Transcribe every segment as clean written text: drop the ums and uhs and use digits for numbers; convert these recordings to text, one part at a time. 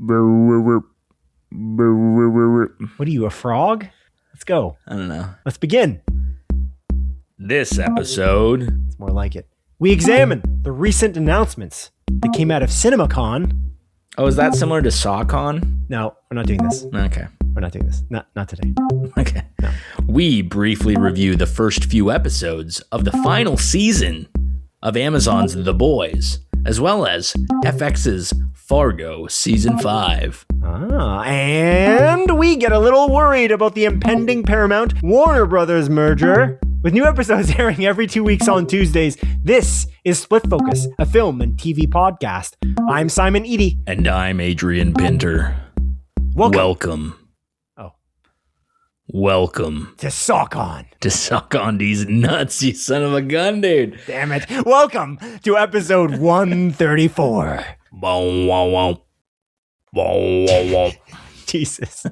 What are you, a frog? Let's go. I don't know. Let's begin. This episode. It's more like it. We examine the recent announcements that came out of CinemaCon. Oh, is that similar to SawCon? No, we're not doing this. Okay. We're not doing this. Not today. Okay. No. We briefly review the first few episodes of the final season of Amazon's The Boys, as well as FX's Fargo Season 5. And we get a little worried about the impending Paramount Warner Brothers merger. With new episodes airing every 2 weeks on Tuesdays, this is Split Focus, a film and TV podcast. I'm Simon Eady. And I'm Adrian Pinter. Welcome. Oh. Welcome. To SawCon. To suck on these nuts, you son of a gun, dude. Damn it. Welcome to episode 134. Bow, wow, wow. Bow, wow, wow. Jesus.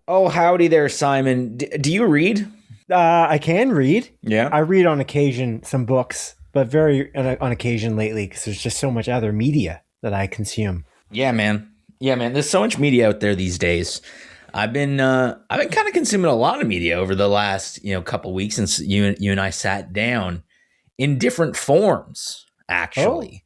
Oh, howdy there, Simon. Do you read? I can read. Yeah. I read on occasion some books, but very on occasion lately because there's just so much other media that I consume. Yeah, man. There's so much media out there these days. I've been kind of consuming a lot of media over the last couple weeks since you and I sat down in different forms, actually.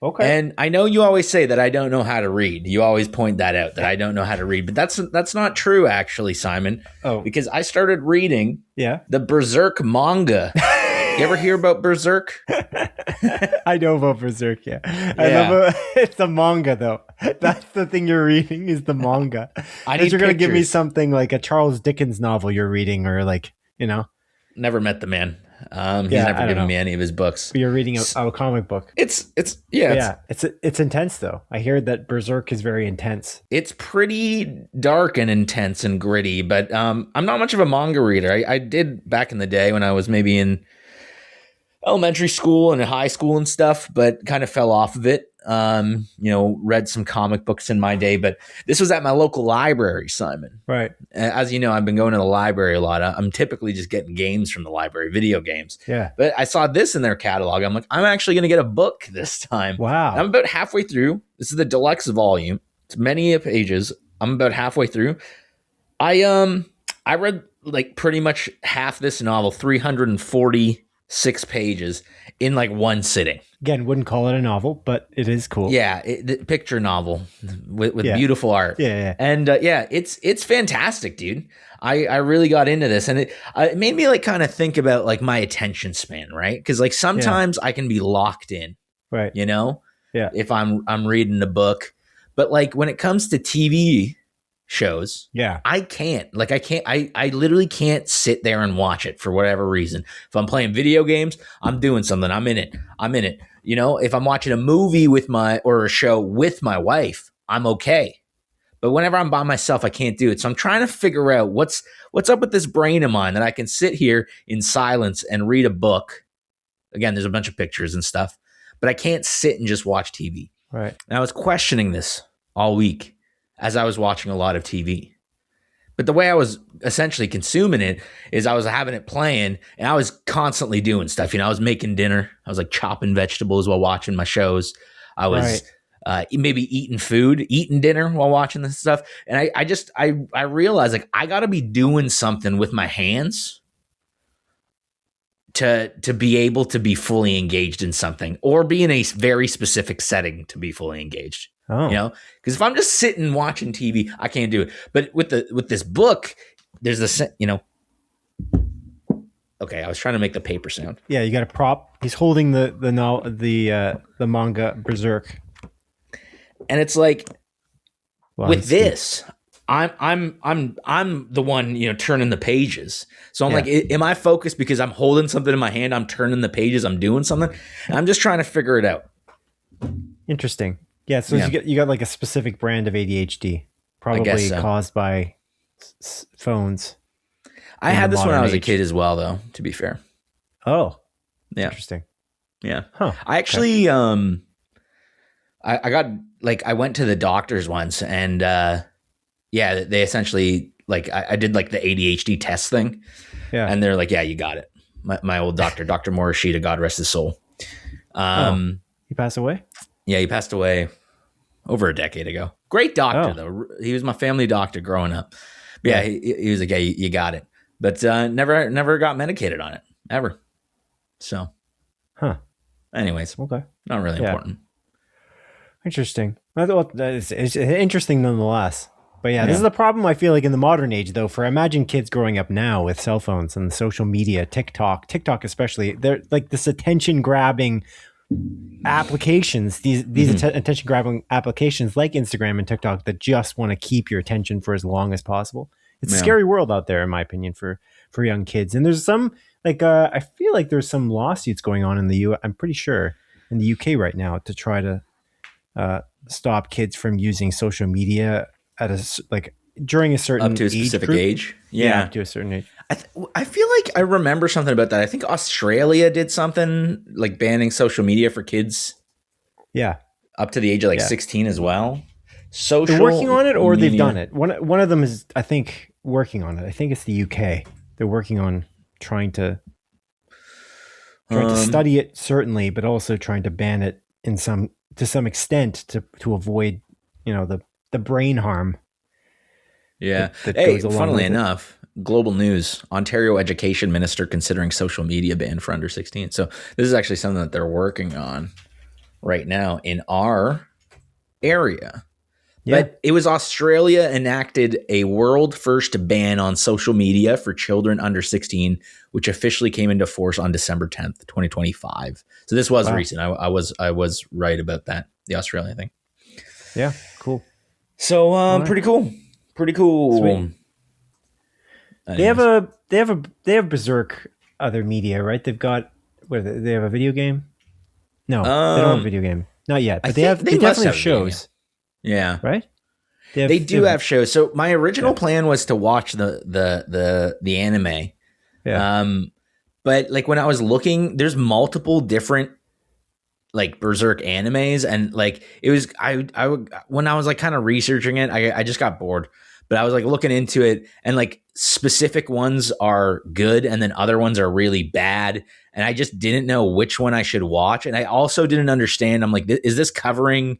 Oh, okay. And I know you always say that I don't know how to read. You always point that out, that I don't know how to read, but that's not true, actually, Simon. Oh, because I started reading the Berserk manga. You ever hear about Berserk? I know about Berserk, yeah. I love it's the manga, though. That's the thing you're reading is the manga. You're going to give me something like a Charles Dickens novel you're reading or Never met the man. He's never given me any of his books. But you're reading a comic book. It's intense, though. I hear that Berserk is very intense. It's pretty dark and intense and gritty, but I'm not much of a manga reader. I did back in the day when I was maybe in elementary school and high school and stuff, but kind of fell off of it. Read some comic books in my day, but this was at my local library, Simon. Right. As you know, I've been going to the library a lot. I'm typically just getting games from the library, video games. Yeah. But I saw this in their catalog. I'm like, I'm actually going to get a book this time. Wow. I'm about halfway through. This is the deluxe volume. It's many pages. I'm about halfway through. I read like pretty much half this novel, 346 pages in like one sitting. Again, wouldn't call it a novel, but it is cool. Yeah, the picture novel with beautiful art. Yeah. And it's fantastic, dude. I really got into this, and it made me like kind of think about like my attention span, right? Because like sometimes I can be locked in, right? Yeah. If I'm reading a book, but like when it comes to TV shows, I can't. I literally can't sit there and watch it for whatever reason. If I'm playing video games, I'm doing something. I'm in it. If I'm watching a movie or a show with my wife, I'm okay. But whenever I'm by myself, I can't do it. So I'm trying to figure out what's up with this brain of mine that I can sit here in silence and read a book. Again, there's a bunch of pictures and stuff, but I can't sit and just watch TV. Right. And I was questioning this all week as I was watching a lot of TV. But the way I was essentially consuming it is I was having it playing and I was constantly doing stuff. I was making dinner. I was like chopping vegetables while watching my shows. I was maybe eating dinner while watching this stuff. And I realized like I got to be doing something with my hands to be able to be fully engaged in something or be in a very specific setting to be fully engaged. Oh. Because if I'm just sitting watching TV, I can't do it. But with this book, there's this, Okay, I was trying to make the paper sound. Yeah, you got a prop. He's holding the manga Berserk, and it's like with this, I'm the one turning the pages. So I'm like, am I focused because I'm holding something in my hand? I'm turning the pages. I'm doing something. And I'm just trying to figure it out. Interesting. Yeah, so you got like a specific brand of ADHD, probably caused by phones. I had this when I was a kid as well, though, to be fair. Oh, yeah, interesting. Yeah, huh? I actually, I got like I went to the doctors once, and yeah, they essentially like I did like the ADHD test thing, and they're like, yeah, you got it. My old doctor, Dr. Morishita, God rest his soul. He passed away? Yeah, he passed away over a decade ago. Great doctor, though. He was my family doctor growing up. But yeah, he was like, yeah, you got it. But never got medicated on it, ever. So, anyways, okay, not really important. Interesting. It's interesting nonetheless. But yeah, this is the problem I feel like in the modern age, though. For imagine kids growing up now with cell phones and social media, TikTok especially, they're like this attention grabbing applications, these attention grabbing applications like Instagram and TikTok that just want to keep your attention for as long as possible. It's a scary world out there, in my opinion, for young kids. And there's some like I feel like there's some lawsuits going on in the U. I'm pretty sure in the UK right now to try to stop kids from using social media at during a certain up to a specific age. Yeah, up to a certain age. I feel like I remember something about that. I think Australia did something like banning social media for kids. Yeah, up to the age of 16 as well. They're working on it, or they've done it. One of them is, I think, working on it. I think it's the UK. They're working on trying to study it, certainly, but also trying to ban it to some extent to avoid, the brain harm. Yeah. Funnily enough, global news: Ontario Education Minister considering social media ban for under 16. So this is actually something that they're working on right now in our area. Yeah. But it was Australia enacted a world first ban on social media for children under 16, which officially came into force on December 10th, 2025. So this was recent. I was right about that, the Australia thing. Yeah, cool. So pretty cool. Pretty cool. They have Berserk other media, right? They've got they have a video game? No, they don't have a video game. Not yet. But they definitely have shows. Yeah. Right? They do have shows. So my original plan was to watch the anime. Yeah. But like when I was looking, there's multiple different like Berserk animes, and like it was I when I was like kind of researching it, I just got bored. But I was like looking into it, and like specific ones are good and then other ones are really bad. And I just didn't know which one I should watch. And I also didn't understand. I'm like, is this covering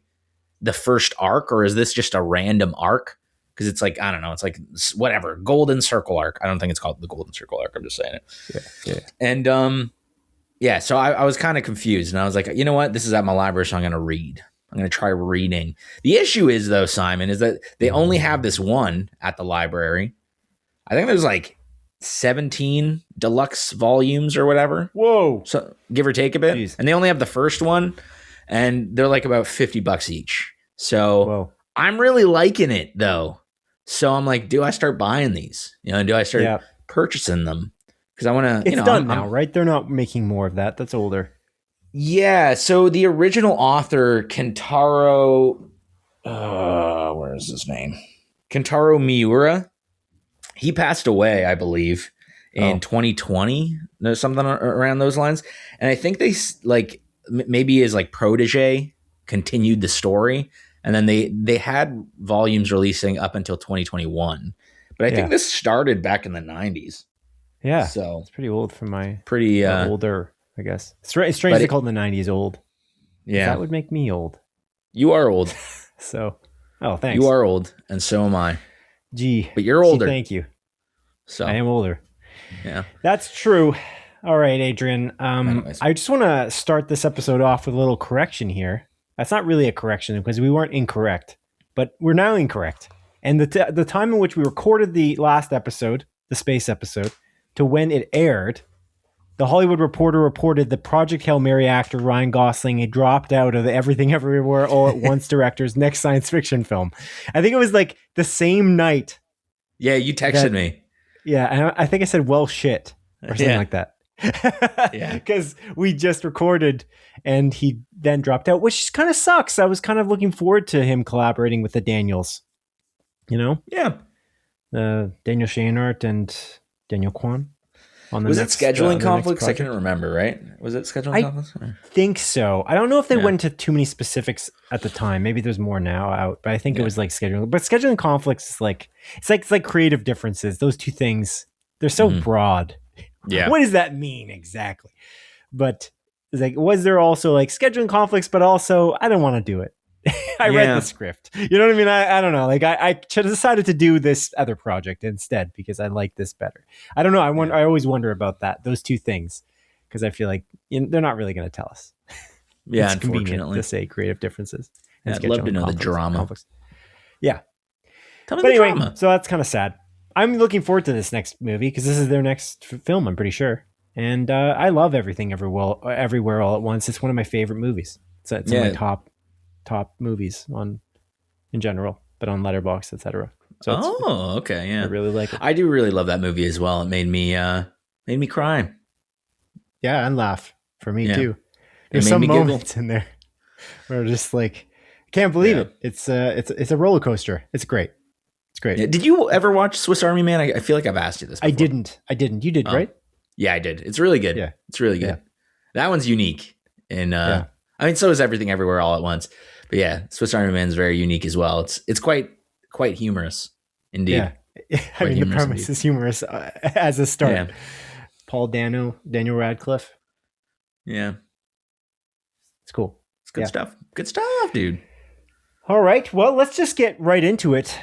the first arc, or is this just a random arc? Because it's like, I don't know, it's like whatever, Golden Circle arc. I don't think it's called the Golden Circle arc. I'm just saying it. Yeah. And so I was kind of confused, and I was like, you know what? This is at my library, so I'm going to read. I'm going to try reading. The issue is, though, Simon, is that they only have this one at the library. I think there's like 17 deluxe volumes or whatever. Whoa. So give or take a bit. Jeez. And they only have the first one, and they're like about $50 each. So I'm really liking it, though. So I'm like, do I start buying these? Do I start purchasing them? Because I want to, It's done now, right? They're not making more of that. That's older. Yeah. So the original author, Kentaro, where is his name? Kentaro Miura. He passed away, I believe, in 2020. There's something around those lines. And I think they like maybe his like protege continued the story. And then they had volumes releasing up until 2021. But I think this started back in the 90s. Yeah. So it's pretty old for my older, I guess. It's strange to call it in the 90s old. Yeah. That would make me old. You are old. So, thanks. You are old, and so am I. Gee. But you're older. Thank you. So I am older. Yeah. That's true. All right, Adrian. I just want to start this episode off with a little correction here. That's not really a correction because we weren't incorrect, but we're now incorrect. And the time in which we recorded the last episode, the space episode, to when it aired, The Hollywood Reporter reported the Project Hail Mary actor Ryan Gosling had dropped out of the Everything Everywhere All at Once director's next science fiction film. I think it was like the same night. Yeah, you texted me. Yeah, and I think I said, well, shit, or something like that. Yeah. Because we just recorded and he then dropped out, which kind of sucks. I was kind of looking forward to him collaborating with the Daniels. Yeah. Daniel Scheinert and Daniel Kwan. on the was next, it scheduling the conflicts? next I can't remember, right? Was it scheduling conflicts? I think so. I don't know if they went into too many specifics at the time. Maybe there's more now out, but I think it was like scheduling. But scheduling conflicts is like it's like creative differences. Those two things, they're so broad. Yeah. What does that mean exactly? But it's like, was there also like scheduling conflicts, but also I don't want to do it. I read the script. You know what I mean? I don't know. Like I decided to do this other project instead because I like this better. I don't know. I always wonder about that. Those two things, because I feel like they're not really going to tell us. Yeah, it's convenient to say creative differences. And I'd love to know the drama. Conflicts. Yeah. Tell me the drama. So that's kind of sad. I'm looking forward to this next movie because this is their next film. I'm pretty sure. And I love Everything Everywhere All at Once. It's one of my favorite movies. So it's in my top movies in general, but on Letterboxd, etc. So okay, yeah, I really like it. I do really love that movie as well. It made me cry. Yeah, and laugh for me too. There's some moments in there where just like I can't believe it. It's a roller coaster. It's great. It's great. Yeah. Did you ever watch Swiss Army Man? I feel like I've asked you this before. I didn't. You did, right? Yeah, I did. It's really good. Yeah, it's really good. Yeah. That one's unique, and I mean, so is Everything Everywhere All at Once. But yeah, Swiss Army Man is very unique as well. It's quite humorous, indeed. Yeah, I mean the premise is humorous as a start. Yeah. Paul Daniel Radcliffe. Yeah, it's cool. It's good stuff. Good stuff, dude. All right, well, let's just get right into it.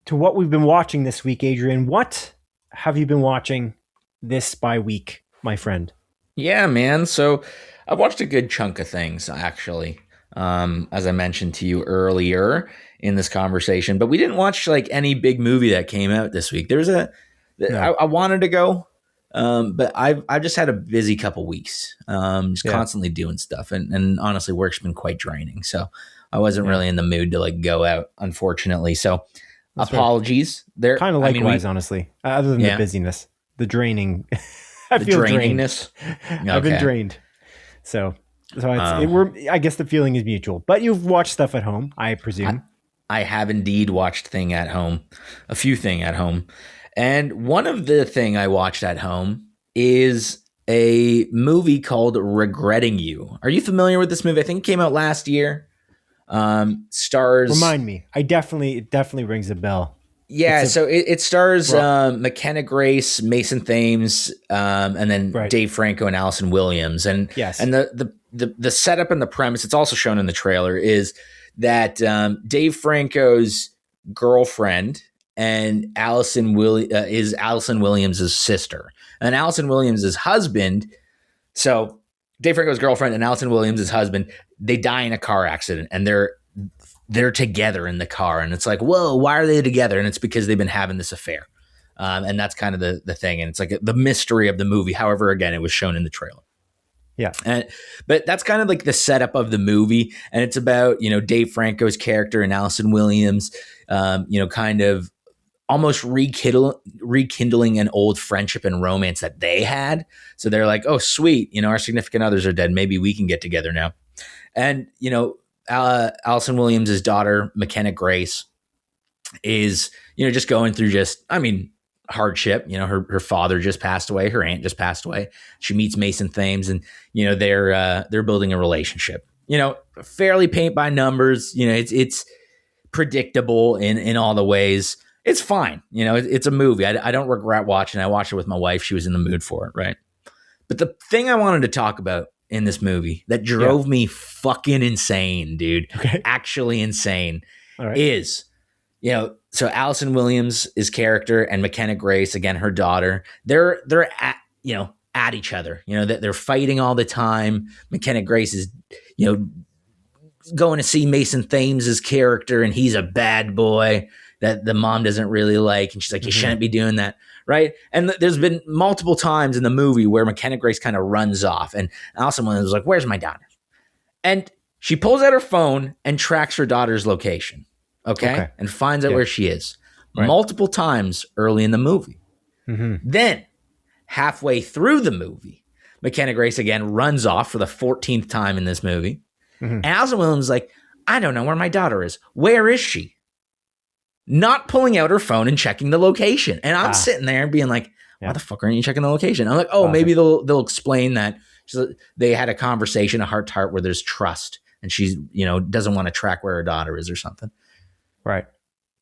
To what we've been watching this week, Adrian. What have you been watching this week, my friend? Yeah, man. So I've watched a good chunk of things, actually. As I mentioned to you earlier in this conversation, but we didn't watch like any big movie that came out this week. There's I wanted to go, but I've just had a busy couple weeks, constantly doing stuff, and honestly, work's been quite draining. So I wasn't really in the mood to like go out, unfortunately. So that's apologies. They're kind of likewise, honestly. Other than the busyness, the draining, I feel drainingness. Okay. I've been drained, so I guess the feeling is mutual. But you've watched stuff at home, I presume. I have indeed watched a few things at home. And one of the thing I watched at home is a movie called Regretting You. Are you familiar with this movie? I think it came out last year. Stars. Remind me. It definitely rings a bell. Yeah, so it stars McKenna Grace, Mason Thames, and then Dave Franco and Allison Williams. And the setup and the premise, it's also shown in the trailer, is that Dave Franco's girlfriend and is Allison Williams' sister. And Allison Williams' husband, so Dave Franco's girlfriend and Allison Williams' husband, they die in a car accident, and they're together in the car, and it's like, whoa, why are they together? And it's because they've been having this affair. And that's kind of the thing. And it's like the mystery of the movie. However, again, it was shown in the trailer. Yeah. But that's kind of like the setup of the movie. And it's about, Dave Franco's character and Allison Williams, kind of almost rekindling an old friendship and romance that they had. So they're like, oh, sweet. Our significant others are dead. Maybe we can get together now. And, Allison Williams' daughter, McKenna Grace, is, just going through hardship. Her father just passed away. Her aunt just passed away. She meets Mason Thames, and, they're building a relationship, fairly paint by numbers. It's predictable in all the ways. It's fine. It's a movie. I don't regret watching. I watched it with my wife. She was in the mood for it. Right. But the thing I wanted to talk about in this movie that drove me fucking insane, dude, actually insane, is, so Allison Williams' character and McKenna Grace, again, her daughter, they're at each other, that they're fighting all the time. McKenna Grace is, going to see Mason Thames' character, and he's a bad boy that the mom doesn't really like. And she's like, you shouldn't be doing that. Right. And there's been multiple times in the movie where McKenna Grace kind of runs off, and Allison Williams was like, where's my daughter? And she pulls out her phone and tracks her daughter's location. Okay. And finds out where she is multiple times early in the movie. Then halfway through the movie, McKenna Grace again runs off for the 14th time in this movie. And Allison Williams is like, I don't know where my daughter is. Where is she? Not pulling out her phone and checking the location. And I'm sitting there being like, Why the fuck aren't you checking the location? I'm like, oh, maybe they'll explain that they had a conversation, a heart to heart, where there's trust, and she's, doesn't want to track where her daughter is or something. Right.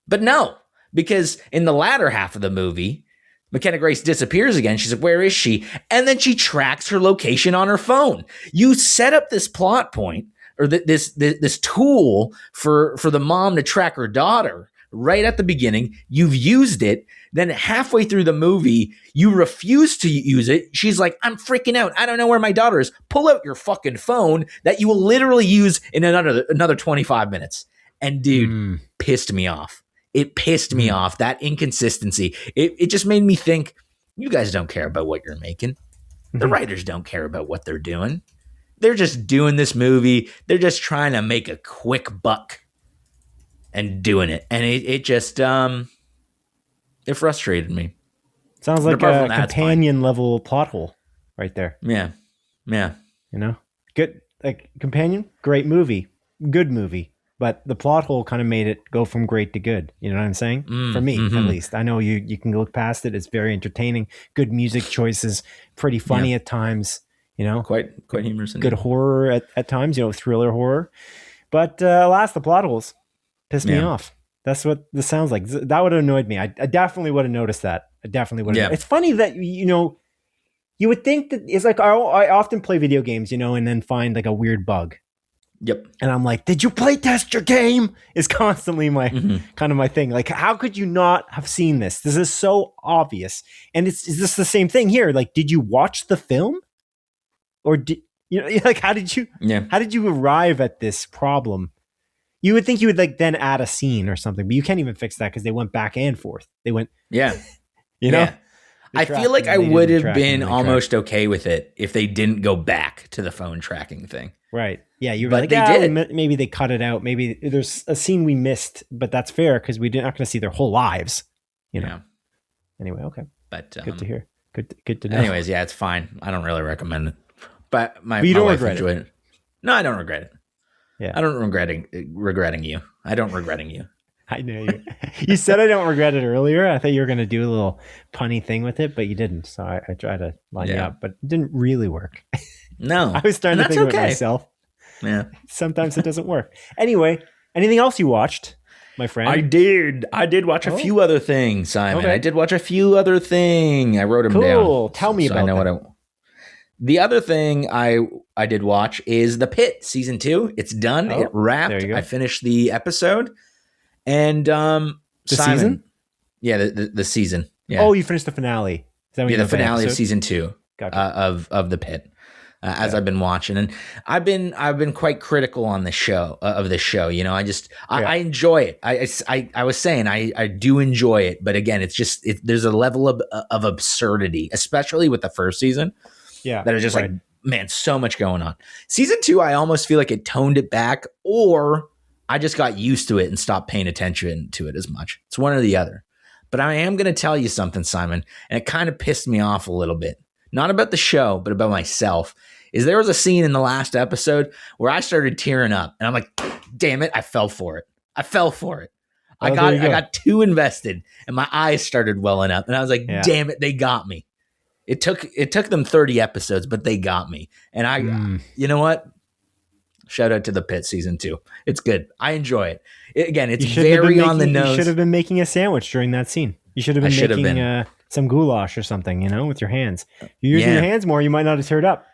But no, because in the latter half of the movie, McKenna Grace disappears again. She's like, where is she? And then she tracks her location on her phone. You set up this plot point, or this tool for the mom to track her daughter right at the beginning. You've used it. Then halfway through the movie, you refuse to use it. She's like, I'm freaking out. I don't know where my daughter is. Pull out your fucking phone that you will literally use in another 25 minutes. And dude, pissed me off. It pissed me off, that inconsistency. It just made me think, you guys don't care about what you're making. The writers don't care about what they're doing. They're just doing this movie. They're just trying to make a quick buck and doing it. And it just, it frustrated me. Sounds like a companion level plot hole right there. Yeah. Yeah. Good, like companion, great movie, good movie. But the plot hole kind of made it go from great to good. You know what I'm saying? For me, at least. I know you can look past it. It's very entertaining. Good music choices. Pretty funny at times. Quite humorous. Good horror at times. Thriller horror. But alas, the plot holes pissed me off. That's what this sounds like. That would have annoyed me. I definitely would have noticed that. I definitely would have. Yeah. It's funny that you would think that it's like I often play video games, and then find like a weird bug. Yep. And I'm like, did you play test your game? Is constantly my kind of my thing. Like, how could you not have seen this? This is so obvious. And is this the same thing here? Like, did you watch the film? Or how did you arrive at this problem? You would think you would like then add a scene or something, but you can't even fix that because they went back and forth. They went, I feel like I would have been almost okay with it if they didn't go back to the phone tracking thing. Right. Yeah, you were like, they did. Maybe they cut it out. Maybe there's a scene we missed, but that's fair because we're not going to see their whole lives. Anyway, okay. But good to hear. Good to know. Anyways, yeah, it's fine. I don't really recommend it. But you don't regret it. No, I don't regret it. Yeah, I don't regretting you. I don't regretting you. I know you. You said I don't regret it earlier. I thought you were going to do a little punny thing with it, but you didn't. So I tried to line you up, but it didn't really work. No, I was starting to think about myself. Yeah, sometimes it doesn't work. Anyway, anything else you watched, my friend? I did watch a few other things, Simon. Okay. I did watch a few other things. I wrote them down. Cool. Tell me about. I know them. The other thing I did watch is The Pit season 2. It's done. It wrapped. There you go. I finished the episode. And the season? Yeah, the season. Yeah. Oh, you finished the finale. Is that what the finale of season 2 of The Pit. As I've been watching, and I've been quite critical on the show of this show. I enjoy it. I was saying I do enjoy it, but again, there's a level of absurdity, especially with the first season. Yeah, that is just like, man, so much going on. Season 2, I almost feel like it toned it back, or I just got used to it and stopped paying attention to it as much. It's one or the other. But I am going to tell you something, Simon, and it kind of pissed me off a little bit. Not about the show, but about myself. Is there was a scene in the last episode where I started tearing up, and I'm like, damn it, I fell for it. I got too invested, and my eyes started welling up, and I was like, damn it, they got me. It took them 30 episodes, but they got me. And you know what? Shout out to The Pit season 2. It's good. I enjoy it. It's very on the nose. You should have been making a sandwich during that scene. You should have been making some goulash or something, with your hands. If you're using your hands more, you might not have teared up.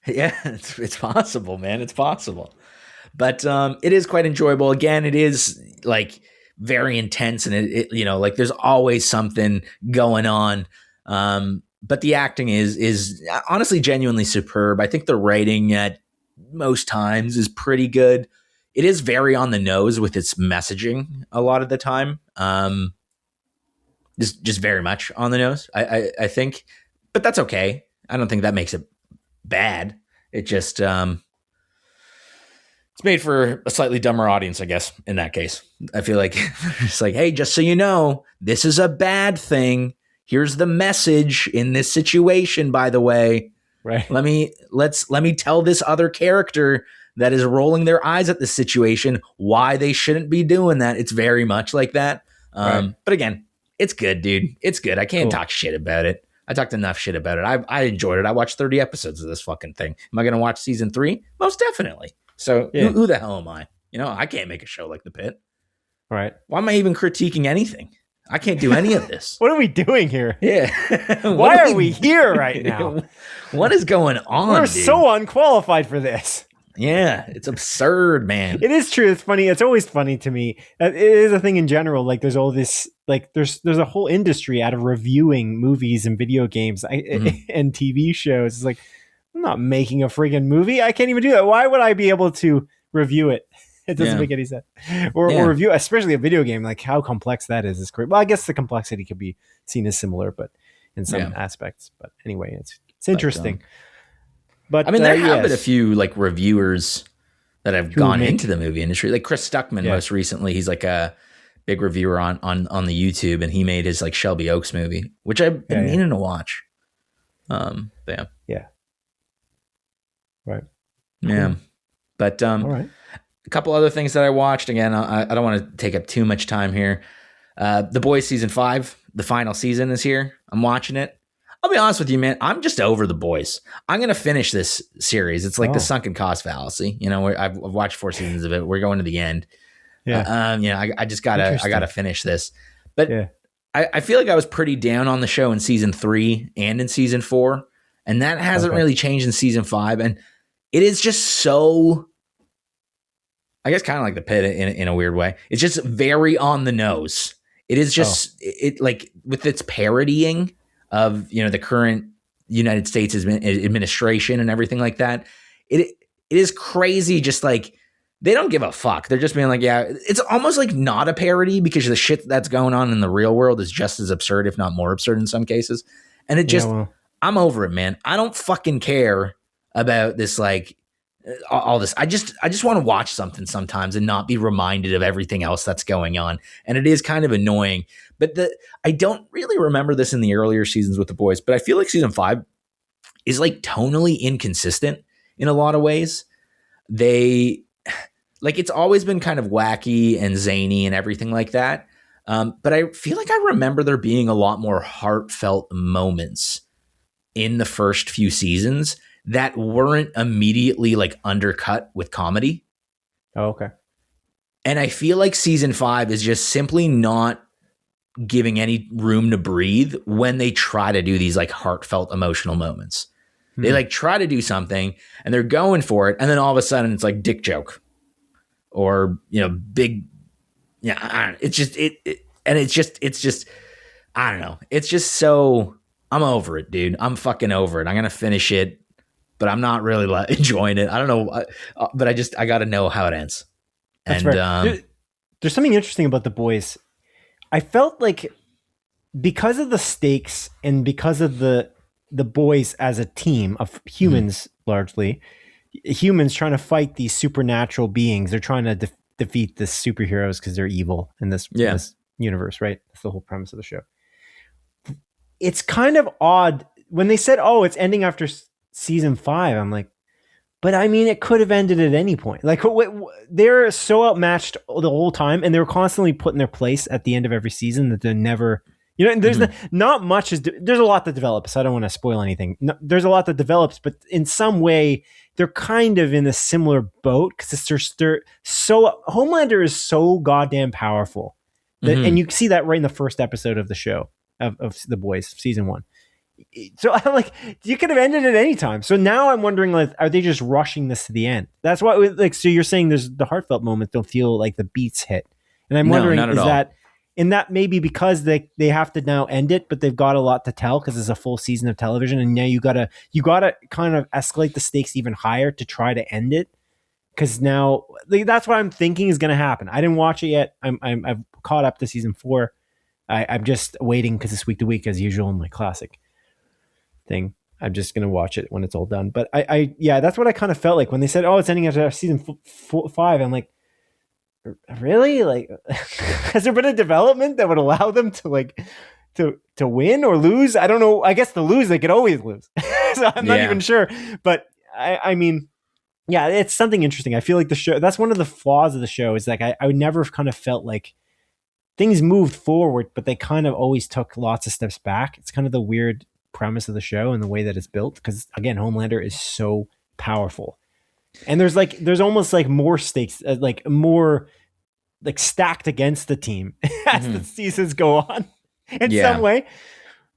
Yeah, it's possible, man. It's possible. But it is quite enjoyable. Again, it is like very intense, and it like there's always something going on. But the acting is honestly genuinely superb. I think the writing at most times is pretty good. It is very on the nose with its messaging a lot of the time. Just very much on the nose, I think. But that's okay. I don't think that makes it bad. It just it's made for a slightly dumber audience, I guess, in that case. I feel like it's like, hey, just so you know, this is a bad thing. Here's the message in this situation, by the way. Right. Let me tell this other character that is rolling their eyes at this situation why they shouldn't be doing that. It's very much like that. Right. But again, it's good, dude. It's good. I can't talk shit about it. I talked enough shit about it. I enjoyed it. I watched 30 episodes of this fucking thing. Am I going to watch season 3? Most definitely. So who the hell am I? I can't make a show like The Pitt. Right. Why am I even critiquing anything? I can't do any of this. What are we doing here? Yeah. Why are we here right now? What is going on? We're so unqualified for this. Yeah, it's absurd, man. It is true. It's funny. It's always funny to me. It is a thing in general. Like there's all this, like there's a whole industry out of reviewing movies and video games and TV shows. It's like, I'm not making a friggin' movie. I can't even do that. Why would I be able to review it? It doesn't make any sense. Or review, especially a video game, like how complex that is great. Well, I guess the complexity could be seen as similar, but in some aspects. But anyway, it's interesting. But I mean, there have been a few like reviewers that have gone into the movie industry. Like Chris Stuckman, most recently, he's like a big reviewer on the YouTube, and he made his like Shelby Oaks movie, which I've been meaning to watch. Right. Yeah, but all right. A couple other things that I watched. Again, I don't want to take up too much time here. The Boys season 5, the final season is here. I'm watching it. I'll be honest with you, man. I'm just over The Boys. I'm gonna finish this series. It's like the sunken cost fallacy. I've watched 4 seasons of it. We're going to the end. Yeah. I just gotta finish this. But I feel like I was pretty down on the show in season 3 and in season 4, and that hasn't really changed in season 5. And it is just so, I guess, kind of like The Pitt in a weird way. It's just very on the nose. It is just it like with its parodying of the current United States administration and everything like that. It is crazy. Just like they don't give a fuck. They're just being like, yeah, it's almost like not a parody because the shit that's going on in the real world is just as absurd, if not more absurd in some cases. And it just, I'm over it, man. I don't fucking care about this, like all this. I just want to watch something sometimes and not be reminded of everything else that's going on. And it is kind of annoying. But I don't really remember this in the earlier seasons with The Boys, but I feel like season 5 is like tonally inconsistent in a lot of ways. They like, it's always been kind of wacky and zany and everything like that. But I feel like I remember there being a lot more heartfelt moments in the first few seasons that weren't immediately like undercut with comedy. Oh, okay. And I feel like season 5 is just simply not giving any room to breathe when they try to do these like heartfelt emotional moments. They like try to do something and they're going for it, and then all of a sudden it's like dick joke or big it's just I don't know, it's just so, I'm over it, dude. I'm fucking over it. I'm gonna finish it, but I'm not really enjoying it. I don't know, but I gotta know how it ends. That's and there's something interesting about The Boys. I felt like because of the stakes and because of the boys as a team of humans, largely humans trying to fight these supernatural beings. They're trying to defeat the superheroes because they're evil in this universe, right? That's the whole premise of the show. It's kind of odd when they said, "Oh, it's ending after season 5." I'm like, but I mean, it could have ended at any point. Like they're so outmatched the whole time, and they were constantly put in their place at the end of every season that they're never, there's not much. There's a lot that develops. So I don't want to spoil anything. No, there's a lot that develops, but in some way, they're kind of in a similar boat because they're so, Homelander is so goddamn powerful, that, and you see that right in the first episode of the show of The Boys, season 1. So I'm like, you could have ended at any time. So now I'm wondering, like, are they just rushing this to the end? That's why, like, so you're saying there's the heartfelt moment don't feel like the beats hit, and I'm wondering, is that, and that maybe because they have to now end it, but they've got a lot to tell because it's a full season of television, and now you gotta kind of escalate the stakes even higher to try to end it, because now that's what I'm thinking is going to happen. I didn't watch it yet. I've caught up to season 4. I'm just waiting because it's week to week as usual in my classic thing. I'm just gonna watch it when it's all done. But I that's what I kind of felt like when they said, "Oh, it's ending after season 5." I'm like, really? Like, has there been a development that would allow them to like to win or lose? I don't know. I guess to lose, they could always lose. So I'm not even sure. But I mean, yeah, it's something interesting. I feel like the show, that's one of the flaws of the show, is like I would never kind of felt like things moved forward, but they kind of always took lots of steps back. It's kind of the weird premise of the show and the way that it's built. Because again, Homelander is so powerful, and there's almost like more stakes, like more like stacked against the team as the seasons go on in some way.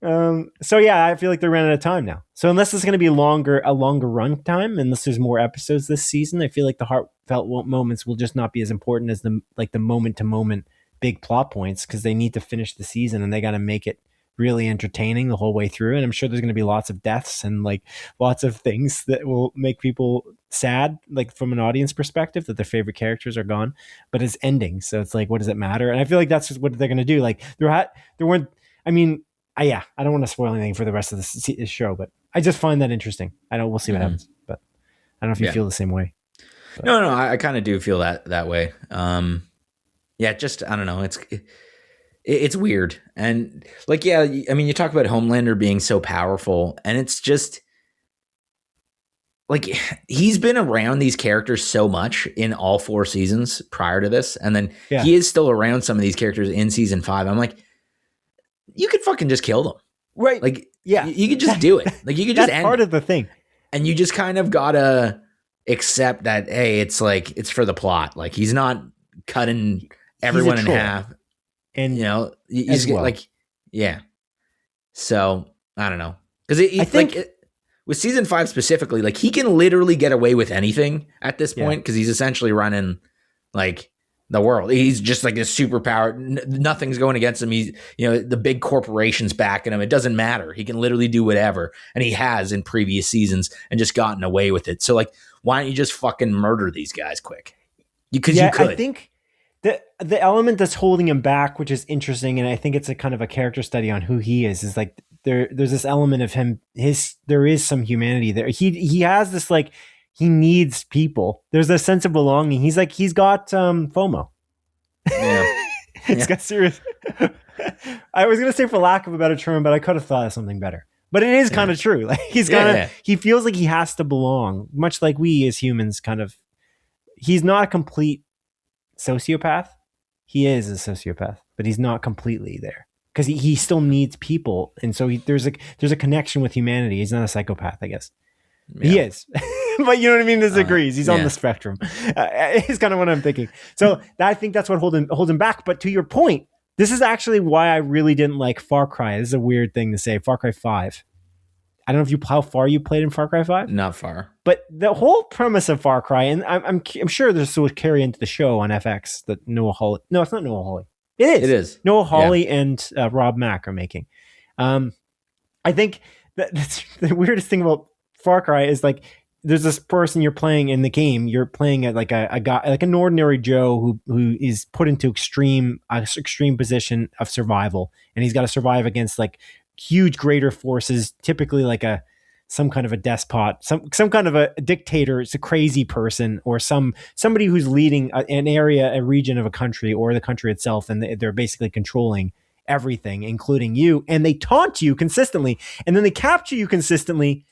So yeah, I feel like they're running out of time now. So unless it's going to be a longer run time, unless there's more episodes this season, I feel like the heartfelt moments will just not be as important as the moment to moment big plot points, because they need to finish the season and they got to make it really entertaining the whole way through. And I'm sure there's going to be lots of deaths and like lots of things that will make people sad, like from an audience perspective, that their favorite characters are gone, but it's ending. So it's like, what does it matter? And I feel like that's just what they're going to do. Like I don't want to spoil anything for the rest of the show, but I just find that interesting. We'll see what happens, but I don't know if you feel the same way. But. No, I kind of do feel that way. Just, I don't know. It's weird. And like, yeah, I mean, you talk about Homelander being so powerful, and it's just like, he's been around these characters so much in all 4 seasons prior to this. And then he is still around some of these characters in season 5. I'm like, you could fucking just kill them. Right. Like, yeah, you could just do it. Like, you could just end part of the thing. And you just kind of gotta accept that, hey, it's like, it's for the plot. Like, he's not cutting everyone in half. And you know, you just get like, yeah. So I don't know, because I think with season 5 specifically, like, he can literally get away with anything at this point, because he's essentially running like the world. He's just like a superpower. Nothing's going against him. He's, you know, the big corporations backing him. It doesn't matter. He can literally do whatever, and he has in previous seasons and just gotten away with it. So like, why don't you just fucking murder these guys quick? Because you could. I think the element that's holding him back, which is interesting, and I think it's a kind of a character study on who he is like there's this element of him, there is some humanity there. He has this, like, he needs people. There's a sense of belonging. He's got FOMO. Yeah. It's got serious. I was gonna say, for lack of a better term, but I could have thought of something better. But it is kind of true. Like, he feels like he has to belong, much like we as humans kind of. He's not a complete sociopath. He is a sociopath, but he's not completely there, because he still needs people, and so there's a connection with humanity. He's not a psychopath, I guess. Yeah. He is, but you know what I mean. Disagrees. He's on the spectrum. Is kind of what I'm thinking. So I think that's what holds him back. But to your point, this is actually why I really didn't like Far Cry. This is a weird thing to say. Far Cry 5. I don't know how far you played in Far Cry 5. Not far. But the whole premise of Far Cry, and I'm sure there's will carry into the show on FX that Noah Hawley. No, it's not Noah Hawley. It is. Noah Hawley and Rob Mack are making. I think that's the weirdest thing about Far Cry is, like, there's this person you're playing in the game. You're playing a guy, like an ordinary Joe who is put into extreme position of survival, and he's got to survive against, like, huge greater forces, typically like some kind of a despot, some kind of a dictator. It's a crazy person, or somebody who's leading a region of a country, or the country itself, and they're basically controlling everything, including you. And they taunt you consistently, and then they capture you consistently,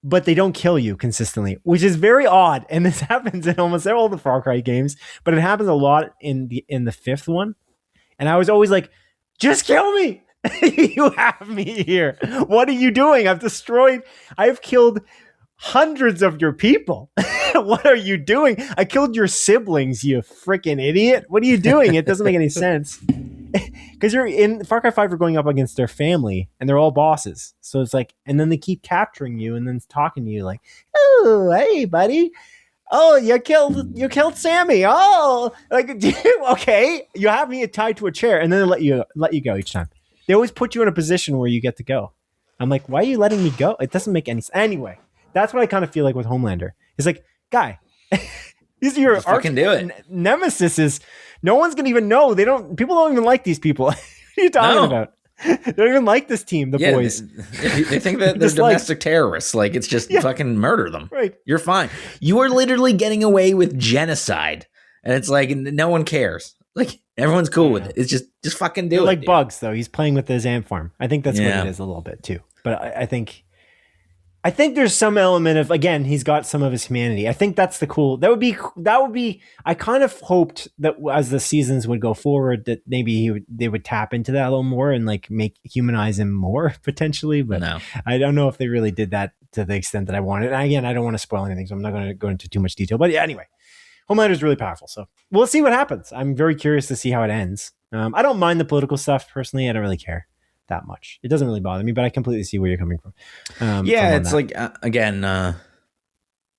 but they don't kill you consistently, which is very odd. And this happens in almost all the Far Cry games, but it happens a lot in the 5th one. And I was always like, just kill me. You have me here. What are you doing? I've killed hundreds of your people. What are you doing? I killed your siblings, you freaking idiot. What are you doing? It doesn't make any sense. Because you're in Far Cry 5, you're going up against their family, and they're all bosses. So it's like, and then they keep capturing you and then talking to you like, oh, hey, buddy. Oh, you killed Sammy. Oh, like, okay. You have me tied to a chair, and then they let you go each time. They always put you in a position where you get to go. I'm like, why are you letting me go? It doesn't make any sense. Anyway, that's what I kind of feel like with Homelander. It's like, guy, these are your nemesis. Is no one's gonna even know. People don't even like these people. What are you talking about? They don't even like this team, the boys. They think that they're domestic terrorists. Like, it's just fucking murder them. Right. You're fine. You are literally getting away with genocide. And it's like, no one cares. Like, everyone's cool with it. It's just fucking do it. Like, dude. Bugs, though. He's playing with his ant farm. I think that's what it is a little bit too. But I think I think there's some element of, again, he's got some of his humanity. I think that's that would be, I kind of hoped that as the seasons would go forward, that maybe they would tap into that a little more and like humanize him more potentially. But no. I don't know if they really did that to the extent that I wanted. And again, I don't want to spoil anything, so I'm not going to go into too much detail. But yeah, anyway, Homelander is really powerful. So we'll see what happens. I'm very curious to see how it ends. I don't mind the political stuff personally. I don't really care that much. It doesn't really bother me, but I completely see where you're coming from. It's like, again,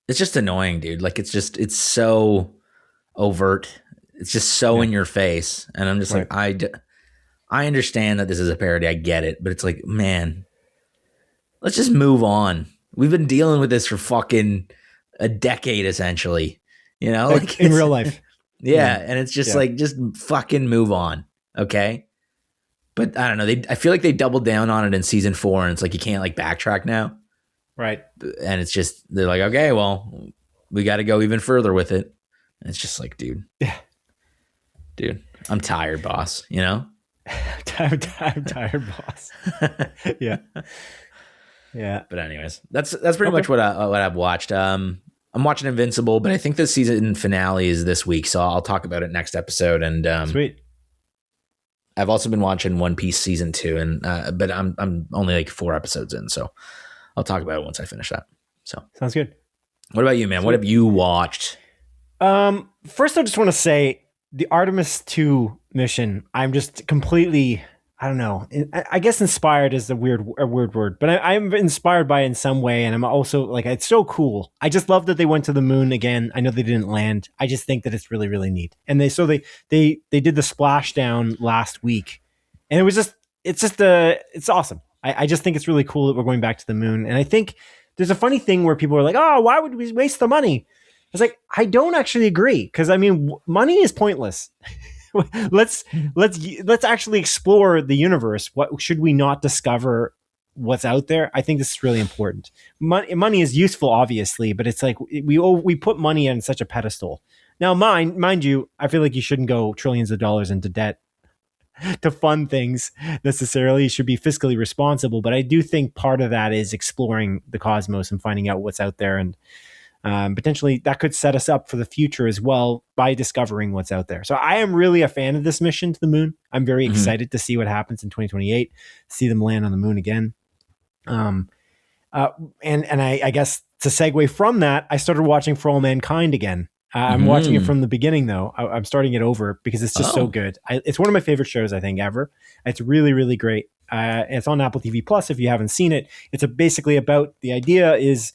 it's just annoying, dude. Like, it's so overt. It's just so in your face. And I'm just like, I understand that this is a parody. I get it. But it's like, man, let's just move on. We've been dealing with this for fucking a decade, essentially, like in real life. Yeah. And it's just like, just fucking move on. Okay. But I don't know. I feel like they doubled down on it in season 4, and it's like you can't like backtrack now, right? And it's just they're like, okay, well, we got to go even further with it. And it's just like, dude, I'm tired, boss. I'm tired, boss. yeah. But anyways, that's pretty much what I've watched. I'm watching Invincible, but I think the season finale is this week, so I'll talk about it next episode. And sweet. I've also been watching One Piece season 2, and but I'm only like 4 episodes in, so I'll talk about it once I finish that. So sounds good. What about you, man? Sweet. What have you watched? First, I just want to say the Artemis 2 mission. I'm just completely, I don't know. I guess inspired is a weird word, but I'm inspired by it in some way. And I'm also like, it's so cool. I just love that they went to the moon again. I know they didn't land. I just think that it's really, really neat. And they did the splashdown last week, and it's awesome. I just think it's really cool that we're going back to the moon. And I think there's a funny thing where people are like, oh, why would we waste the money? I was like, I don't actually agree. Cause I mean, money is pointless. let's actually explore the universe. What should we not discover what's out there? I think this is really important. Money is useful, obviously, but it's like we put money on such a pedestal. Now, mind you, I feel like you shouldn't go trillions of dollars into debt to fund things necessarily. You should be fiscally responsible, but I do think part of that is exploring the cosmos and finding out what's out there, and potentially that could set us up for the future as well by discovering what's out there. So I am really a fan of this mission to the moon. I'm very excited to see what happens in 2028, see them land on the moon again. And I guess to segue from that, I started watching For All Mankind again. I'm watching it from the beginning though. I'm starting it over because it's just so good. It's one of my favorite shows I think ever. It's really, really great. It's on Apple TV Plus. If you haven't seen it, it's basically about, the idea is,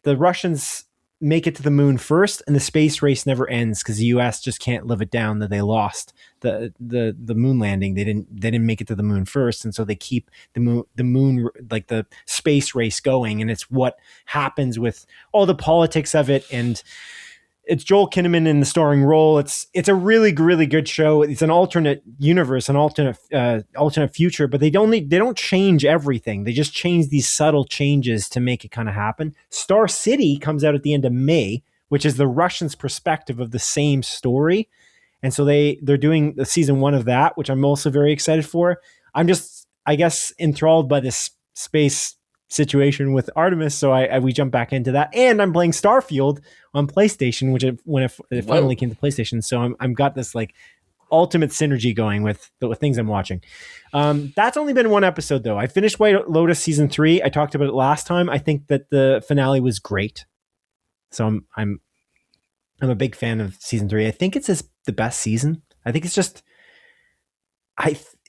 the Russians make it to the moon first, and the space race never ends because the U.S. just can't live it down that they lost the moon landing. They didn't make it to the moon first, and so they keep the moon like the space race going, and it's what happens with all the politics of it. And it's Joel Kinnaman in the starring role. It's a really, really good show. It's an alternate universe, an alternate future, but they don't change everything. They just change these subtle changes to make it kind of happen. Star City comes out at the end of May, which is the Russians' perspective of the same story. And so they're doing the season 1 of that, which I'm also very excited for. I'm just, I guess, enthralled by this space situation with Artemis, so we jump back into that, and I'm playing Starfield on PlayStation, which when it finally came to PlayStation. So I'm got this like ultimate synergy going with the things I'm watching. That's only been 1 episode though. I finished White Lotus season 3. I talked about it last time. I think that the finale was great, so I'm a big fan of season 3. I think it's the best season. I think it's just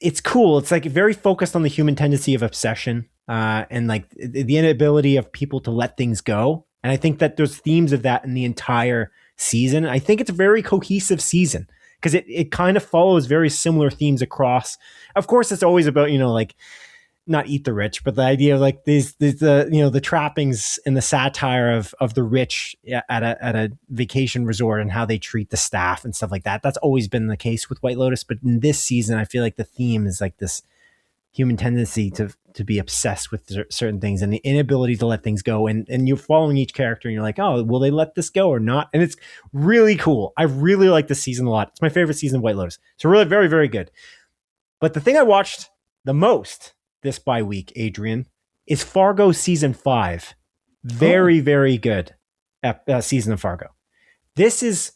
it's cool. It's like very focused on the human tendency of obsession. And like the inability of people to let things go. And I think that there's themes of that in the entire season. I think it's a very cohesive season because it kind of follows very similar themes across. Of course, it's always about, like not eat the rich, but the idea of like the trappings and the satire of the rich at a vacation resort and how they treat the staff and stuff like that. That's always been the case with White Lotus. But in this season, I feel like the theme is like this human tendency to be obsessed with certain things and the inability to let things go. And you're following each character and you're like, oh, will they let this go or not? And it's really cool. I really like this season a lot. It's my favorite season of White Lotus. So really very, very good. But the thing I watched the most this bye week, Adrian, is Fargo season 5. Very, very good season of Fargo. This is,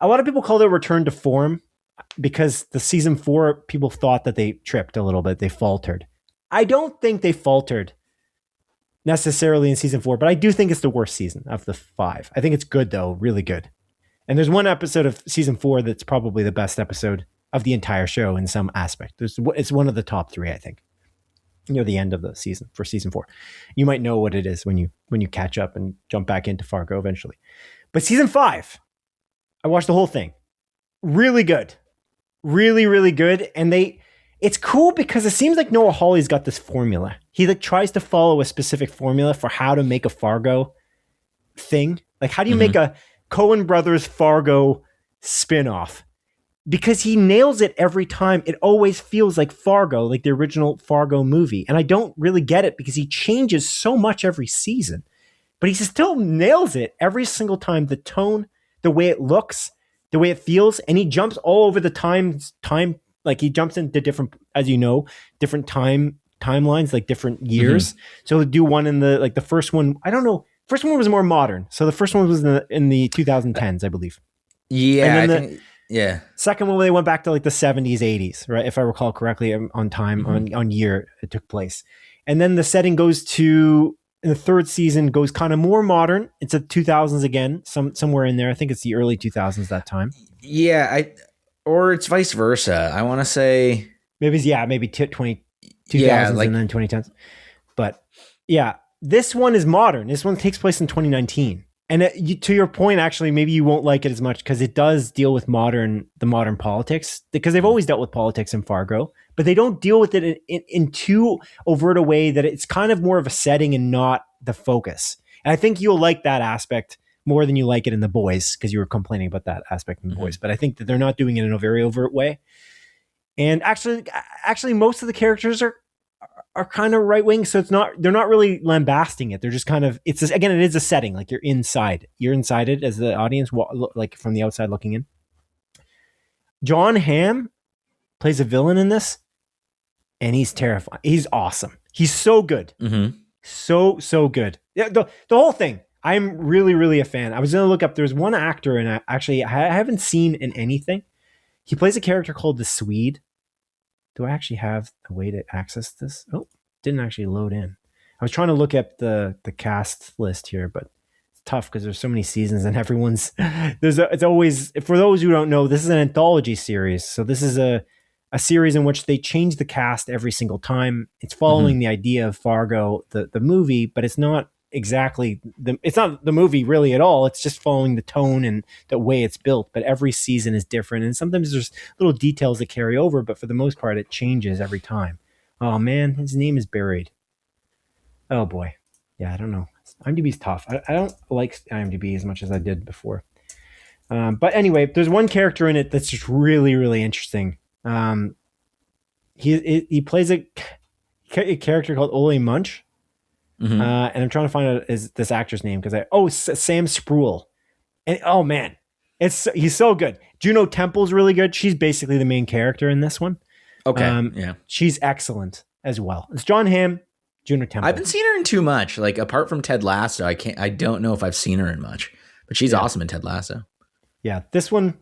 a lot of people call it a return to form because the season 4, people thought that they tripped a little bit. They faltered. I don't think they faltered necessarily in season 4, but I do think it's the worst season of the 5. I think it's good though, really good. And there's one episode of season 4 that's probably the best episode of the entire show in some aspect. It's one of the top 3, I think. Near the end of the season for season 4. You might know what it is when you catch up and jump back into Fargo eventually. But season 5, I watched the whole thing. Really good. Really, really good. And it's cool because it seems like Noah Hawley's got this formula. He like tries to follow a specific formula for how to make a Fargo thing. Like how do you make a Coen Brothers Fargo spinoff? Because he nails it every time. It always feels like Fargo, like the original Fargo movie. And I don't really get it because he changes so much every season. But he still nails it every single time. The tone, the way it looks, the way it feels. And he jumps all over the time. Like he jumps into different, as you know, different timelines, like different years. So he'll do one in the first one. I don't know. First one was more modern. So the first one was in the 2010s, I believe. Yeah, Yeah. Second one, they went back to like the 70s, 80s, right? If I recall correctly, on time, on year it took place. And then the setting goes to, in the third season, goes kind of more modern. It's the 2000s again, somewhere in there. I think it's the early 2000s that time. Yeah, or it's vice versa. I want to say maybe 2000s and then 2010s. But yeah, this one is modern. This one takes place in 2019. And to your point, actually, maybe you won't like it as much because it does deal with the modern politics, because they've always dealt with politics in Fargo, but they don't deal with it in too overt a way that it's kind of more of a setting and not the focus. And I think you'll like that aspect more than you like it in The Boys, because you were complaining about that aspect in The Boys. But I think that they're not doing it in a very overt way. And actually, most of the characters are kind of right wing, so they're not really lambasting it. They're just kind of, it is a setting, like you're inside it as the audience, like from the outside looking in. Jon Hamm plays a villain in this, and he's terrifying. He's awesome. He's so good. So good. Yeah, the whole thing. I'm really, really a fan. I was going to look up, there's one actor, and I haven't seen in anything. He plays a character called the Swede. Do I actually have a way to access this? Oh, didn't actually load in. I was trying to look up the cast list here, but it's tough because there's so many seasons and everyone's it's always, for those who don't know, this is an anthology series. So this is a series in which they change the cast every single time. It's following the idea of Fargo, the movie, but it's not exactly it's not the movie really at all. It's just following the tone and the way it's built, but every season is different, and sometimes there's little details that carry over, but for the most part it changes every time. Oh man, his name is buried. Oh boy. Yeah, I don't know. IMDb's tough. I don't like IMDb as much as I did before. But anyway, there's one character in it that's just really, really interesting. He plays a character called Ole Munch. And I'm trying to find out this actor's name Sam Spruill. And oh man, he's so good. Juno Temple's really good. She's basically the main character in this one. Okay. Yeah. She's excellent as well. It's Jon Hamm, Juno Temple. I haven't seen her in too much. Like apart from Ted Lasso, I don't know if I've seen her in much. But she's awesome in Ted Lasso. Yeah, this one's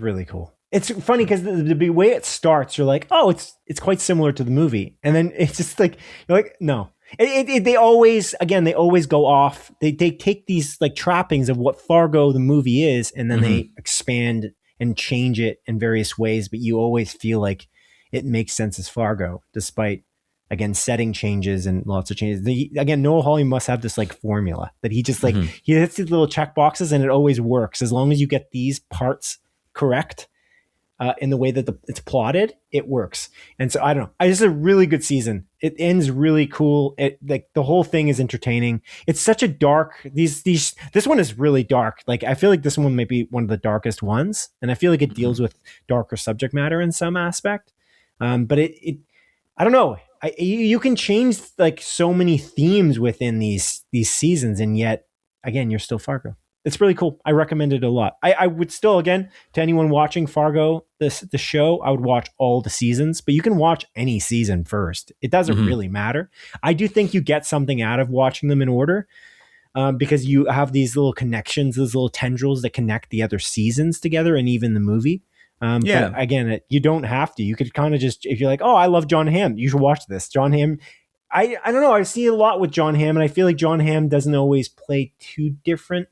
really cool. It's funny because the way it starts, you're like, oh, it's quite similar to the movie, and then it's just like you're like, no. They always go off. They take these like trappings of what Fargo the movie is, and then they expand and change it in various ways. But you always feel like it makes sense as Fargo, despite again setting changes and lots of changes. Noah Hawley must have this like formula that he just like he hits these little check boxes, and it always works as long as you get these parts correct. In the way that it's plotted, it works. And so I don't know. It's a really good season. It ends really cool. Like the whole thing is entertaining. It's such a dark. This one is really dark. Like I feel like this one might be one of the darkest ones, and I feel like it deals with darker subject matter in some aspect. But it I don't know. You can change like so many themes within these seasons, and yet again, you're still Fargo. It's really cool. I recommend it a lot. I would still, again, to anyone watching Fargo, the show, I would watch all the seasons, but you can watch any season first. It doesn't really matter. I do think you get something out of watching them in order because you have these little connections, those little tendrils that connect the other seasons together and even the movie. But again, you don't have to. You could kind of just, if you're like, oh, I love Jon Hamm, you should watch this. Jon Hamm, I don't know. I see a lot with Jon Hamm, and I feel like Jon Hamm doesn't always play too different.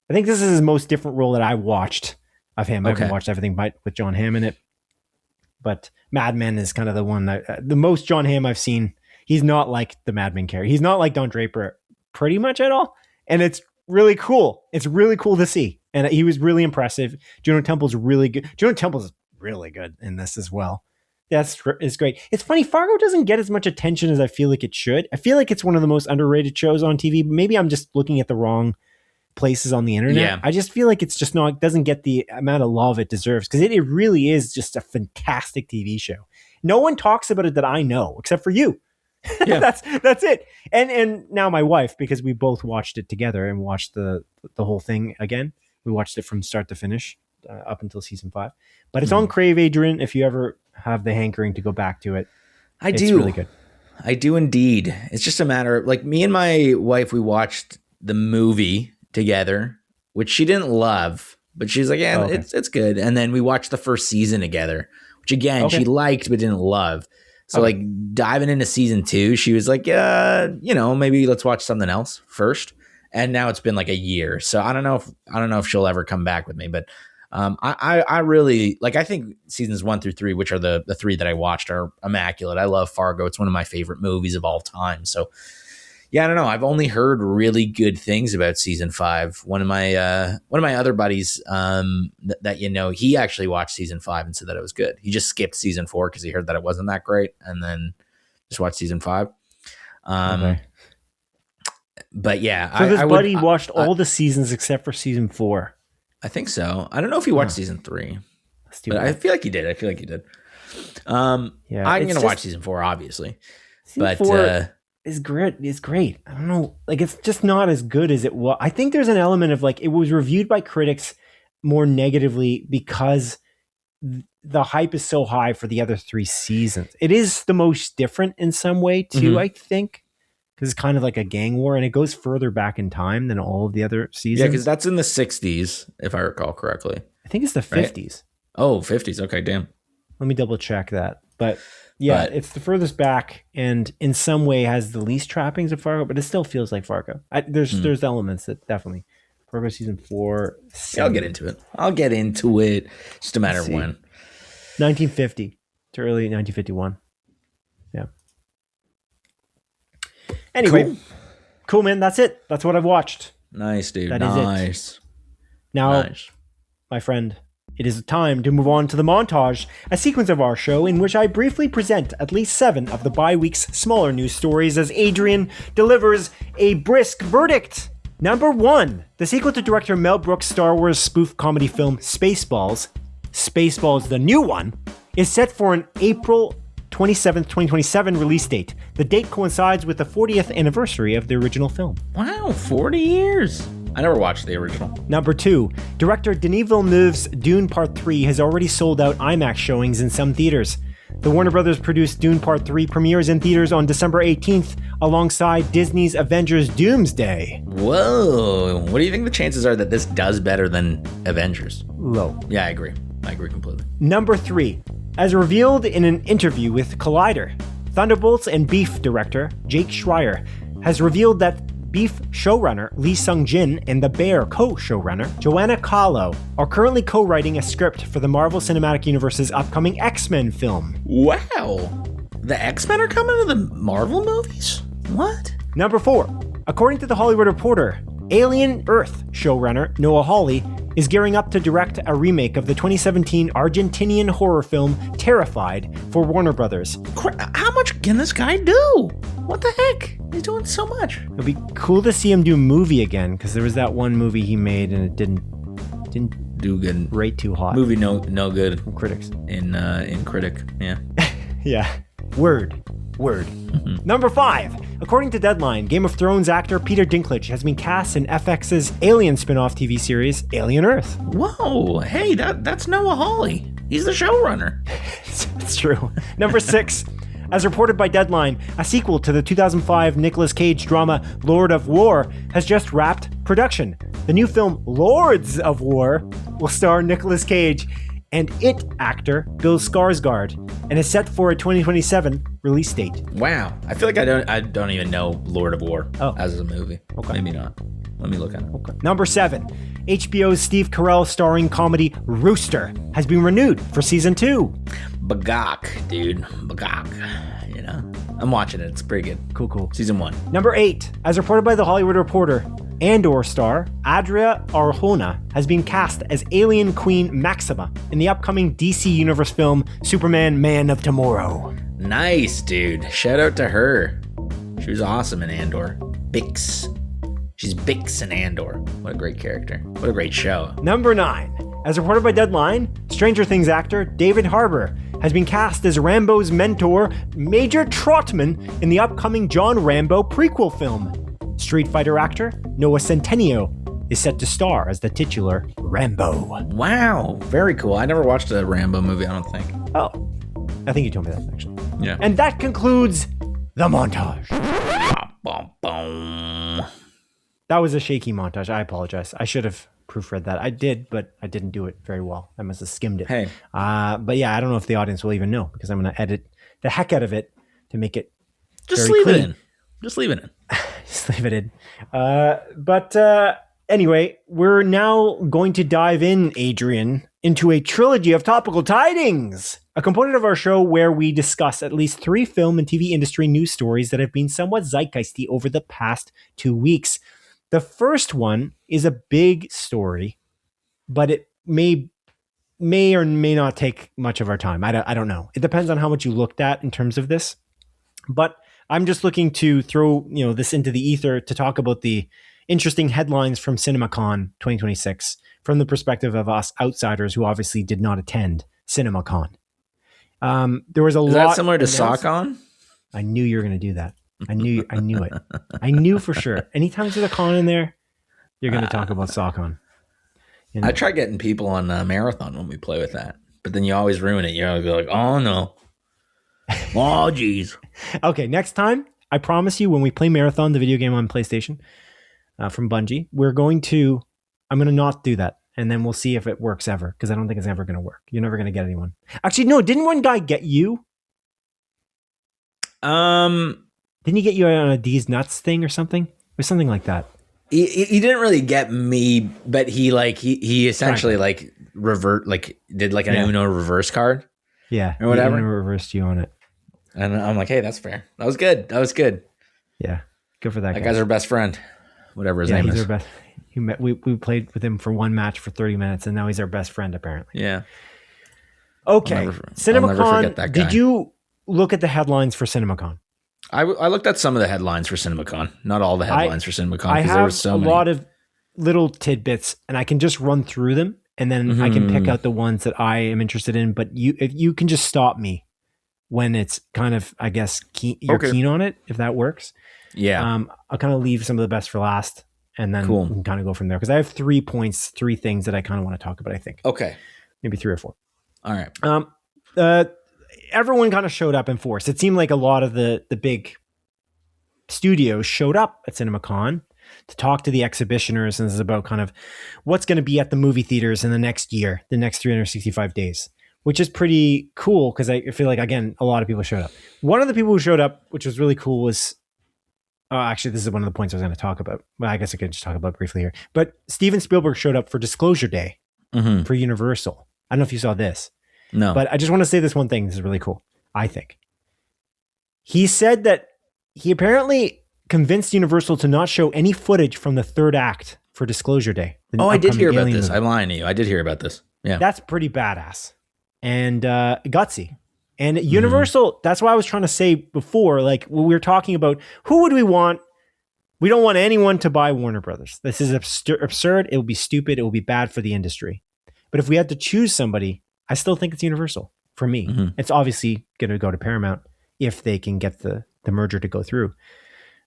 I think this is his most different role that I watched of him. I haven't watched everything with Jon Hamm in it, but Mad Men is kind of the one that the most Jon Hamm I've seen. He's not like the Mad Men character. He's not like Don Draper pretty much at all. And it's really cool. It's really cool to see. And he was really impressive. Juno Temple's really good. Juno Temple's really good in this as well. It's great. It's funny. Fargo doesn't get as much attention as I feel like it should. I feel like it's one of the most underrated shows on TV. Maybe I'm just looking at the wrong places on the internet. Yeah. I just feel like it's just not, doesn't get the amount of love it deserves because it really is just a fantastic TV show. No one talks about it that I know except for you. Yeah. that's it. And now my wife, because we both watched it together and watched the whole thing again. We watched it from start to finish up until season 5. But it's on Crave, Adrian, if you ever have the hankering to go back to it. It's really good. I do indeed. It's just a matter of, like, me and my wife, we watched the movie together, which she didn't love, but she's like, yeah, it's good. And then we watched the first season together, which again, she liked but didn't love. So like diving into season 2, she was like, maybe let's watch something else first. And now it's been like a year. So I don't know if she'll ever come back with me, but I really like, I think seasons 1 through 3, which are the 3 that I watched, are immaculate. I love Fargo. It's one of my favorite movies of all time. So yeah, I don't know. I've only heard really good things about season 5. One of my other buddies that he actually watched season 5 and said that it was good. He just skipped season 4 because he heard that it wasn't that great, and then just watched season 5. But yeah, so this buddy watched all the seasons except for season 4. I think so. I don't know if he watched season 3, but I feel like he did. I'm gonna watch season 4, obviously. Season 4 is great. It's great. I don't know. Like, it's just not as good as it was. I think there's an element of, like, it was reviewed by critics more negatively because the hype is so high for the other 3 seasons. It is the most different in some way too, I think, because it's kind of like a gang war, and it goes further back in time than all of the other seasons. Yeah, because that's in the 60s, if I recall correctly. I think it's the 50s. Right? Oh, 50s. Okay, damn. Let me double check that. But yeah, it's the furthest back, and in some way has the least trappings of Fargo, but it still feels like Fargo. There's elements that definitely. Fargo season 4. Yeah, I'll get into it. Just a matter of when. 1950 to early 1951. Yeah. Anyway, cool, man. That's it. That's what I've watched. Nice, dude. That is it. Now, my friend, it is time to move on to the montage, a sequence of our show in which I briefly present at least 7 of the bi-week's smaller news stories as Adrian delivers a brisk verdict. Number 1, the sequel to director Mel Brooks' Star Wars spoof comedy film Spaceballs, the new one, is set for an April 27th, 2027 release date. The date coincides with the 40th anniversary of the original film. Wow, 40 years. I never watched the original. Number 2, director Denis Villeneuve's Dune Part 3 has already sold out IMAX showings in some theaters. The Warner Brothers produced Dune Part 3 premieres in theaters on December 18th alongside Disney's Avengers Doomsday. Whoa. What do you think the chances are that this does better than Avengers? Low. Yeah, I agree completely. Number 3, as revealed in an interview with Collider, Thunderbolts and Beef director Jake Schreier has revealed that Beef showrunner Lee Sung-jin and The Bear co-showrunner Joanna Kahlo are currently co-writing a script for the Marvel Cinematic Universe's upcoming X-Men film. Wow. The X-Men are coming to the Marvel movies? What? Number 4, according to The Hollywood Reporter, Alien Earth showrunner Noah Hawley is gearing up to direct a remake of the 2017 Argentinian horror film Terrified for Warner Brothers. How much can this guy do? What the heck? He's doing so much. It'd be cool to see him do a movie again, because there was that one movie he made and it didn't do good. Rate too hot. Movie no good from critics. In Critic, yeah. Yeah. Word. Mm-hmm. Number 5. According to Deadline, Game of Thrones actor Peter Dinklage has been cast in FX's Alien spin-off TV series, Alien Earth. Whoa, hey, that's Noah Hawley. He's the showrunner. It's true. Number 6. As reported by Deadline, a sequel to the 2005 Nicolas Cage drama Lord of War has just wrapped production. The new film Lords of War will star Nicolas Cage and It actor Bill Skarsgård and is set for a 2027 release date. Wow. I feel like I don't even know Lord of War as a movie. Okay. Maybe not. Let me look at it. Okay. Number 7. HBO's Steve Carell starring comedy Rooster has been renewed for season 2. Bagak, dude. Bagak. You know? I'm watching it. It's pretty good. Cool. Season 1. Number 8. As reported by The Hollywood Reporter, Andor star Adria Arjona has been cast as alien queen Maxima in the upcoming DC Universe film Superman Man of Tomorrow. Nice, dude. Shout out to her. She was awesome in Andor. Bix. She's Bix in Andor. What a great character. What a great show. Number 9. As reported by Deadline, Stranger Things actor David Harbour has been cast as Rambo's mentor, Major Trotman, in the upcoming John Rambo prequel film. Street Fighter actor Noah Centineo is set to star as the titular Rambo. Wow, very cool. I never watched a Rambo movie, I don't think. Oh, I think you told me that, actually. Yeah. And that concludes the montage. That was a shaky montage. I apologize. I should have proofread that. I did, but I didn't do it very well. I must have skimmed it. Hey. But yeah, I don't know if the audience will even know because I'm going to edit the heck out of it to make it Just very leave clean. it in. Just leave it in. Just leave it in. But anyway, we're now going to dive in, Adrian, into a trilogy of topical tidings, a component of our show where we discuss at least 3 film and TV industry news stories that have been somewhat zeitgeisty over the past 2 weeks. The first one is a big story, but it may or may not take much of our time. I don't know. It depends on how much you looked at in terms of this. But I'm just looking to throw this into the ether to talk about the interesting headlines from CinemaCon 2026 from the perspective of us outsiders who obviously did not attend CinemaCon. There was a lot. Is that similar to SockCon? I knew you were going to do that. I knew it. I knew for sure. Anytime there's a con in there, you're going to talk about SockCon. I try getting people on Marathon when we play with that, but then you always ruin it. You're like, oh no. Oh, geez. Okay, next time, I promise you, when we play Marathon, the video game on PlayStation from Bungie, I'm going to not do that. And then we'll see if it works ever, because I don't think it's ever going to work. You're never going to get anyone. Actually, no, didn't one guy get you? Didn't he get you on a D's Nuts thing or something? Or something like that? He didn't really get me, but he essentially did like an Uno reverse card. Yeah. Or whatever. He reversed you on it. And I'm like, hey, that's fair. That was good. Yeah. Good for that guy. That guy's our best friend. Whatever his name is. Our best. We played with him for one match for 30 minutes, and now he's our best friend, apparently. Yeah. Okay. I'll never CinemaCon, forget that guy. did you look at the headlines for CinemaCon? I looked at some of the headlines for CinemaCon. Not all the headlines for CinemaCon. I have there was so a many. lot of little tidbits, and I can just run through them, and then I can pick out the ones that I am interested in. But if you can just stop me when it's kind of, I guess, you're keen on it, if that works. Yeah. I'll kind of leave some of the best for last, and then we can kind of go from there. Because I have 3 points, 3 things that I kind of want to talk about, I think. Okay. Maybe 3 or 4. All right. Everyone kind of showed up in force. It seemed like a lot of the big studios showed up at CinemaCon to talk to the exhibitioners, and this is about kind of what's going to be at the movie theaters in the next year, the next 365 days, which is pretty cool because I feel like, again, a lot of people showed up. One of the people who showed up, which was really cool, was actually, this is one of the points I was going to talk about. Well, I guess I could just talk about briefly here. But Steven Spielberg showed up for Disclosure Day for Universal. I don't know if you saw this. No. But I just want to say this one thing. This is really cool, I think. He said that he apparently convinced Universal to not show any footage from the 3rd act for Disclosure Day. I did hear about this. Movie. I'm lying to you. I did hear about this. Yeah. That's pretty badass and gutsy. And Universal, that's why I was trying to say before, like when we were talking about who would we want? We don't want anyone to buy Warner Brothers. This is absurd. It will be stupid. It will be bad for the industry. But if we had to choose somebody, I still think it's Universal for me. It's obviously going to go to Paramount if they can get the merger to go through.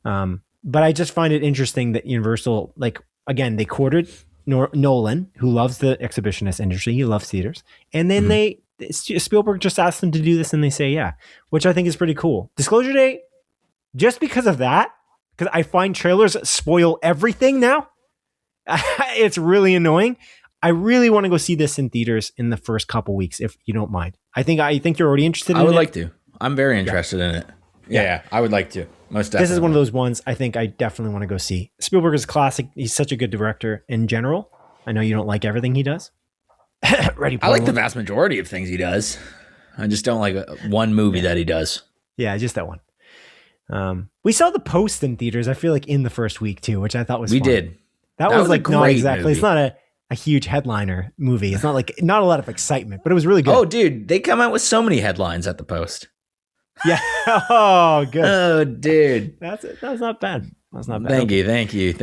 But I just find it interesting that Universal, like, again, they courted Nolan, who loves the exhibitionist industry. He loves theaters. And then Spielberg just asked them to do this and they say, yeah, which I think is pretty cool. Disclosure Day, just because of that, because I find trailers spoil everything now. It's really annoying. I really want to go see this in theaters in the first couple weeks, if you don't mind. I think you're already interested in it. I would like to. I'm very interested in it. Yeah, I would like to. Most definitely. This is one of those ones I think I definitely want to go see. Spielberg is classic. He's such a good director in general. I know you don't like everything he does. I like the vast majority of things he does. I just don't like one movie that he does. Yeah, just that one. We saw The Post in theaters, I feel like, in the first week too, which I thought was fun. We did. That was like not exactly. Movie. It's not a huge headliner movie. It's not a lot of excitement, but it was really good. Oh, dude, they come out with so many headlines at The Post. Yeah. Oh, good. Oh, dude. That was not bad. That's not bad. Thank you.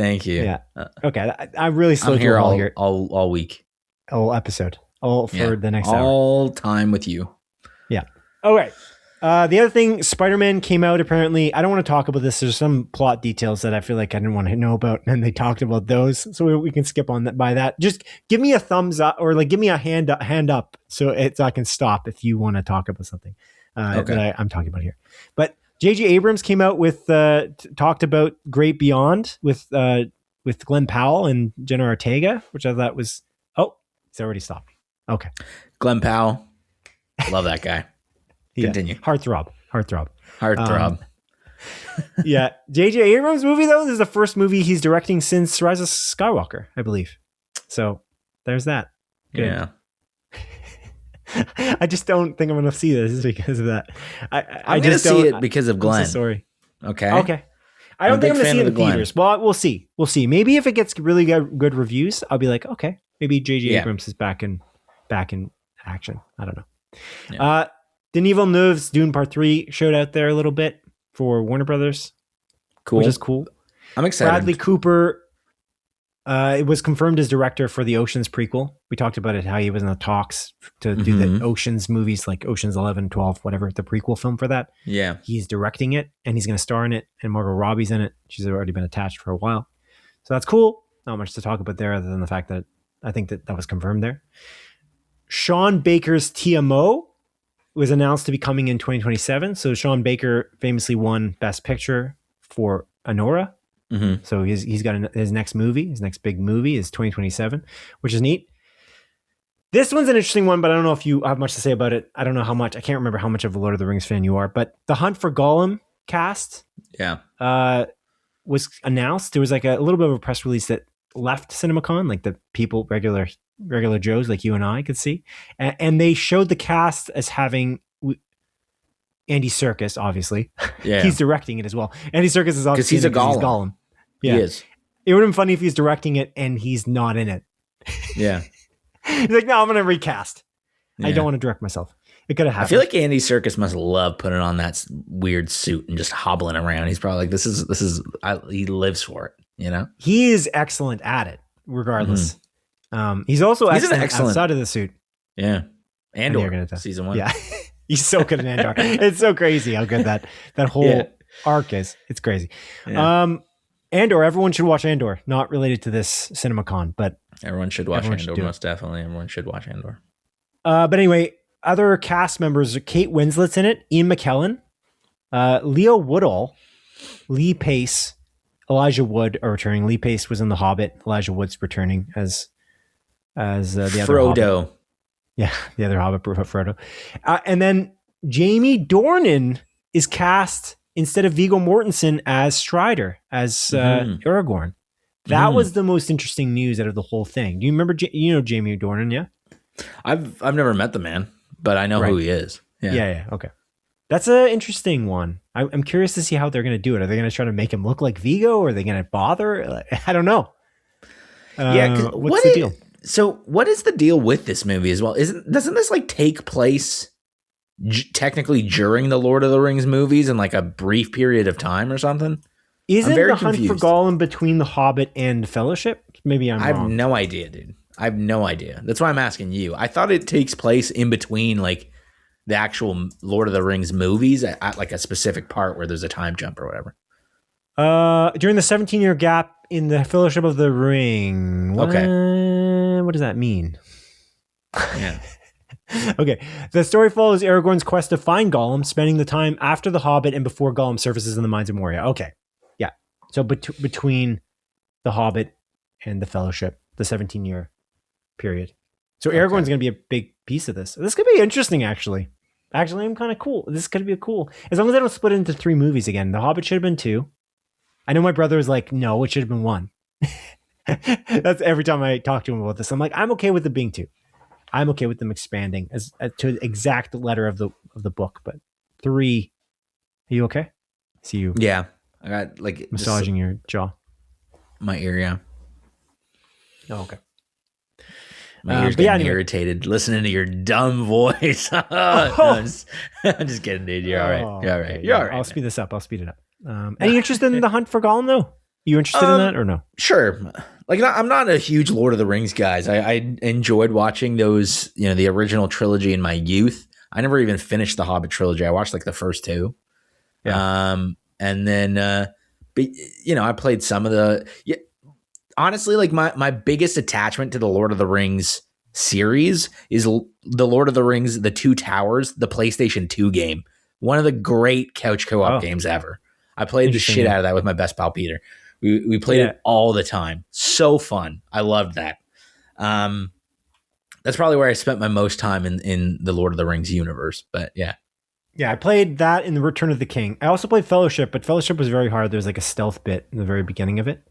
Yeah. Okay. I really slowed here all week. All episode. All for the next hour. All time with you. Yeah. All right. The other thing, Spider-Man came out apparently. I don't want to talk about this. There's some plot details that I feel like I didn't want to know about, and they talked about those, so we can skip on that. By that, just give me a thumbs up or like give me a hand up so I can stop if you want to talk about something that I'm talking about here. But J.J. Abrams came out with talked about Great Beyond with Glenn Powell and Jenna Ortega, which I thought was he's already stopped. Okay, Glenn Powell, love that guy. Continue. Heartthrob. Yeah. J.J. Abrams movie, though, this is the first movie he's directing since Rise of Skywalker, I believe. So there's that. Good. Yeah. I just don't think I'm going to see this because of that. I'm going to see it because of Glenn. Sorry. Okay. I don't think I'm going to see it in theaters. Well, we'll see. Maybe if it gets really good reviews, I'll be like, okay, maybe J.J. Abrams is back in action. I don't know. Yeah. Denis Villeneuve's Dune Part 3 showed out there a little bit for Warner Brothers. Cool. Which is cool. I'm excited. Bradley Cooper it was confirmed as director for the Oceans prequel. We talked about it, how he was in the talks to do the Oceans movies, like Oceans 11, 12, whatever, the prequel film for that. Yeah. He's directing it, and he's going to star in it, and Margot Robbie's in it. She's already been attached for a while. So that's cool. Not much to talk about there other than the fact that I think that was confirmed there. Sean Baker's TMO was announced to be coming in 2027. So Sean Baker famously won Best Picture for Anora. Mm-hmm. So he's got his next big movie is 2027, which is neat. This one's an interesting one, but I don't know if you have much to say about it. I don't know how much. I can't remember how much of a Lord of the Rings fan you are, but the Hunt for Gollum cast was announced. There was like a little bit of a press release that left CinemaCon, like the people, regular Joes like you and I could see. And they showed the cast as having Andy Serkis, obviously. Yeah. He's directing it as well. Andy Serkis is obviously he's Gollum. Yeah. He is. It would have been funny if he's directing it and he's not in it. Yeah. He's like, no, I'm going to recast. Yeah. I don't want to direct myself. It could have happened. I feel like Andy Serkis must love putting on that weird suit and just hobbling around. He's probably like, he lives for it, you know? He is excellent at it, regardless. Mm-hmm. He's also excellent outside of the suit. Yeah. Andor, season 1. Yeah. He's so good at Andor. It's so crazy how good that whole arc is. It's crazy. Yeah. Andor, everyone should watch Andor. Not related to this CinemaCon, but everyone should watch Andor. Most definitely, everyone should watch Andor. But anyway, other cast members: Kate Winslet's in it, Ian McKellen, Leo Woodall, Lee Pace, Elijah Wood are returning. Lee Pace was in The Hobbit. Elijah Wood's returning as the other Frodo. Hobbit. Yeah, the other Hobbit, Frodo. And then Jamie Dornan is cast instead of Viggo Mortensen as Strider, as Aragorn. That was the most interesting news out of the whole thing. Do you remember, Jamie Dornan, yeah? I've never met the man, but I know who he is. Yeah, okay. That's an interesting one. I'm curious to see how they're going to do it. Are they going to try to make him look like Viggo? Or are they going to bother? I don't know. What's the deal? So what is the deal with this movie as well? Doesn't this like take place technically during the Lord of the Rings movies in like a brief period of time or something? Isn't the Hunt for Gollum between The Hobbit and Fellowship? Maybe I'm wrong. I have no idea, dude. I have no idea. That's why I'm asking you. I thought it takes place in between like the actual Lord of the Rings movies at like a specific part where there's a time jump or whatever. During the 17-year gap in the Fellowship of the Ring. What does that mean? Yeah. Okay. The story follows Aragorn's quest to find Gollum, spending the time after The Hobbit and before Gollum surfaces in the Mines of Moria. Okay. Yeah. So between The Hobbit and the Fellowship, the 17-year period. So Aragorn's going to be a big piece of this. This could be interesting, actually. Actually, I'm kind of cool. This could be cool. As long as they don't split it into 3 movies again. The Hobbit should have been 2. I know my brother was like, no, it should have been 1. That's every time I talk to him about this. I'm like, I'm okay with it being 2. I'm okay with them expanding as to the exact letter of the book, but 3. Are you okay? See you. Yeah, I got like massaging your jaw, my ear. Yeah. Oh, okay. My ears getting irritated listening to your dumb voice. No, I'm just kidding, dude. You're all right. You're all right. You're all right. I'll speed this up. I'll speed it up. Any interested in the hunt for Gollum though? You interested in that or no? Sure. Like I'm not a huge Lord of the Rings guys. I enjoyed watching those, the original trilogy in my youth. I never even finished the Hobbit trilogy. I watched like the first 2. Yeah. And then, but I played some of the. Yeah, honestly, like my biggest attachment to the Lord of the Rings series is the Lord of the Rings, The Two Towers, the PlayStation 2 game. One of the great couch co-op games ever. I played the shit out of that with my best pal Peter. We played it all the time. So fun. I loved that. That's probably where I spent my most time in the Lord of the Rings universe. But yeah. Yeah, I played that in the Return of the King. I also played Fellowship, but Fellowship was very hard. There was like a stealth bit in the very beginning of it.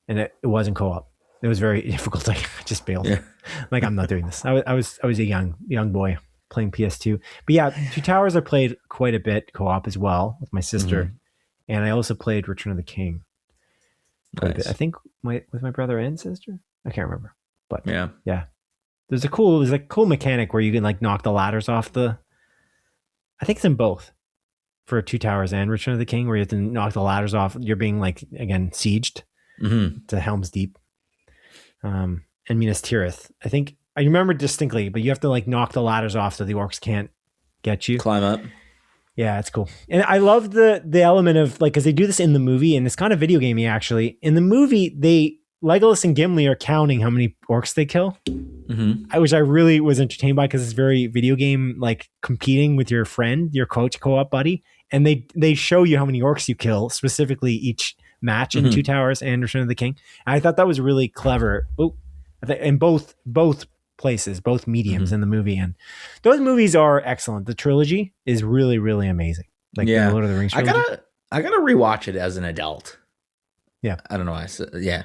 And it wasn't co-op. It was very difficult. I just bailed. Yeah. Like, I'm not doing this. I was a young boy playing PS2. But yeah, Two Towers I played quite a bit co-op as well with my sister. Mm-hmm. And I also played Return of the King. Nice. I think with my brother and sister. I can't remember. But yeah. There's a cool mechanic where you can like knock the ladders off the. I think it's in both. For Two Towers and Return of the King, where you have to knock the ladders off. You're being like again sieged to Helm's Deep. And Minas Tirith. I think I remember distinctly, but you have to like knock the ladders off so the orcs can't get you. Climb up. Yeah, it's cool. And I love the element of like, because they do this in the movie and it's kind of video gamey actually. In the movie, Legolas and Gimli are counting how many orcs they kill, which I really was entertained by because it's very video game, like competing with your friend, your co-op buddy. And they show you how many orcs you kill, specifically each match in Two Towers and Return of the King. And I thought that was really clever. In both places, both mediums in the movie. And those movies are excellent. The trilogy is really, really amazing. Like the Lord of the Rings trilogy. I gotta rewatch it as an adult. Yeah. I don't know why. Yeah.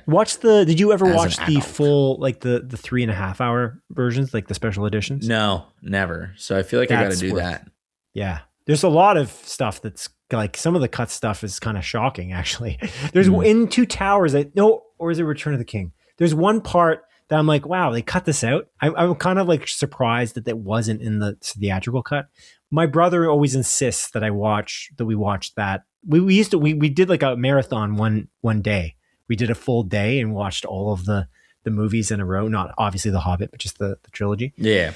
Did you ever watch the full, like the 3.5 hour versions, like the special editions? No, never. So I feel like I got to do that. Yeah. There's a lot of stuff that's like some of the cut stuff is kind of shocking, actually. There's in Two Towers, or is it Return of the King? There's one part that I'm like, wow, they cut this out. I'm kind of like surprised that it wasn't in the theatrical cut. My brother always insists that we watch that. We did like a marathon one day. We did a full day and watched all of the movies in a row. Not obviously The Hobbit, but just the trilogy. Yeah.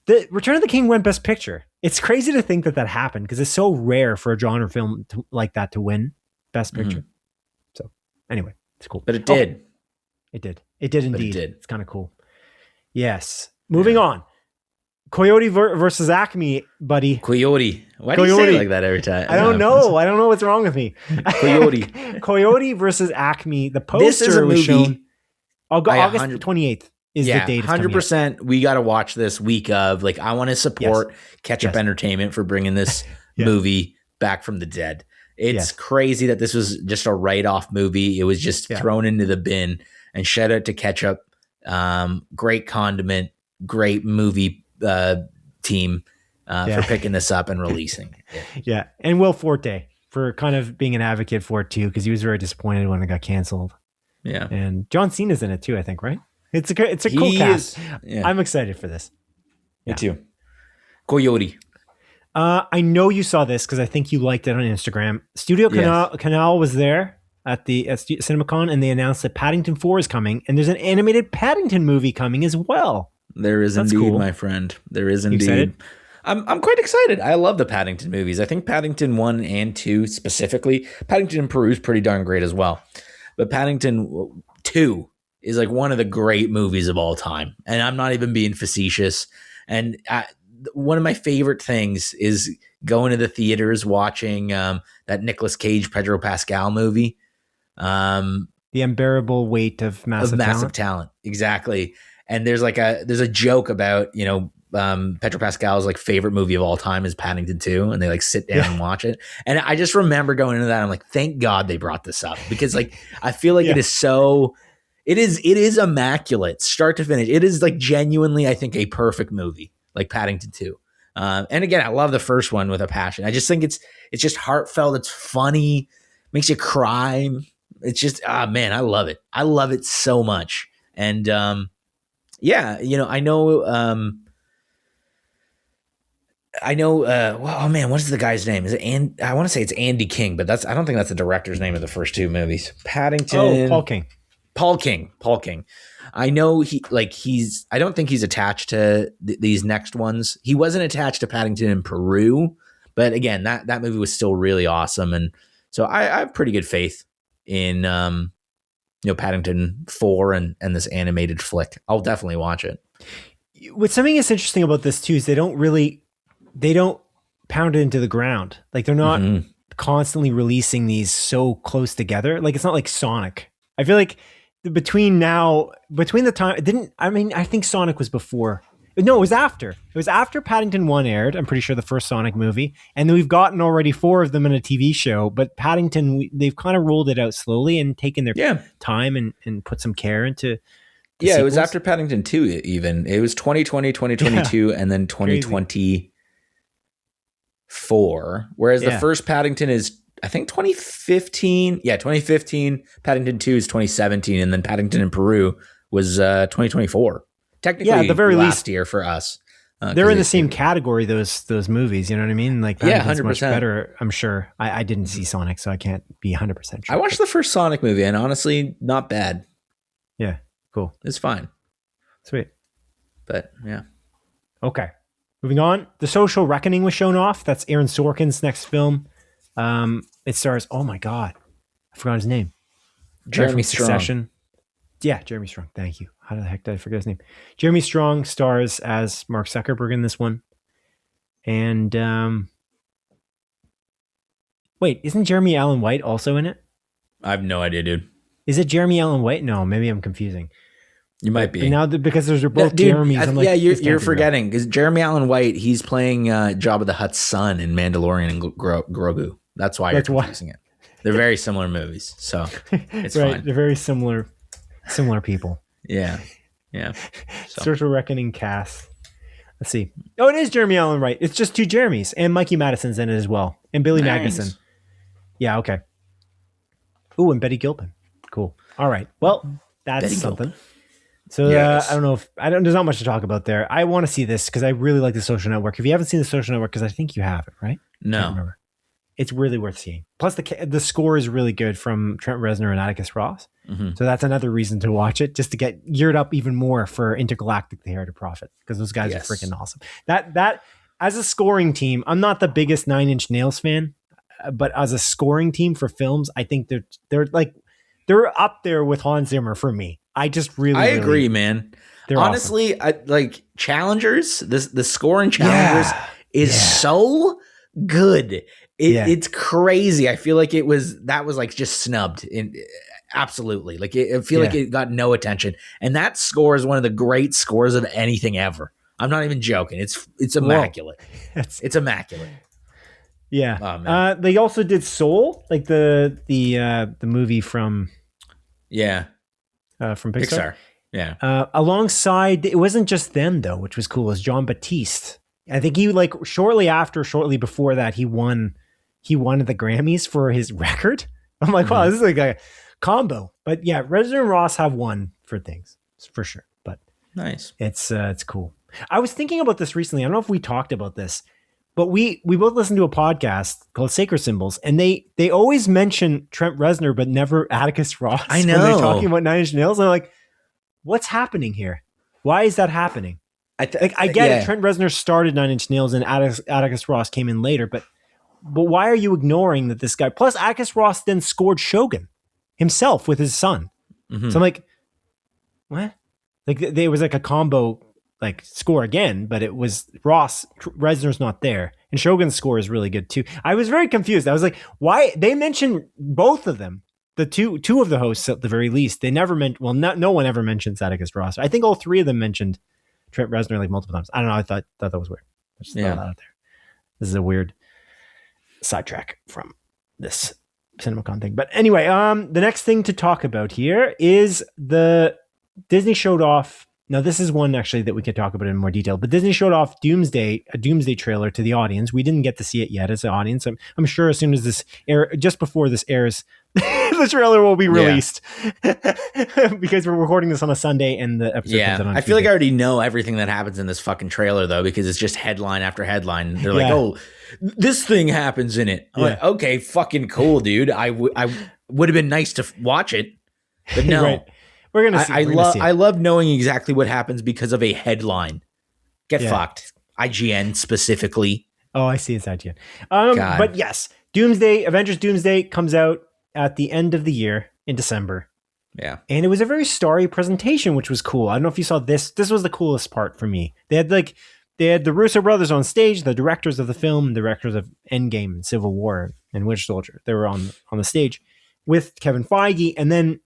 The Return of the King won Best Picture. It's crazy to think that happened because it's so rare for a genre film like that to win Best Picture. So anyway, it's cool. But it did. It did. It did indeed. It's kind of cool. Yes. Moving on. Coyote versus Acme, buddy. Coyote. Why do you say it like that every time? I don't know. I don't know what's wrong with me. Coyote. Coyote versus Acme. The poster was shown. August 28th is the date. 100%. We got to watch this week of. Like, I want to support Ketchup Entertainment for bringing this movie back from the dead. It's crazy that this was just a write-off movie. It was just thrown into the bin. And shout out to Ketchup. Great condiment. Great movie team for picking this up and releasing it. Yeah. And Will Forte for kind of being an advocate for it too, because he was very disappointed when it got canceled. Yeah. And John Cena's in it too, I think, right? It's a cool cast. I'm excited for this. Me too. Coyote. I know you saw this because I think you liked it on Instagram. Studio Canal was there at CinemaCon, and they announced that Paddington 4 is coming, and there's an animated Paddington movie coming as well. There is indeed, my friend. There is indeed. I'm quite excited. I love the Paddington movies. I think Paddington 1 and 2 specifically. Paddington in Peru is pretty darn great as well. But Paddington 2 is like one of the great movies of all time. And I'm not even being facetious. And one of my favorite things is going to the theaters, watching that Nicolas Cage, Pedro Pascal movie. The Unbearable Weight of Massive Talent. Exactly. And there's a joke about, Pedro Pascal's like favorite movie of all time is Paddington 2, and they like sit down and watch it. And I just remember going into that. I'm like, thank God they brought this up, because like I feel like it is immaculate start to finish. It is like genuinely, I think, a perfect movie, like Paddington 2. And again, I love the first one with a passion. I just think it's just heartfelt. It's funny, makes you cry. It's just, man, I love it. I love it so much. And I know, well, oh man, what's the guy's name? Is it I want to say it's Andy King, but I don't think that's the director's name of the first two movies. Paddington. Oh, Paul King. Paul King. I know I don't think he's attached to these next ones. He wasn't attached to Paddington in Peru, but again, that movie was still really awesome. And so I have pretty good faith in, Paddington 4 and this animated flick. I'll definitely watch it. What's something that's interesting about this too is they don't pound it into the ground. Like they're not constantly releasing these so close together. Like it's not like Sonic. I feel like between the time I think Sonic was before. No, it was after. It was after Paddington 1 aired. I'm pretty sure the first Sonic movie. And then we've gotten already 4 of them in a TV show. But Paddington, they've kind of rolled it out slowly and taken their time and put some care into the sequels. It was after Paddington 2 even. It was 2020, 2022, and then 2024. Whereas the first Paddington is, I think, 2015. Yeah, 2015. Paddington 2 is 2017. And then Paddington in Peru was 2024. Technically, at the very least year for us. They're in the same category, those movies. You know what I mean? Like, 100%. Much better, I'm sure. I didn't see Sonic, so I can't be 100% sure. I watched the first Sonic movie, and honestly, not bad. Yeah, cool. It's fine. Sweet. But, yeah. Okay. Moving on. The Social Reckoning was shown off. That's Aaron Sorkin's next film. It stars, oh my God, I forgot his name. Jeremy Strong. Succession. Yeah, Jeremy Strong. Thank you. How the heck did I forget his name? Jeremy Strong stars as Mark Zuckerberg in this one. And wait, isn't Jeremy Allen White also in it? I have no idea, dude. Is it Jeremy Allen White? No, maybe I'm confusing. You might be. But now because there's both Jeremys. I'm like, you're forgetting, because Jeremy Allen White, he's playing Jabba the Hutt's son in Mandalorian and Grogu. That's why you're confusing it. They're very similar movies, so it's right. fine. They're very similar people. Yeah. So. Social Reckoning cast. Let's see. Oh, it is Jeremy Allen White. It's just 2 Jeremys, and Mikey Madison's in it as well, and Billy Magnuson. Yeah. Okay. Ooh, and Betty Gilpin. Cool. All right. Well, that's Betty something. Gilpin. So yes. I don't know there's not much to talk about there. I want to see this because I really like The Social Network. If you haven't seen The Social Network, because I think you have it, right? No. I can't remember. It's really worth seeing. Plus, the score is really good from Trent Reznor and Atticus Ross. Mm-hmm. So that's another reason to watch it, just to get geared up even more for Intergalactic: The Heir to Prophet, because those guys are freaking awesome. That as a scoring team, I'm not the biggest Nine Inch Nails fan, but as a scoring team for films, I think they're up there with Hans Zimmer for me. I just really agree, man. Honestly, awesome. Challengers, the score in Challengers is so good. It's crazy. I feel like that was like just snubbed absolutely. Like I feel like it got no attention. And that score is one of the great scores of anything ever. I'm not even joking. It's immaculate. It's immaculate. Yeah. Oh, man. They also did Soul, like the movie from Pixar. Yeah. Alongside, it wasn't just them though, which was cool. It was John Batiste. I think he shortly before that, he won the Grammys for his record. I'm like, wow, this is like a combo. But yeah, Reznor and Ross have won for things for sure. But nice. It's cool. I was thinking about this recently. I don't know if we talked about this, but we both listened to a podcast called Sacred Symbols, and they always mention Trent Reznor, but never Atticus Ross. I know. When they're talking about Nine Inch Nails. I'm like, what's happening here? Why is that happening? I get it. Trent Reznor started Nine Inch Nails and Atticus Ross came in later, but why are you ignoring that this guy? Plus, Atticus Ross then scored Shogun himself with his son. Mm-hmm. So I'm like, what? Like there was like a combo like score again, but it was Reznor's not there, and Shogun's score is really good too. I was very confused. I was like, why? They mentioned both of them, the two of the hosts at the very least. They never no one ever mentions Atticus Ross. I think all three of them mentioned Trent Reznor like multiple times. I don't know. I thought that was weird. I just throw that out there. This is a weird sidetrack from this CinemaCon thing. But anyway, the next thing to talk about here is the Disney showed off. Now, this is one actually that we could talk about in more detail, but Disney showed off a Doomsday trailer to the audience. We didn't get to see it yet as an audience. I'm sure as soon as this just before this airs, the trailer will be released because we're recording this on a Sunday and the episode comes out on I feel like I already know everything that happens in this fucking trailer though, because it's just headline after headline. They're like, oh, this thing happens in it. I'm like, okay, fucking cool, dude. I would have been nice to watch it, but no. Right. We're gonna see. I love knowing exactly what happens because of a headline. Get fucked. IGN specifically. Oh, I see. It's IGN. But yes, Avengers Doomsday comes out at the end of the year in December. Yeah. And it was a very starry presentation, which was cool. I don't know if you saw this. This was the coolest part for me. They had the Russo brothers on stage, the directors of the film, the directors of Endgame and Civil War and Winter Soldier. They were on the stage with Kevin Feige, and then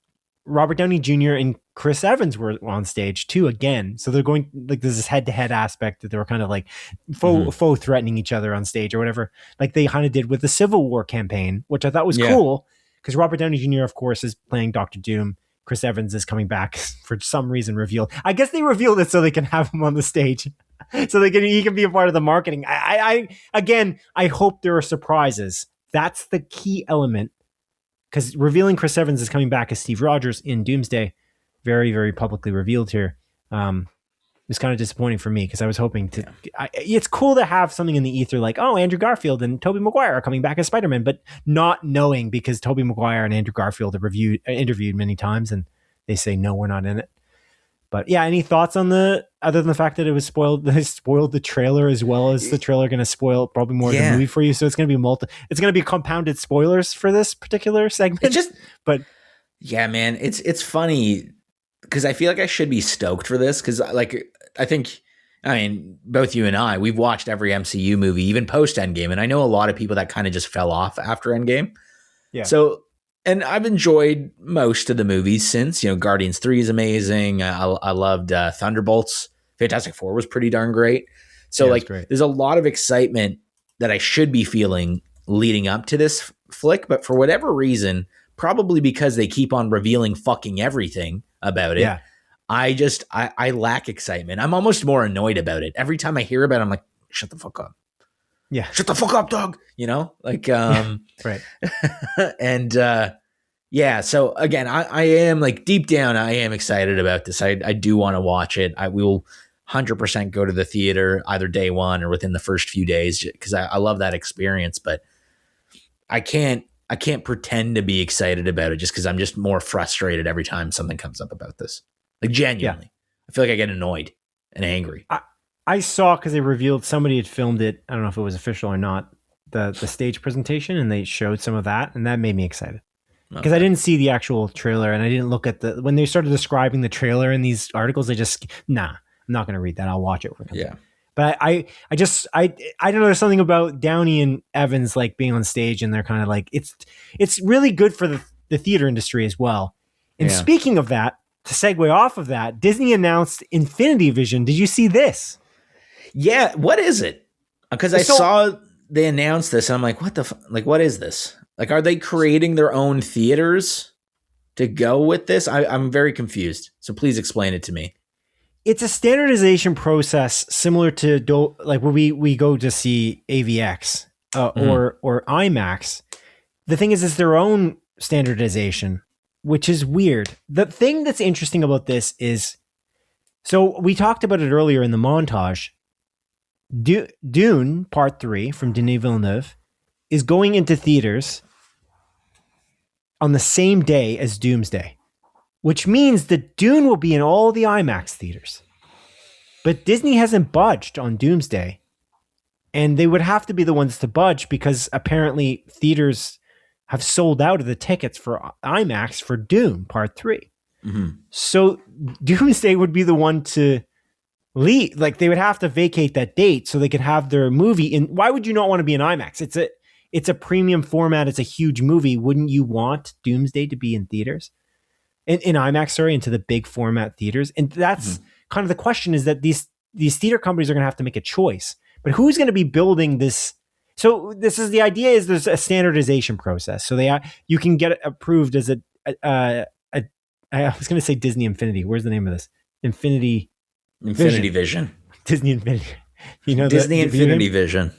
Robert Downey Jr. and Chris Evans were on stage too again. So they're going like there's this head-to-head aspect that they were kind of like faux threatening each other on stage or whatever, like they kind of did with the Civil War campaign, which I thought was cool because Robert Downey Jr. of course is playing Dr. Doom. Chris Evans is coming back for some reason revealed. I guess they revealed it so they can have him on the stage, so he can be a part of the marketing. I hope there are surprises. That's the key element. Because revealing Chris Evans is coming back as Steve Rogers in Doomsday, very, very publicly revealed here. It's kind of disappointing for me because I was hoping to. It's cool to have something in the ether like, oh, Andrew Garfield and Tobey Maguire are coming back as Spider-Man, but not knowing because Tobey Maguire and Andrew Garfield have interviewed many times and they say, no, we're not in it. But yeah, any thoughts on other than the fact that it was spoiled? They spoiled the trailer as well as the trailer going to spoil probably more of the movie for you. So it's going to be it's going to be compounded spoilers for this particular segment. Yeah, man, it's funny because I feel like I should be stoked for this because both you and I, we've watched every MCU movie, even post Endgame. And I know a lot of people that kind of just fell off after Endgame. Yeah. So, and I've enjoyed most of the movies since, Guardians 3 is amazing. I loved Thunderbolts. Fantastic Four was pretty darn great. So there's a lot of excitement that I should be feeling leading up to this flick. But for whatever reason, probably because they keep on revealing fucking everything about it. Yeah. I lack excitement. I'm almost more annoyed about it. Every time I hear about it, I'm like, shut the fuck up. Yeah. Shut the fuck up, dog. Right. And so again, I am like deep down, I am excited about this. I do want to watch it. We will 100% go to the theater either day one or within the first few days because I love that experience, but I can't pretend to be excited about it just because I'm just more frustrated every time something comes up about this. Like genuinely, I feel like I get annoyed and angry. I saw because they revealed somebody had filmed it. I don't know if it was official or not, the stage presentation, and they showed some of that, and that made me excited because I didn't see the actual trailer and I didn't look at when they started describing the trailer in these articles. I'm not going to read that. I'll watch it. Yeah. But I don't know. There's something about Downey and Evans like being on stage, and they're kind of like it's really good for the theater industry as well. And speaking of that, to segue off of that, Disney announced Infinity Vision. Did you see this? Yeah. What is it? Because I saw they announced this, and I'm like, what is this? Like, are they creating their own theaters to go with this? I'm very confused. So please explain it to me. It's a standardization process similar to like where we go to see AVX or IMAX. The thing is, it's their own standardization, which is weird. The thing that's interesting about this is, so we talked about it earlier in the montage. Dune Part 3 from Denis Villeneuve is going into theaters on the same day as Doomsday, which means that Dune will be in all the IMAX theaters. But Disney hasn't budged on Doomsday. And they would have to be the ones to budge because apparently theaters have sold out of the tickets for IMAX for Dune Part 3. Mm-hmm. So Doomsday would be the one to lead. Like they would have to vacate that date so they could have their movie in. Why would you not want to be in IMAX? It's a premium format. It's a huge movie. Wouldn't you want Doomsday to be in theaters? In IMAX, sorry, into the big format theaters. And that's kind of the question, is that these theater companies are going to have to make a choice. But who's going to be building this? So this is the idea, is there's a standardization process. So you can get it approved as I was going to say Disney Infinity. Where's the name of this? Infinity Vision. Disney Infinity. You know, Disney Infinity Vision.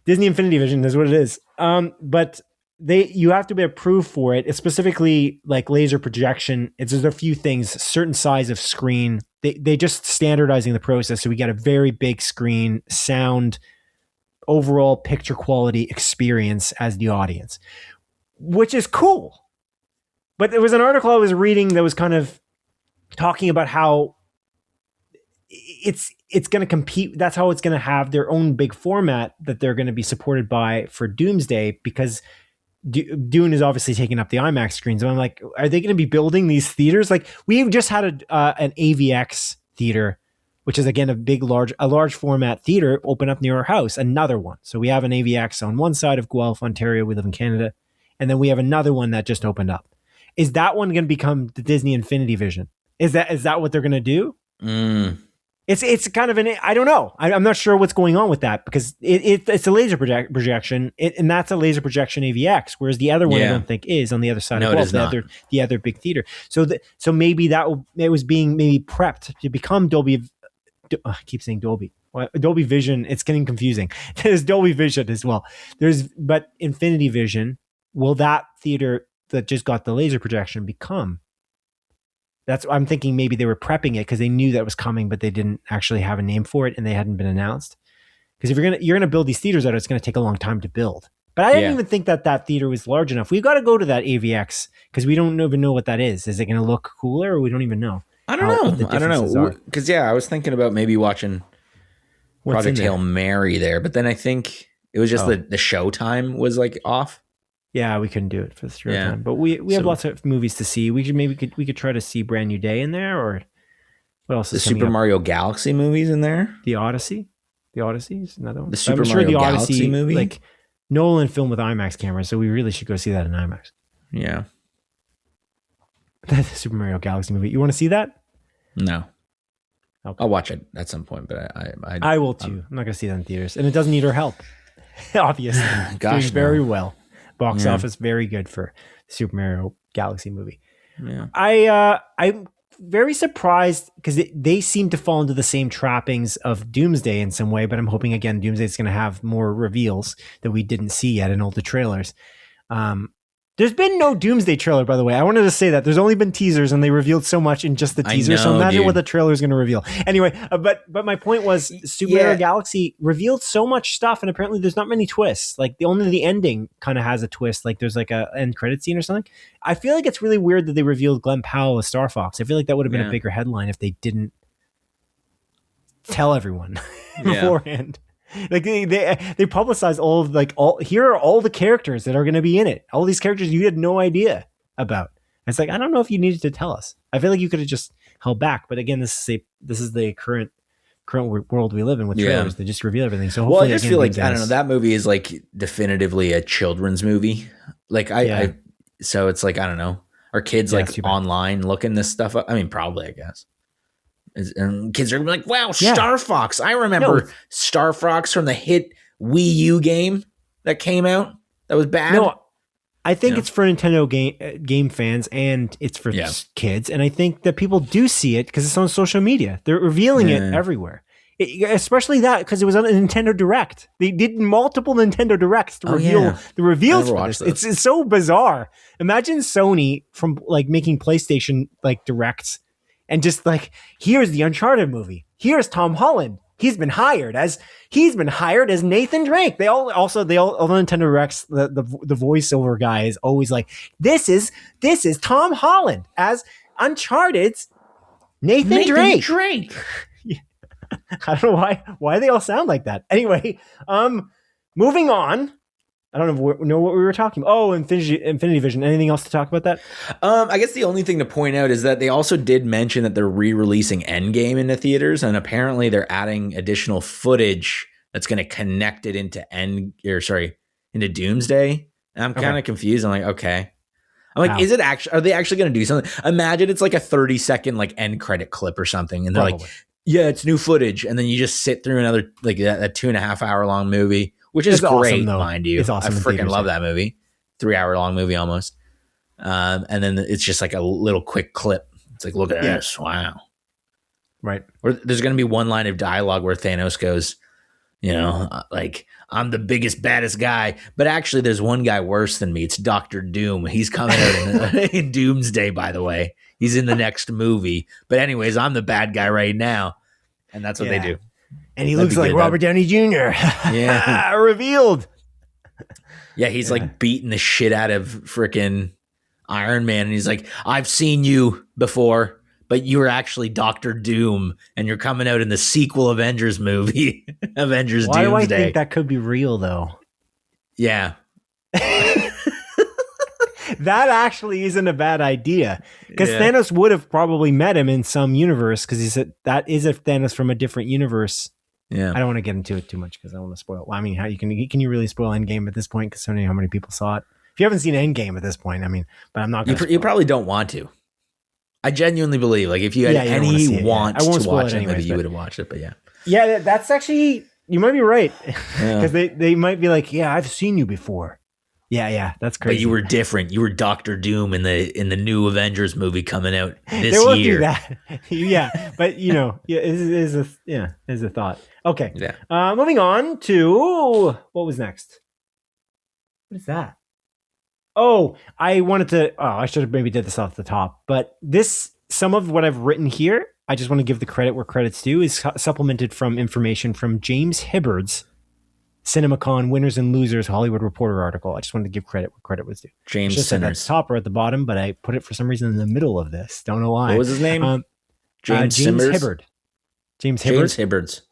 Disney Infinity Vision is what it is. But you have to be approved for it. It's specifically like laser projection. There's a few things, certain size of screen. They just standardizing the process. So we got a very big screen, sound, overall picture quality experience as the audience, which is cool. But there was an article I was reading that was kind of talking about how it's going to compete. That's how it's going to have their own big format that they're going to be supported by for Doomsday, because Dune is obviously taking up the IMAX screens. And I'm like, are they going to be building these theaters? Like we've just had an AVX theater, which is again a large format theater, open up near our house. Another one. So we have an AVX on one side of Guelph, Ontario. We live in Canada, and then we have another one that just opened up. Is that one going to become the Disney Infinity Vision? Is that what they're going to do? It's kind of I don't know. I'm not sure what's going on with that, because it's a laser projection, and that's a laser projection AVX, whereas the other one I don't think is on the other side of the other big theater. So maybe it was being maybe prepped to become Dolby. I keep saying Dolby. Dolby Vision. It's getting confusing. There's Dolby Vision as well. But Infinity Vision. Will that theater that just got the laser projection become? I'm thinking maybe they were prepping it because they knew that was coming, but they didn't actually have a name for it and they hadn't been announced. Because if you're gonna build these theaters out, it's gonna take a long time to build. But I didn't even think that theater was large enough. We got to go to that AVX because we don't even know what that is. Is it gonna look cooler, or we don't even know? I don't know. Because I was thinking about maybe watching Project Hail Mary there, but then I think it was just the show time was like off. Yeah, we couldn't do it for the show time, but we have lots of movies to see. We could try to see Brand New Day in there, or what else? The Super Mario Galaxy movies in there. The Odyssey is another one. The Super Mario Galaxy movie, like Nolan film with IMAX cameras, so we really should go see that in IMAX. Yeah, that's the Super Mario Galaxy movie. You want to see that? No. Okay. I'll watch it at some point, but I will too. I'm not going to see that in theaters, and it doesn't need our help. Obviously, doing very well. Box office very good for Super Mario Galaxy movie. Yeah, I'm very surprised because they seem to fall into the same trappings of Doomsday in some way, but I'm hoping again Doomsday is going to have more reveals that we didn't see yet in all the trailers. There's been no Doomsday trailer, by the way. I wanted to say that there's only been teasers, and they revealed so much in just the teaser. So imagine what the trailer is going to reveal. Anyway, but my point was, Super Mario Galaxy revealed so much stuff, and apparently there's not many twists. Like only the ending kind of has a twist. Like there's like a end credit scene or something. I feel like it's really weird that they revealed Glenn Powell as Star Fox. I feel like that would have been a bigger headline if they didn't tell everyone beforehand. Like they publicized here are all the characters that are going to be in it. All these characters you had no idea about. It's like, I don't know if you needed to tell us. I feel like you could have just held back. But again, this is the current world we live in with trailers. They just reveal everything. So hopefully, I just feel like I don't know. That movie is like definitively a children's movie. Like so it's like I don't know. Are kids like online looking this stuff up? I mean, probably, I guess. And kids are like, wow, Star Fox. I remember Star Fox from the hit Wii U game that came out. That was bad. No, I think it's for Nintendo game fans, and it's for kids. And I think that people do see it because it's on social media. They're revealing it everywhere. Especially that, because it was on a Nintendo Direct. They did multiple Nintendo Directs to reveal the reveals for this. It's so bizarre. Imagine Sony from like making PlayStation like Directs. And just like, here's the Uncharted movie. Here's Tom Holland. He's been hired as Nathan Drake. All the Nintendo Directs, the voiceover guy is always like, this is Tom Holland as Uncharted's Nathan Drake. I don't know why they all sound like that. Anyway, moving on. I don't know what we were talking about. Oh, Infinity Vision. Anything else to talk about that? I guess the only thing to point out is that they also did mention that they're re-releasing Endgame into theaters, and apparently they're adding additional footage that's going to connect it into into Doomsday. And I'm kind of confused. I'm like, okay. I'm like, is it actually? Are they actually going to do something? Imagine it's like a 30-second like end credit clip or something, and they're like, yeah, it's new footage, and then you just sit through another like that 2.5 hour long movie. Which is great, awesome, mind you. It's awesome. I freaking love that movie. 3 hour long movie almost. And then it's just like a little quick clip. It's like, look at this. Wow. Right. Or there's going to be one line of dialogue where Thanos goes, like, I'm the biggest, baddest guy. But actually, there's one guy worse than me. It's Dr. Doom. He's coming out in Doomsday, by the way. He's in the next movie. But anyways, I'm the bad guy right now. And that's what they do. And he looks like Robert Downey Jr. Yeah. Revealed. Yeah, he's like beating the shit out of freaking Iron Man. And he's like, I've seen you before, but you were actually Dr. Doom. And you're coming out in the sequel Avengers movie. Avengers Doomsday. Why do I think that could be real, though? Yeah. That actually isn't a bad idea. Because Thanos would have probably met him in some universe, because he said that is a Thanos from a different universe. Yeah, I don't want to get into it too much because I don't want to spoil. Well, I mean, how can you really spoil Endgame at this point? Considering how many people saw it. If you haven't seen Endgame at this point, I mean, but I'm not. You probably don't want to. I genuinely believe, like, if you had any want to watch it, maybe you would have watched it. But yeah, that's actually, you might be right, because they might be like, yeah, I've seen you before. Yeah, that's crazy. But you were different. You were Dr. Doom in the new Avengers movie coming out this year. They won't do that. Yeah, but is a thought. Okay. Yeah. Moving on to what was next. What is that? Oh, I wanted to. Oh, I should have maybe did this off the top, but some of what I've written here, I just want to give the credit where credit's due, is supplemented from information from James Hibbard's CinemaCon Winners and Losers Hollywood Reporter article. I just wanted to give credit where credit was due. James just Sinners. At the top or at the bottom, but I put it for some reason in the middle of this. Don't know why. What was his name? James Hibbard. James Hibbard's.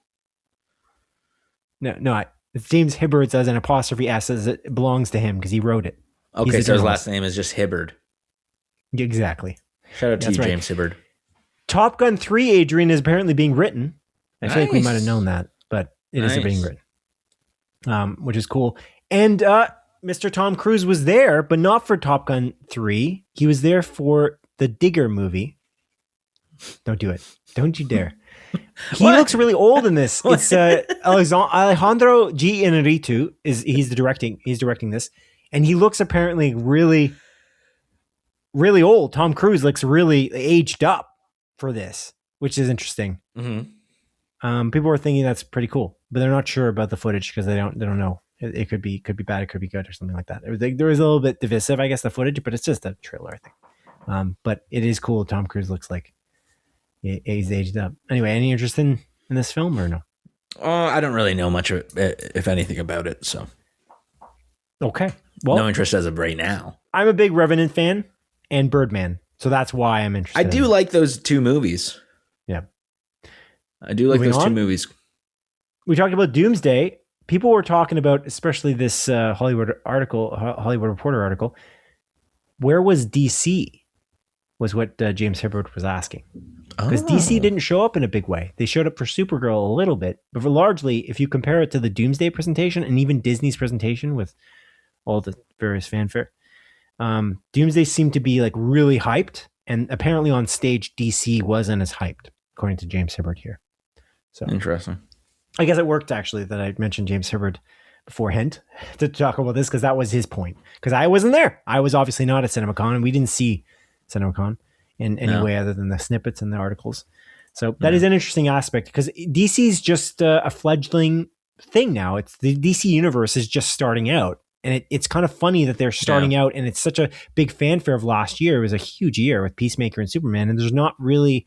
No, it's James Hibbard's as an apostrophe S, as it belongs to him because he wrote it. Okay, so his last name is just Hibbard. Exactly. Shout out to you, James Hibbard. Top Gun 3, Adrian, is apparently being written. I feel like we might have known that, but it is being written, which is cool. And Mr. Tom Cruise was there, but not for Top Gun 3. He was there for the Digger movie. Don't do it. Don't you dare. He looks really old in this. It's Alejandro G. Inarritu he's directing this, and he looks apparently really, really old. Tom Cruise looks really aged up for this, which is interesting. Mm-hmm. People were thinking that's pretty cool, but they're not sure about the footage because they don't know. It could be bad, it could be good, or something like that. There was a little bit divisive, I guess, the footage, but it's just a trailer, I think. But it is cool. Tom Cruise looks like he's aged up. Anyway, any interest in this film or no? I don't really know much, if anything, about it. So, okay, well, no interest as of right now. I'm a big Revenant fan and Birdman, so that's why I'm interested. I do like those two movies. Yeah, I do like those two movies. We talked about Doomsday. People were talking about, especially this Hollywood Reporter article. Where was DC? Was what James Hibbard was asking. Because DC didn't show up in a big way. They showed up for Supergirl a little bit, but for largely, if you compare it to the Doomsday presentation and even Disney's presentation with all the various fanfare, Doomsday seemed to be like really hyped, and apparently on stage DC wasn't as hyped, according to James Hibbard here. So interesting. I guess it worked actually that I mentioned James Hibbard beforehand to talk about this, because that was his point. Because I wasn't there. I was obviously not at CinemaCon, and we didn't see CinemaCon in any way other than the snippets and the articles. So that is an interesting aspect, because DC's just a fledgling thing now. It's the DC universe is just starting out, and it's kind of funny that they're starting out, and it's such a big fanfare of last year. It was a huge year with Peacemaker and Superman, and there's not really,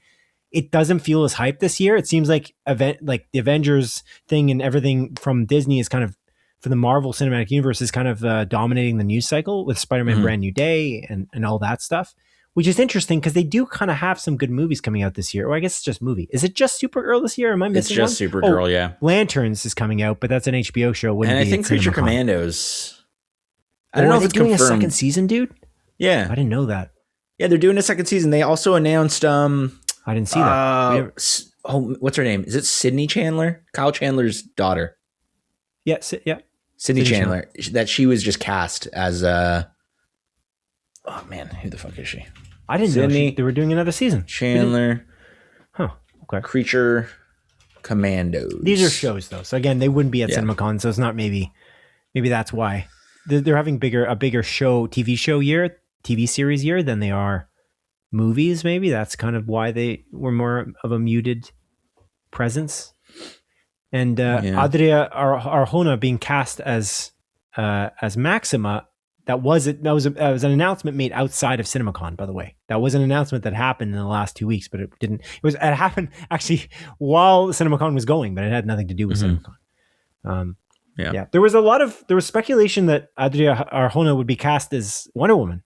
it doesn't feel as hyped this year. It seems like the Avengers thing and everything from Disney is kind of, for the Marvel Cinematic Universe, is kind of dominating the news cycle with Spider-Man Brand New Day and all that stuff. which is interesting because they do kind of have some good movies coming out this year. Or I guess it's just movie. Is it just Supergirl this year? Am I missing It's just one? Supergirl, yeah. Lanterns is coming out, but that's an HBO show. And I think Creature Commandos. I don't know if it's doing confirmed. A second season, dude. Yeah, I didn't know that. Yeah, they're doing a second season. They also announced. I didn't see that. What's her name? Is it Sydney Chandler? Kyle Chandler's daughter. Yeah, Sydney Chandler. That she was just cast as a. Oh man, who the fuck is she? I didn't know they were doing another season. Chandler. Huh. Okay. Creature Commandos. These are shows though, so again, they wouldn't be at CinemaCon, so it's not maybe that's why they're having a bigger TV series year than they are movies. Maybe that's kind of why they were more of a muted presence. And Adria Arjona being cast as Maxima, that was an announcement made outside of CinemaCon, by the way. That was an announcement that happened in the last 2 weeks, but it happened actually while CinemaCon was going, but it had nothing to do with CinemaCon. There was speculation that Adria Arjona would be cast as Wonder Woman.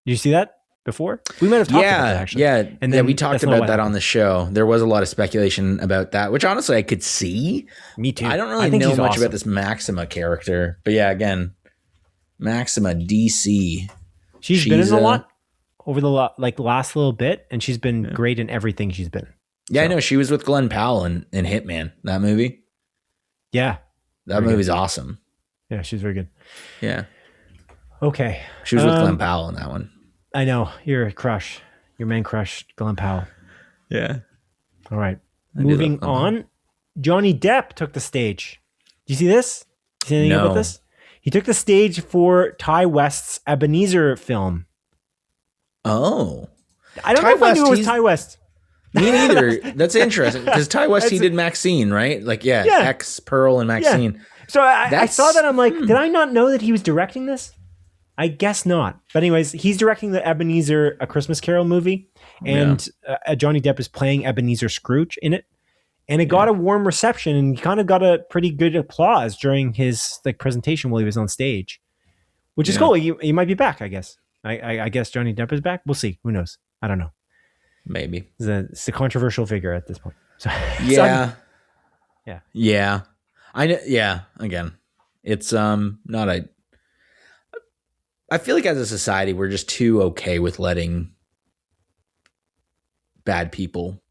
Did you see that before? We might have talked about that actually. Yeah, and then we talked about that on the show. There was a lot of speculation about that, which honestly I could see. Me too. I don't really know much about this Maxima character, but yeah, again, Maxima DC. She's been in a lot over the last little bit, and she's been great in everything she's been in. Yeah, I know. She was with Glenn Powell in Hitman, that movie. Yeah. That movie's awesome. Yeah, she's very good. Yeah. Okay. She was with Glenn Powell in that one. I know. You're a crush. Your man crush, Glenn Powell. Yeah. All right. Moving on. Johnny Depp took the stage. Did you see this? Did you see anything about this? He took the stage for Ty West's Ebenezer film. Oh. I don't know if I knew it was Ty West. Me neither. That's interesting because Ty West, he did Maxine, right? X, Pearl, and Maxine. Yeah. So I saw that. I'm like, did I not know that he was directing this? I guess not. But anyways, he's directing the Ebenezer A Christmas Carol movie, and Johnny Depp is playing Ebenezer Scrooge in it. And it got a warm reception, and he kind of got a pretty good applause during his presentation while he was on stage, which is cool. He might be back, I guess. I guess Johnny Depp is back. We'll see. Who knows? I don't know. Maybe it's a controversial figure at this point. So, yeah. I know. Yeah. Again, it's not a. I feel like as a society, we're just too okay with letting bad people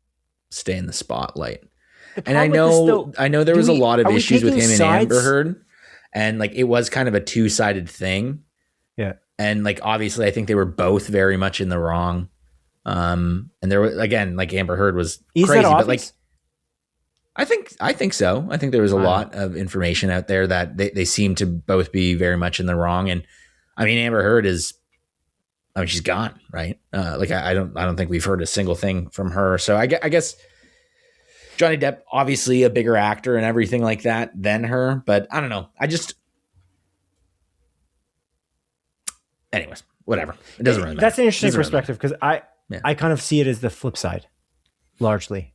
stay in the spotlight. And I know there was a lot of issues with him and Amber Heard, and it was kind of a two-sided thing. Yeah. And obviously I think they were both very much in the wrong. And there was, again, Amber Heard was crazy, but I think so. I think there was a lot of information out there that they seem to both be very much in the wrong. And I mean, Amber Heard she's gone, right? I don't think we've heard a single thing from her. So I guess Johnny Depp, obviously a bigger actor and everything like that than her, but I don't know. Anyways, whatever. It doesn't really matter. That's an interesting perspective because I kind of see it as the flip side, largely.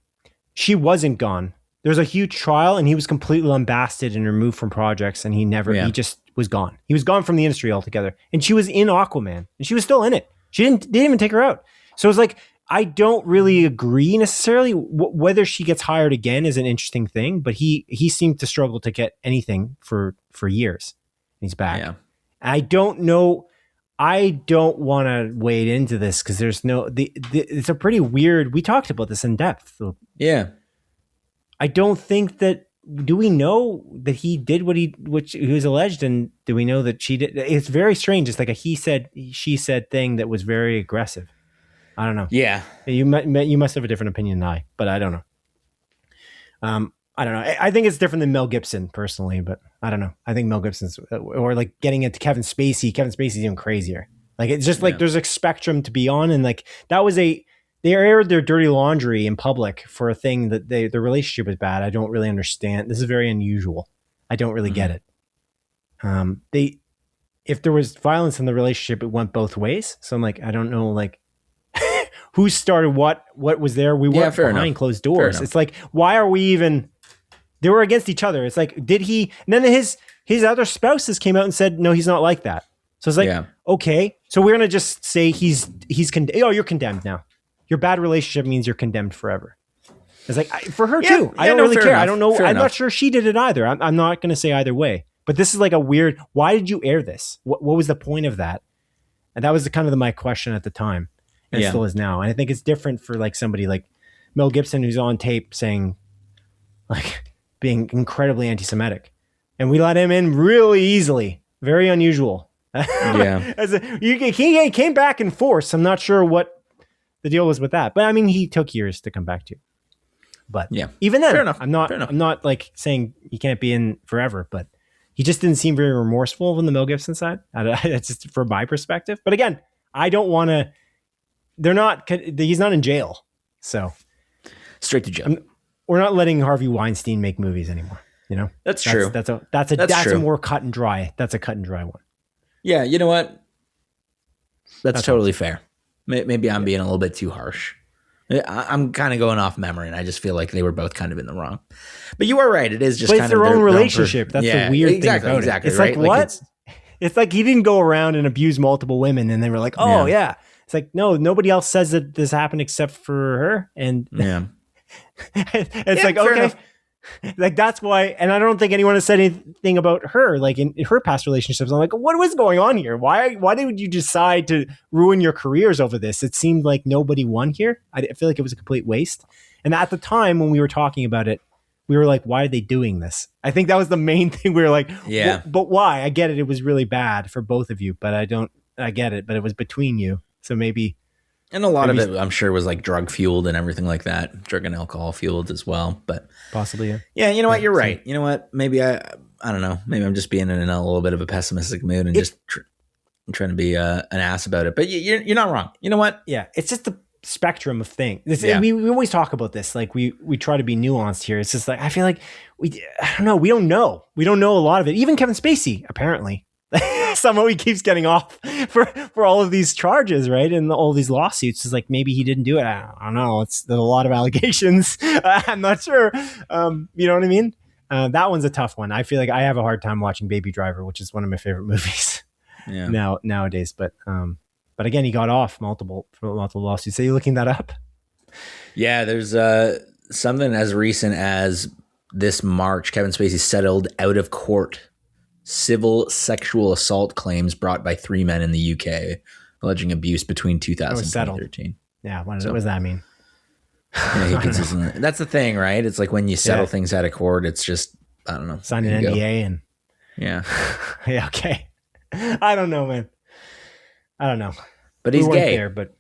She wasn't gone. There was a huge trial, and he was completely lambasted and removed from projects, and he just was gone. He was gone from the industry altogether. And she was in Aquaman, and she was still in it. They didn't even take her out. So it's I don't really agree necessarily. Whether she gets hired again is an interesting thing, but he seemed to struggle to get anything for years. He's back. Yeah. I don't know. I don't want to wade into this because there's it's a pretty weird. We talked about this in depth. Yeah. I don't think that. Do we know that he did which he was alleged, and do we know that she did? It's very strange. It's like a he said, she said thing that was very aggressive. I don't know. Yeah, you must have a different opinion than I, but I don't know. I don't know. I think it's different than Mel Gibson personally, but I don't know. I think Mel Gibson's or getting into Kevin Spacey. Kevin Spacey's even crazier. It's just there's a spectrum to be on, and that was they aired their dirty laundry in public for a thing that their relationship was bad. I don't really understand. This is very unusual. I don't really get it. If there was violence in the relationship, it went both ways. So I'm I don't know, who started what was there. We weren't behind closed doors. It's why are we even, they were against each other. It's did he, and then his other spouses came out and said, no, he's not like that. So it's like, okay, so we're gonna just say he's you're condemned now. Your bad relationship means you're condemned forever. It's like for her too. I don't really care. Enough. I don't know. I'm not sure she did it either. I'm not gonna say either way. But this is like a weird. Why did you air this? What was the point of that? And that was my question at the time, and it still is now. And I think it's different for like somebody like Mel Gibson, who's on tape saying, like, being incredibly anti-Semitic, and we let him in really easily. Very unusual. He came back in force. I'm not sure what the deal was with that, but I mean, he took years to come back to. But even then, I'm not like saying he can't be in forever, but he just didn't seem very remorseful on the Mel Gibson side. That's just from my perspective. But again, I don't want to. He's not in jail, so straight to jail. We're not letting Harvey Weinstein make movies anymore. You know, that's true. That's a more cut and dry. That's a cut and dry one. Yeah, you know what? That's totally fair. Maybe I'm being a little bit too harsh. I'm kind of going off memory, and I just feel like they were both kind of in the wrong. But you are right. It is just kind of their own relationship. That's the weird thing about it. It's right? like, what? It's like he didn't go around and abuse multiple women, and they were like, oh, yeah. It's like, no, nobody else says that this happened except for her. And it's like, okay. Enough. Like, that's why, and I don't think anyone has said anything about her, like in her past relationships. I'm like, what was going on here? Why did you decide to ruin your careers over this? It seemed like nobody won here. I feel like it was a complete waste. And at the time when we were talking about it, we were like, why are they doing this? I think that was the main thing. We were like, but why? I get it. It was really bad for both of you, but I get it. But it was between you. So maybe. And a lot of it, I'm sure, was like drug fueled and everything like that. Drug and alcohol fueled as well. But possibly, yeah. Yeah, you know what? You're right. You know what? Maybe I don't know. Maybe I'm just being in a little bit of a pessimistic mood and just trying to be an ass about it. But you're not wrong. You know what? Yeah, it's just the spectrum of things. We always talk about this. Like we try to be nuanced here. It's just like I feel like I don't know. We don't know. We don't know a lot of it. Even Kevin Spacey, apparently. Somehow he keeps getting off for all of these charges, right? And all these lawsuits. It's like maybe he didn't do it. I don't know. There's a lot of allegations. I'm not sure. You know what I mean? That one's a tough one. I feel like I have a hard time watching Baby Driver, which is one of my favorite movies nowadays. But again, he got off multiple lawsuits. Are you looking that up? Yeah, there's something as recent as this March. Kevin Spacey settled out of court civil sexual assault claims brought by 3 men in the UK, alleging abuse between 2000 and 2013. Yeah, what does that mean? He consistently. That's the thing, right? It's like when you settle things out of court, it's just, I don't know. Sign an NDA and... Yeah. Yeah, okay. I don't know, man. I don't know. But he's gay. There, but...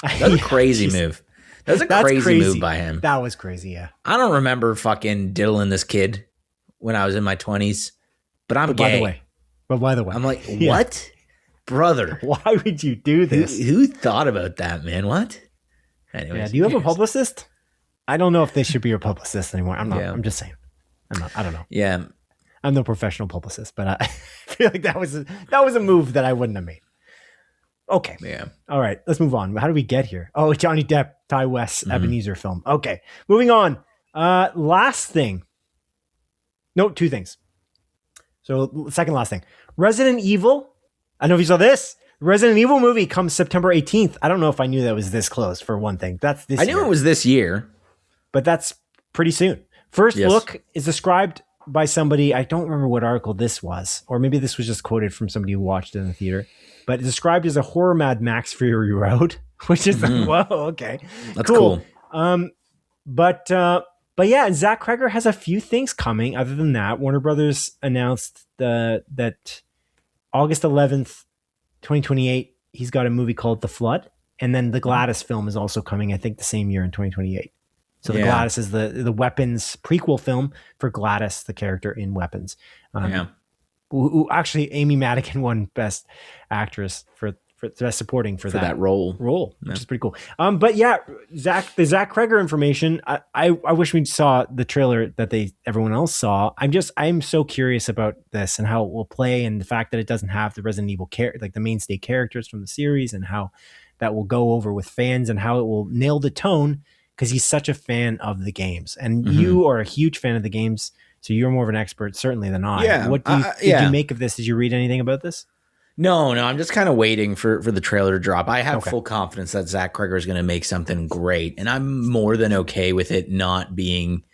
That was a crazy move. That was a crazy move by him. That was crazy, yeah. I don't remember fucking diddling this kid when I was in my 20s. But I'm gay. By the way. I'm like, what? Brother. Why would you do this? Who thought about that, man? What? Anyways, do you have a publicist? I don't know if they should be your publicist anymore. I'm not. I'm just saying. I don't know. Yeah. I'm no professional publicist, but I feel like that was a move that I wouldn't have made. Okay. Yeah. All right. Let's move on. How do we get here? Oh, Johnny Depp, Ty West, Ebenezer film. Okay. Moving on. Last thing. No, two things. So second last thing, Resident Evil. I don't know if you saw this. Resident Evil movie comes September 18th. I don't know if I knew that was this close for one thing. That's this. I knew it was this year, but that's pretty soon. First look is described by somebody. I don't remember what article this was, or maybe this was just quoted from somebody who watched it in the theater. But it's described as a horror Mad Max Fury Road, which is like, whoa, okay, that's cool. But yeah, Zach Cregger has a few things coming. Other than that, Warner Brothers announced that August 11th, 2028, he's got a movie called The Flood. And then the Gladys film is also coming, I think, the same year in 2028. So the Gladys is the Weapons prequel film for Gladys, the character in Weapons. Who actually, Amy Madigan won Best Actress for Best Supporting for that role, which is pretty cool. But yeah, the Zach Cregger information. I wish we saw the trailer that everyone else saw. I'm so curious about this and how it will play, and the fact that it doesn't have the Resident Evil like the mainstay characters from the series, and how that will go over with fans, and how it will nail the tone, because he's such a fan of the games, and you are a huge fan of the games, so you're more of an expert certainly than I. Yeah. What did you make of this? Did you read anything about this? No, I'm just kind of waiting for the trailer to drop. I have full confidence that Zach Cregger is going to make something great, and I'm more than okay with it not being,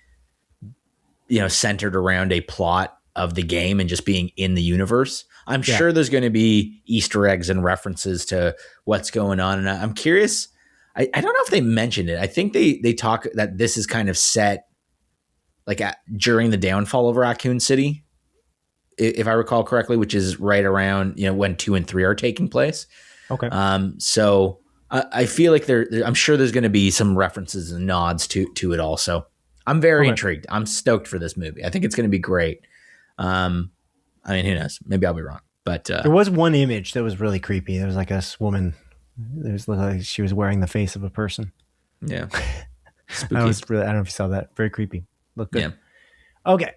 centered around a plot of the game and just being in the universe. I'm sure there's going to be Easter eggs and references to what's going on, and I'm curious. I don't know if they mentioned it. I think they talk that this is kind of set like during the downfall of Raccoon City, if I recall correctly, which is right around, when 2 and 3 are taking place. Okay. So I feel like I'm sure there's going to be some references and nods to it also. I'm very intrigued. I'm stoked for this movie. I think it's going to be great. Who knows? Maybe I'll be wrong, but there was one image that was really creepy. There was like this woman. It was like she was wearing the face of a person. Yeah. I don't know if you saw that. Very creepy. Look good. Yeah. Okay.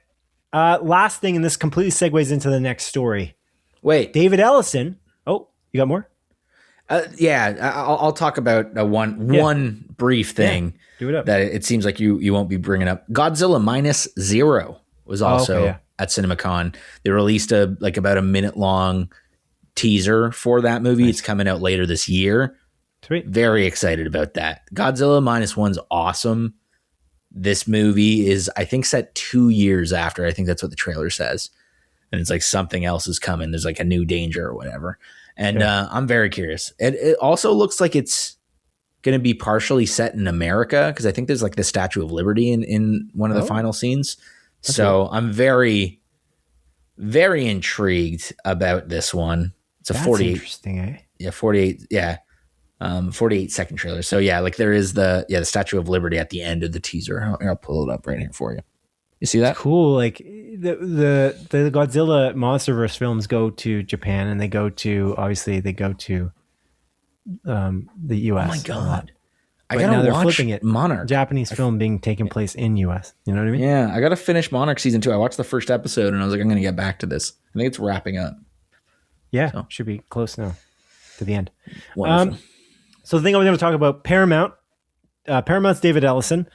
Last thing, and this completely segues into the next story. Wait, David Ellison. Oh, you got more? I'll talk about one brief thing. Yeah. Do it up. That it seems like you won't be bringing up. Godzilla -0 was also at CinemaCon. They released about a minute long teaser for that movie. Nice. It's coming out later this year. Sweet. Very excited about that. Godzilla -1's awesome. This movie is, I think, set 2 years after. I think that's what the trailer says. And it's like something else is coming. There's like a new danger or whatever. And I'm very curious. It also looks like it's going to be partially set in America, because I think there's like the Statue of Liberty in one of the final scenes. That's cool. I'm very, very intrigued about this one. It's a 48. Interesting, eh? Yeah, 48. Yeah. 48-second trailer. So there is the Statue of Liberty at the end of the teaser. I'll pull it up right here for you. You see that? It's cool. Like the Godzilla MonsterVerse films go to Japan, and they go to the US. Oh my God. I gotta watch flipping it. Monarch. Japanese film being taken place in US. You know what I mean? Yeah. I gotta finish Monarch season 2. I watched the first episode and I was like, I'm gonna get back to this. I think it's wrapping up. Yeah. Should be close now to the end. Wonderful. So the thing I was going to talk about, Paramount's David Ellison.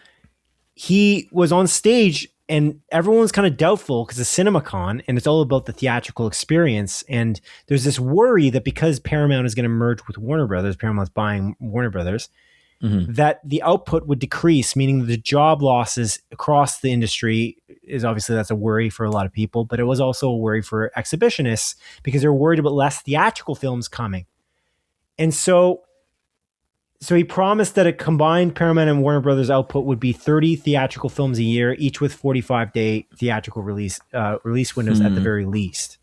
He was on stage and everyone's kind of doubtful because it's CinemaCon and it's all about the theatrical experience. And there's this worry that because Paramount is going to merge with Warner Brothers, Paramount's buying Warner Brothers, that the output would decrease, meaning the job losses across the industry is obviously, that's a worry for a lot of people, but it was also a worry for exhibitionists because they're worried about less theatrical films coming. And so he promised that a combined Paramount and Warner Brothers output would be 30 theatrical films a year, each with 45-day theatrical release windows at the very least.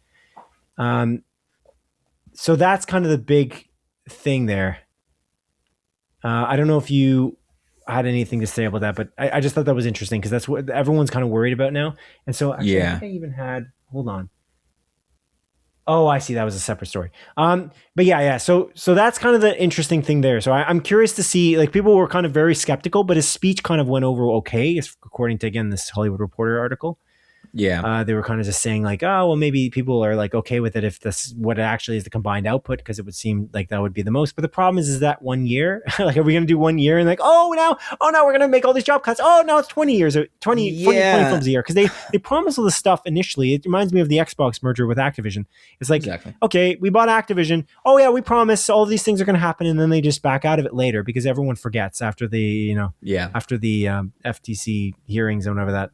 So that's kind of the big thing there. I don't know if you had anything to say about that, but I just thought that was interesting because that's what everyone's kind of worried about now. And so actually, I think I even had, hold on. Oh, I see. That was a separate story. But yeah. So that's kind of the interesting thing there. So I'm curious to see, like, people were kind of very skeptical, but his speech kind of went over okay, according to, again, this Hollywood Reporter article. Yeah. They were kind of just saying like, oh, well, maybe people are like okay with it if this what actually is the combined output, because it would seem like that would be the most. But the problem is that 1 year, like, are we going to do 1 year and like, oh, now we're going to make all these job cuts. Oh, now it's 20 years or 20 films a year. Because they promised all this stuff initially. It reminds me of the Xbox merger with Activision. It's like, okay, we bought Activision. Oh yeah, we promise all these things are going to happen. And then they just back out of it later because everyone forgets after the, after the FTC hearings and whatever that,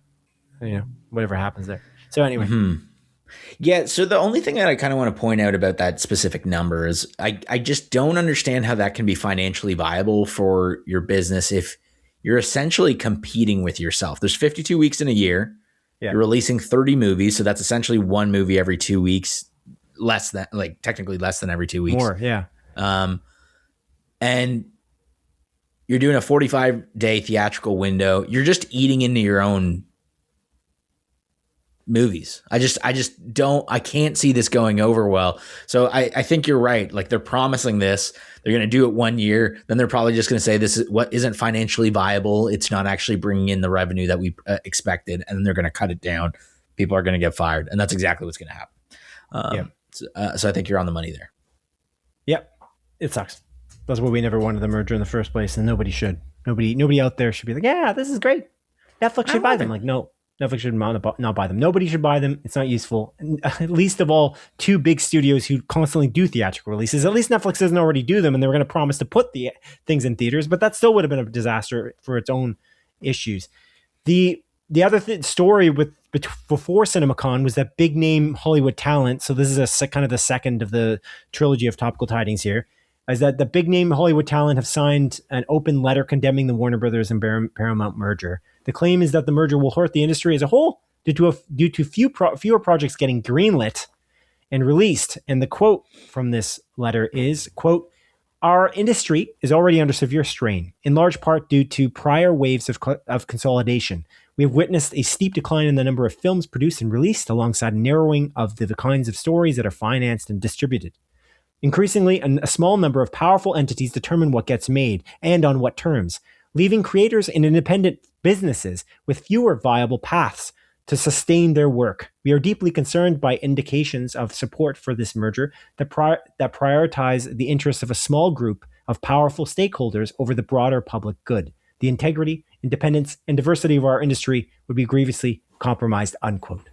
whatever happens there. So anyway. Yeah. So the only thing that I kind of want to point out about that specific number is I just don't understand how that can be financially viable for your business if you're essentially competing with yourself. There's 52 weeks in a year. Yeah. You're releasing 30 movies. So that's essentially one movie every 2 weeks, technically less than every 2 weeks. More, yeah. And you're doing a 45-day theatrical window. You're just eating into your own movies. I can't see this going over well. So I think you're right. Like, they're promising this, they're going to do it 1 year. Then they're probably just going to say this is what isn't financially viable. It's not actually bringing in the revenue that we expected. And then they're going to cut it down. People are going to get fired. And that's exactly what's going to happen. So I think you're on the money there. Yep. It sucks. That's why we never wanted the merger in the first place. And nobody should. Nobody out there should be like, yeah, this is great. Netflix should buy them. Like, no, Netflix should not buy them. Nobody should buy them. It's not useful. Least of all, two big studios who constantly do theatrical releases. At least Netflix doesn't already do them, and they were going to promise to put the things in theaters, but that still would have been a disaster for its own issues. The other story before CinemaCon was that big name Hollywood talent. So this is kind of the second of the trilogy of topical tidings here. Is that the big name Hollywood talent have signed an open letter condemning the Warner Brothers and Paramount merger. The claim is that the merger will hurt the industry as a whole due to fewer projects getting greenlit and released. And the quote from this letter is, quote, "Our industry is already under severe strain, in large part due to prior waves of consolidation. We have witnessed a steep decline in the number of films produced and released, alongside a narrowing of the kinds of stories that are financed and distributed. Increasingly, a small number of powerful entities determine what gets made and on what terms, leaving creators and independent businesses with fewer viable paths to sustain their work. We are deeply concerned by indications of support for this merger that prioritize the interests of a small group of powerful stakeholders over the broader public good. The integrity, independence, and diversity of our industry would be grievously compromised," unquote.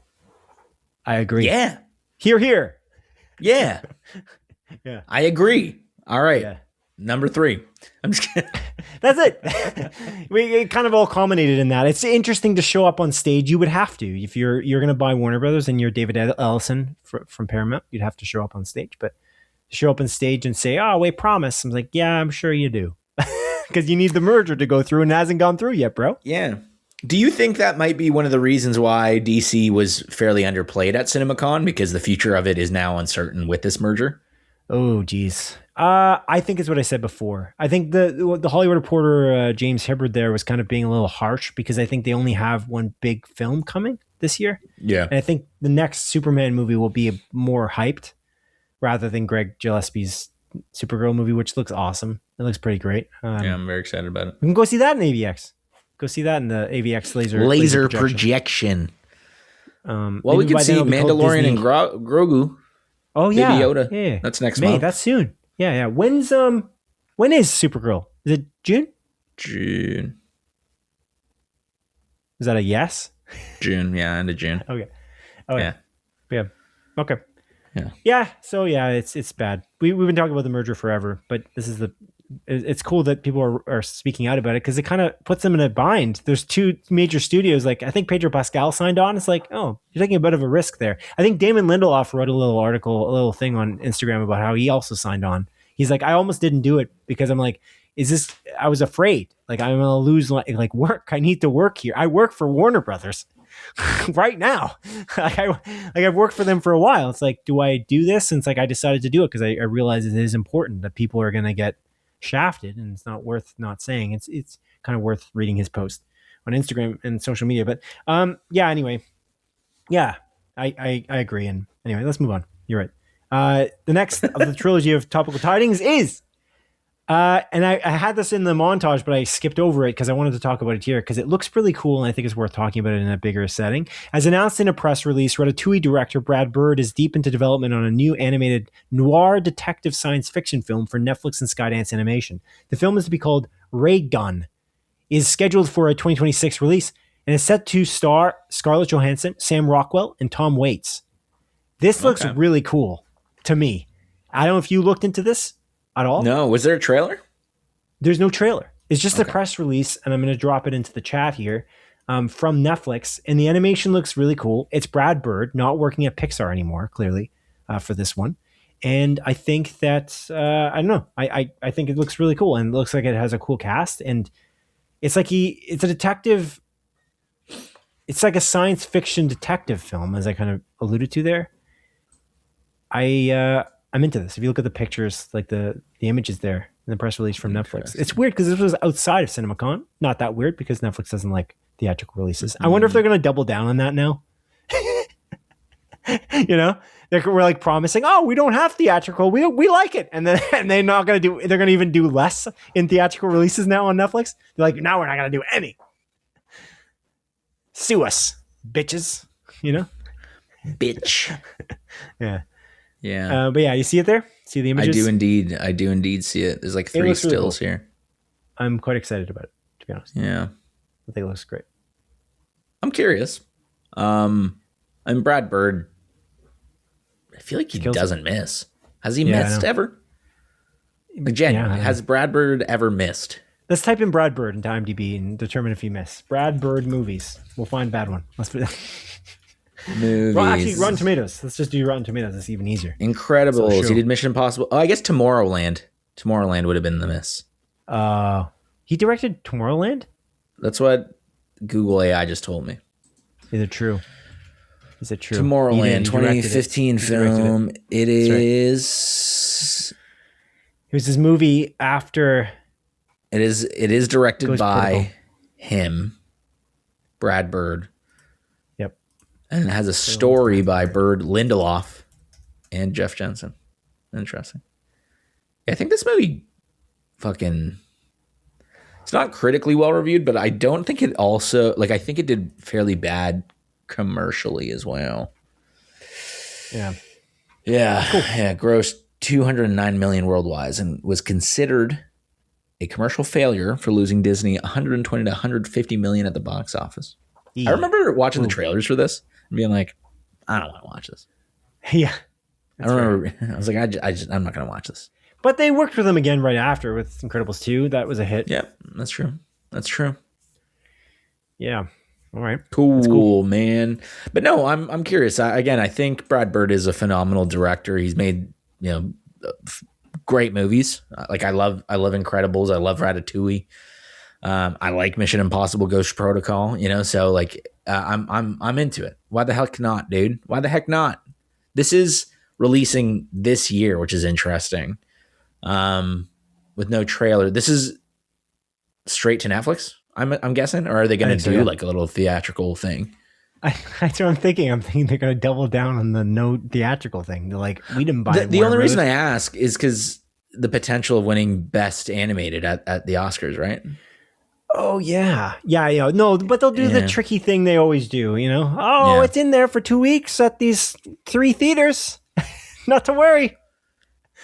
I agree. Yeah. Hear, hear. Yeah. Yeah. I agree. All right. Yeah. Number 3. I'm just kidding. That's it. It kind of all culminated in that. It's interesting to show up on stage. You would have to. If you're going to buy Warner Brothers and you're David Ellison from Paramount, you'd have to show up on stage. But show up on stage and say, "Oh, wait, promise." I'm like, yeah, I'm sure you do. Because you need the merger to go through, and it hasn't gone through yet, bro. Yeah. Do you think that might be one of the reasons why DC was fairly underplayed at CinemaCon? Because the future of it is now uncertain with this merger? Oh, geez. I think it's what I said before. I think the Hollywood Reporter, James Hibbard there, was kind of being a little harsh because I think they only have one big film coming this year. Yeah. And I think the next Superman movie will be more hyped rather than Greg Gillespie's Supergirl movie, which looks awesome. It looks pretty great. Yeah, I'm very excited about it. We can go see that in AVX. Go see that in the AVX laser projection. Well, we could see Mandalorian and Grogu. Oh yeah, Baby Yoda. Yeah, that's next May. month. That's soon. Yeah. When is Supergirl? Is it June? June. Is that a yes? June. Yeah, end of June. Okay. Yeah. Okay. Yeah. Yeah. So yeah, it's bad. We've been talking about the merger forever, but it's cool that people are speaking out about it because it kind of puts them in a bind. There's two major studios. Like I think Pedro Pascal signed on. It's like, oh, you're taking a bit of a risk there. I think Damon Lindelof wrote a little thing on Instagram about how he also signed on. He's like, I almost didn't do it because I'm like, I was afraid. Like I'm going to lose like work. I need to work here. I work for Warner Brothers right now. I've worked for them for a while. It's like, do I do this? And it's like, I decided to do it because I realize it is important that people are going to get shafted, and it's not worth not saying. It's kind of worth reading his post on Instagram and social media. But anyway, I agree. And anyway, let's move on. You're right. The next of the trilogy of topical tidings is and I had this in the montage, but I skipped over it because I wanted to talk about it here because it looks really cool and I think it's worth talking about it in a bigger setting. As announced in a press release, Ratatouille director Brad Bird is deep into development on a new animated noir detective science fiction film for Netflix and Skydance Animation. The film is to be called Ray Gun, is scheduled for a 2026 release, and is set to star Scarlett Johansson, Sam Rockwell, and Tom Waits. This looks really cool to me. I don't know if you looked into this at all. No. Was there a trailer? There's no trailer. It's just a press release, and I'm going to drop it into the chat here from Netflix. And the animation looks really cool. It's Brad Bird, not working at Pixar anymore, clearly, for this one. And I think that, I don't know, I think it looks really cool, and it looks like it has a cool cast. And it's like it's a detective. It's like a science fiction detective film, as I kind of alluded to there. I'm into this. If you look at the pictures, like the images there in the press release from Netflix, it's weird because this was outside of CinemaCon. Not that weird because Netflix doesn't like theatrical releases. I wonder if they're going to double down on that now. You know, we're like promising, oh, we don't have theatrical, we like it, and they're not going to do. They're going to even do less in theatrical releases now on Netflix. They're like, now we're not going to do any. Sue us, bitches. You know, bitch. Yeah. Yeah. But yeah, you see it there? See the images? I do indeed see it. There's like 3 stills really cool. Here. I'm quite excited about it, to be honest. Yeah. I think it looks great. I'm curious. And Brad Bird, I feel like he doesn't miss. Has he missed ever? Like, genuinely, has Brad Bird ever missed? Let's type in Brad Bird into IMDb and determine if he missed. Brad Bird movies. We'll find a bad one. Let's put movies. Well, actually, Rotten Tomatoes. Let's just do Rotten Tomatoes. It's even easier. Incredibles. He did Mission Impossible. Oh, I guess Tomorrowland. Tomorrowland would have been the miss. He directed Tomorrowland? That's what Google AI just told me. Is it true? Tomorrowland, 2015 film. It is. It was his movie after. It is directed by him, Brad Bird. Yep. And it has a story by Bird, Lindelof, and Jeff Jensen. Interesting. I think this movie it's not critically well reviewed, but I don't think it also, I think it did fairly bad commercially as well. Yeah. Yeah. Cool. Yeah. Grossed $209 million worldwide and was considered a commercial failure for losing Disney $120 to $150 million at the box office. Yeah. I remember watching the trailers for this and being like, I don't want to watch this. Yeah. I remember, I was like, I'm not going to watch this. But they worked with them again right after with Incredibles 2. That was a hit. Yeah, that's true. Yeah. All right. Cool, man. But no, I'm curious. I think Brad Bird is a phenomenal director. He's made, great movies. I love Incredibles. I love Ratatouille. I like Mission Impossible Ghost Protocol, so I'm into it. Why the heck not, dude? Why the heck not? This is releasing this year, which is interesting. With no trailer. This is straight to Netflix, I'm guessing, or are they going to do a little theatrical thing? That's what I'm thinking. I'm thinking they're going to double down on the no theatrical thing. They're like, we didn't buy it. The only reason I ask is because the potential of winning Best Animated at the Oscars, right? Oh, yeah. Yeah. No, but they'll do the tricky thing they always do, it's in there for 2 weeks at these 3 theaters. Not to worry.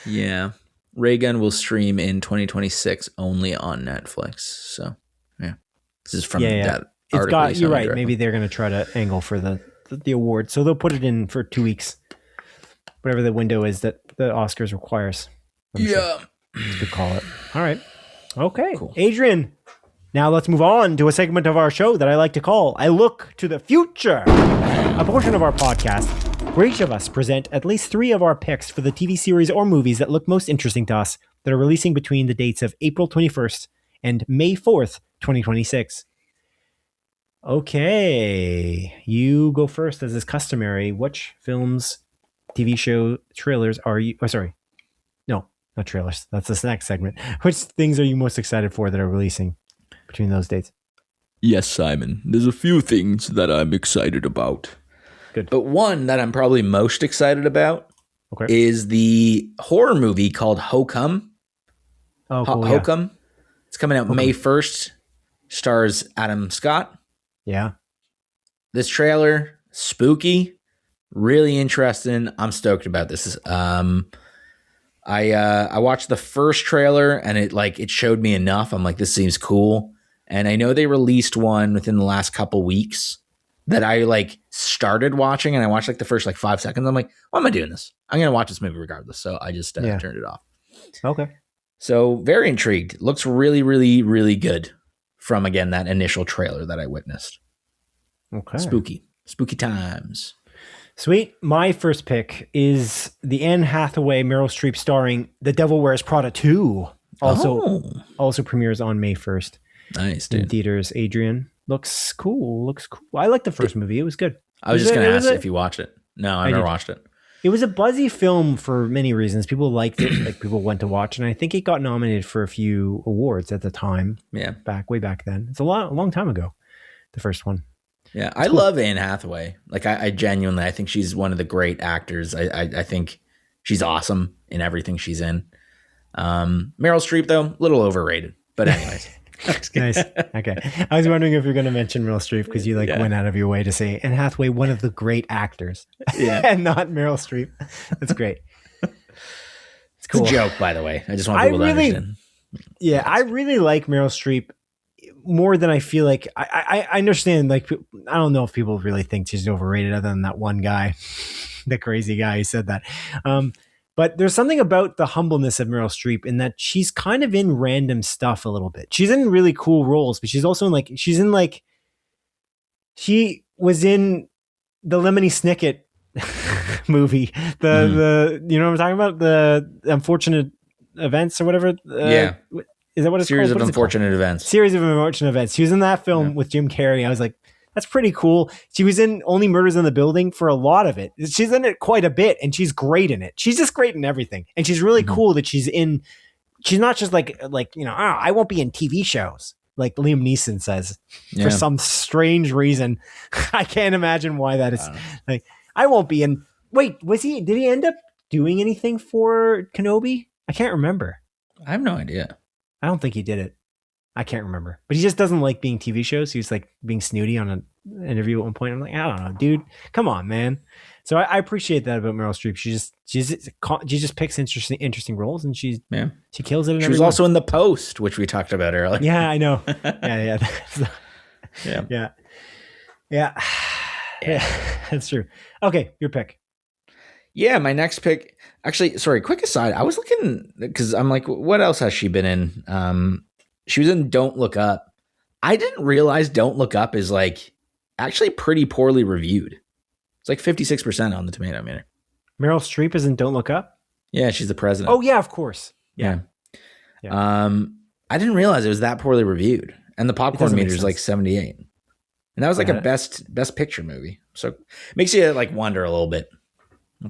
Yeah. Raygun will stream in 2026 only on Netflix. So, yeah. This is from that article. You're right. Directly. Maybe they're going to try to angle for the award. So they'll put it in for 2 weeks. Whatever the window is that the Oscars requires. Sure. Good call it. All right. Okay. Cool. Adrian, now let's move on to a segment of our show that I like to call I Look to the Future. A portion of our podcast where each of us present at least 3 of our picks for the TV series or movies that look most interesting to us that are releasing between the dates of April 21st and May 4th, 2026. Okay, you go first as is customary. Which films, TV show, trailers are you... Oh, sorry. No, not trailers. That's the next segment. Which things are you most excited for that are releasing between those dates? Yes, Simon. There's a few things that I'm excited about. Good. But one that I'm probably most excited about is the horror movie called Hokum. Oh, cool, Hokum. It's coming out May 1st. Stars Adam Scott. Yeah. This trailer, spooky, really interesting. I'm stoked about this. I watched the first trailer and it showed me enough. I'm like, this seems cool. And I know they released one within the last couple weeks that I started watching, and I watched the first 5 seconds. I'm like, why am I doing this? I'm going to watch this movie regardless. So I just turned it off. Okay. So very intrigued. Looks really, really, really good from, again, that initial trailer that I witnessed. Okay. Spooky times. Sweet. My first pick is the Anne Hathaway, Meryl Streep starring The Devil Wears Prada 2. Also premieres on May 1st. Nice, dude. In theaters. Adrian. Looks cool. I liked the first movie. It was good. I was just going to ask if you watched it. No, I never watched it. It was a buzzy film for many reasons. People liked it. People went to watch, and I think it got nominated for a few awards at the time. Yeah, way back then. It's a long time ago. The first one. Yeah, I love Anne Hathaway. I genuinely, I think she's one of the great actors. I think she's awesome in everything she's in. Meryl Streep, though, a little overrated. But anyways. Nice. Okay. I was wondering if you're going to mention Meryl Streep because you went out of your way to say Anne Hathaway, one of the great actors, and not Meryl Streep. That's great. It's cool. It's a joke, by the way. I just want people to understand. Yeah, I really like Meryl Streep more than I feel like. I understand. Like, I don't know if people really think she's overrated, other than that one guy, the crazy guy who said that. But there's something about the humbleness of Meryl Streep in that she's kind of in random stuff a little bit. She's in really cool roles, but she's also in she was in the Lemony Snicket movie. The you know what I'm talking about? The Unfortunate Events or whatever. Yeah. Is that what it's Series called? of Unfortunate Events. Series of Unfortunate Events. She was in that film with Jim Carrey. I was like, that's pretty cool. She was in Only Murders in the Building for a lot of it. She's in it quite a bit, and she's great in it. She's just great in everything. And she's really cool that she's not just like, I won't be in TV shows, like Liam Neeson says, for some strange reason. I can't imagine why that is. Like, I won't be in. Wait, did he end up doing anything for Kenobi? I can't remember. I have no idea. I don't think he did it. I can't remember. But he just doesn't like being TV shows. He was like being snooty on an interview at one point. I'm like, I don't know, dude. Come on, man. So I appreciate that about Meryl Streep. She just picks interesting roles, and she kills it. She was also in The Post, which we talked about earlier. Yeah, I know. Yeah. That's true. Okay, your pick. Yeah, my next pick. Actually, sorry, quick aside. I was looking because I'm like, what else has she been in? She was in Don't Look Up. I didn't realize Don't Look Up is like actually pretty poorly reviewed. It's like 56% on the tomato meter. Meryl Streep is in Don't Look Up? Yeah, she's the president. Oh, yeah, of course. Yeah. I didn't realize it was that poorly reviewed. And the popcorn meter is like 78. And that was like a best picture movie. So it makes you like wonder a little bit.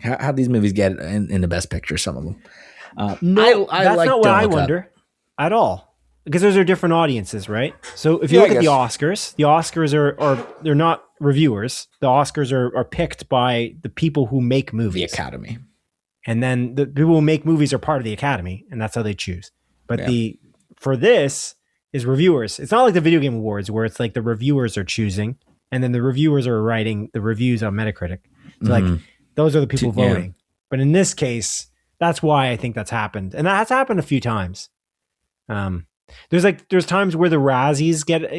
How these movies get in the best picture, some of them. No, that's not what I wonder at all. Because those are different audiences, right? So if you look at the Oscars are they're not reviewers. The Oscars are picked by the people who make movies. The Academy. And then the people who make movies are part of the Academy, and that's how they choose. But for this is reviewers. It's not like the Video Game Awards where it's like the reviewers are choosing, and then the reviewers are writing the reviews on Metacritic. So like those are the people voting. Yeah. But in this case, that's why I think that's happened. And that's happened a few times. There's times where the Razzies get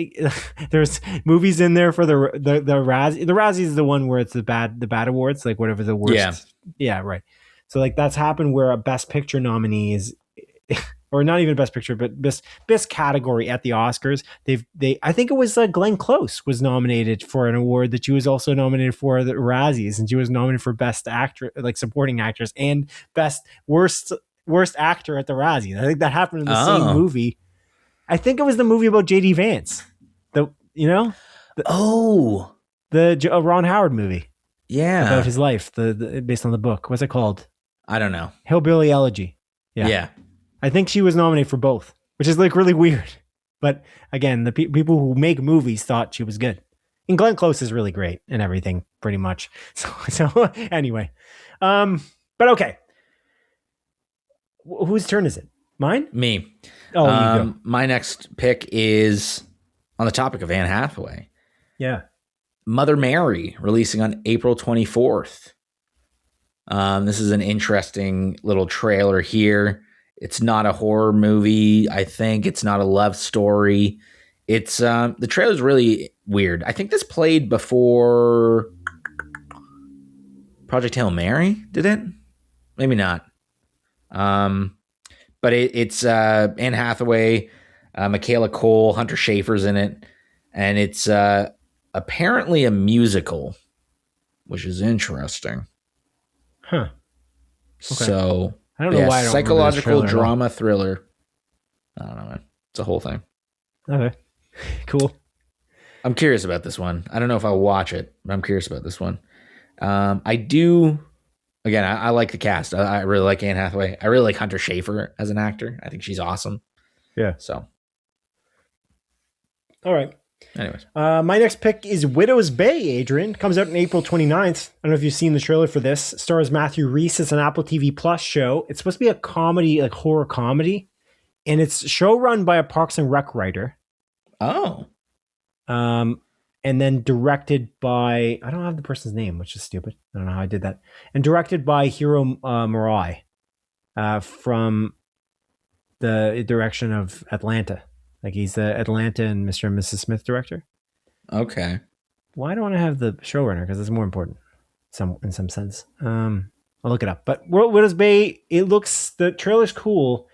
there's movies in there for the Razzies. The Razzies is the one where it's the bad awards, like whatever the worst. Yeah, right. So like that's happened where a Best Picture nominee is, or not even Best Picture, but best category at the Oscars. I think it was Glenn Close was nominated for an award that she was also nominated for the Razzies, and she was nominated for Best Actor, like Supporting Actress, and Worst Actor at the Razzies. I think that happened in the same movie. I think it was the movie about J.D. Vance. The Ron Howard movie. Yeah. About his life, the based on the book. What's it called? I don't know. Hillbilly Elegy. Yeah. I think she was nominated for both, which is like really weird. But again, the people who make movies thought she was good. And Glenn Close is really great and everything, pretty much. So anyway. But okay. Whose turn is it? Mine? Me. Oh, you go. My next pick is on the topic of Anne Hathaway. Yeah. Mother Mary, releasing on April 24th. This is an interesting little trailer here. It's not a horror movie. I think it's not a love story. It's the trailer's really weird. I think this played before Project Hail Mary, did it? Maybe not. But it's Anne Hathaway, Michaela Cole, Hunter Schafer's in it, and it's apparently a musical, which is interesting. Huh. Okay. So I don't know why I don't psychological drama thriller. I don't know, man. It's a whole thing. Okay. Cool. I'm curious about this one. I don't know if I'll watch it, but I'm curious about this one. I do. Again, I like the cast. I really like Anne Hathaway. I really like Hunter Schafer as an actor. I think she's awesome. Yeah. So. All right. Anyways. My next pick is Widow's Bay, Adrian. Comes out on April 29th. I don't know if you've seen the trailer for this. It stars Matthew Rhys. It's an Apple TV Plus show. It's supposed to be a comedy, like horror comedy. And it's show run by a Parks and Rec writer. Oh. And then directed by, I don't have the person's name, which is stupid. I don't know how I did that. And directed by Hiro Murai from the direction of Atlanta. Like he's the Atlanta and Mr. and Mrs. Smith director. Okay. Why don't I have the showrunner? Because it's more important, in some sense. I'll look it up. But Widows Bay, the trailer's cool.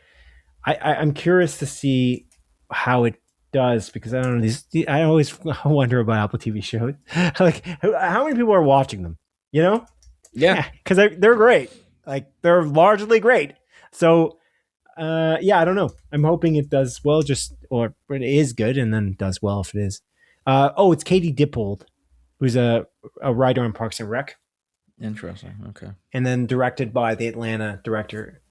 I'm curious to see how it does, because I don't know, I always wonder about Apple TV shows. Like how many people are watching them? You know? Yeah, because they're great. Like they're largely great. So I don't know. I'm hoping it does well, or it is good and then does well if it is. It's Katie Dippold, who's a writer on Parks and Rec. Interesting. Okay. And then directed by the Atlanta director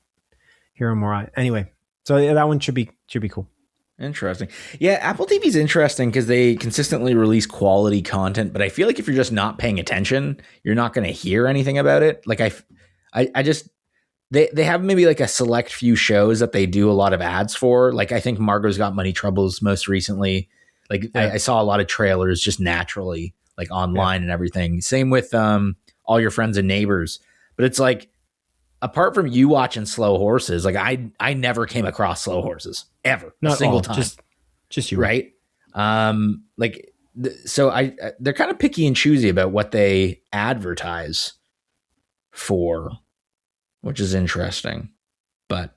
Hiro Murai. Anyway, so that one should be cool. Interesting. Yeah, Apple TV's interesting because they consistently release quality content, but I feel like if you're just not paying attention, you're not going to hear anything about it. Like I just they have maybe like a select few shows that they do a lot of ads for. Like I think Margot's Got Money Troubles most recently. Like I saw a lot of trailers just naturally, like online and everything. Same with All Your Friends and Neighbors. But it's like, apart from you watching Slow Horses, like I never came across Slow Horses ever, not a single time. Just you, right? So they're kind of picky and choosy about what they advertise for, which is interesting. But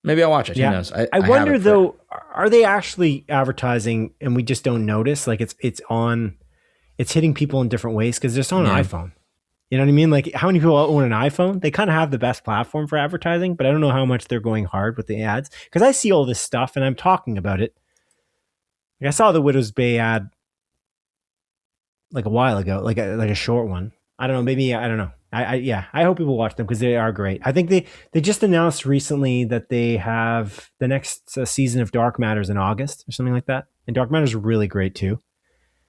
maybe I'll watch it. Yeah. Who knows? I wonder though, are they actually advertising and we just don't notice? Like it's hitting people in different ways because it's on an iPhone. You know what I mean? Like how many people own an iPhone? They kind of have the best platform for advertising, but I don't know how much they're going hard with the ads because I see all this stuff and I'm talking about it. Like I saw the Widows Bay ad like a while ago, like a short one. I don't know. Maybe, I don't know. I hope people watch them because they are great. I think they just announced recently that they have the next season of Dark Matters in August or something like that. And Dark Matters is really great too.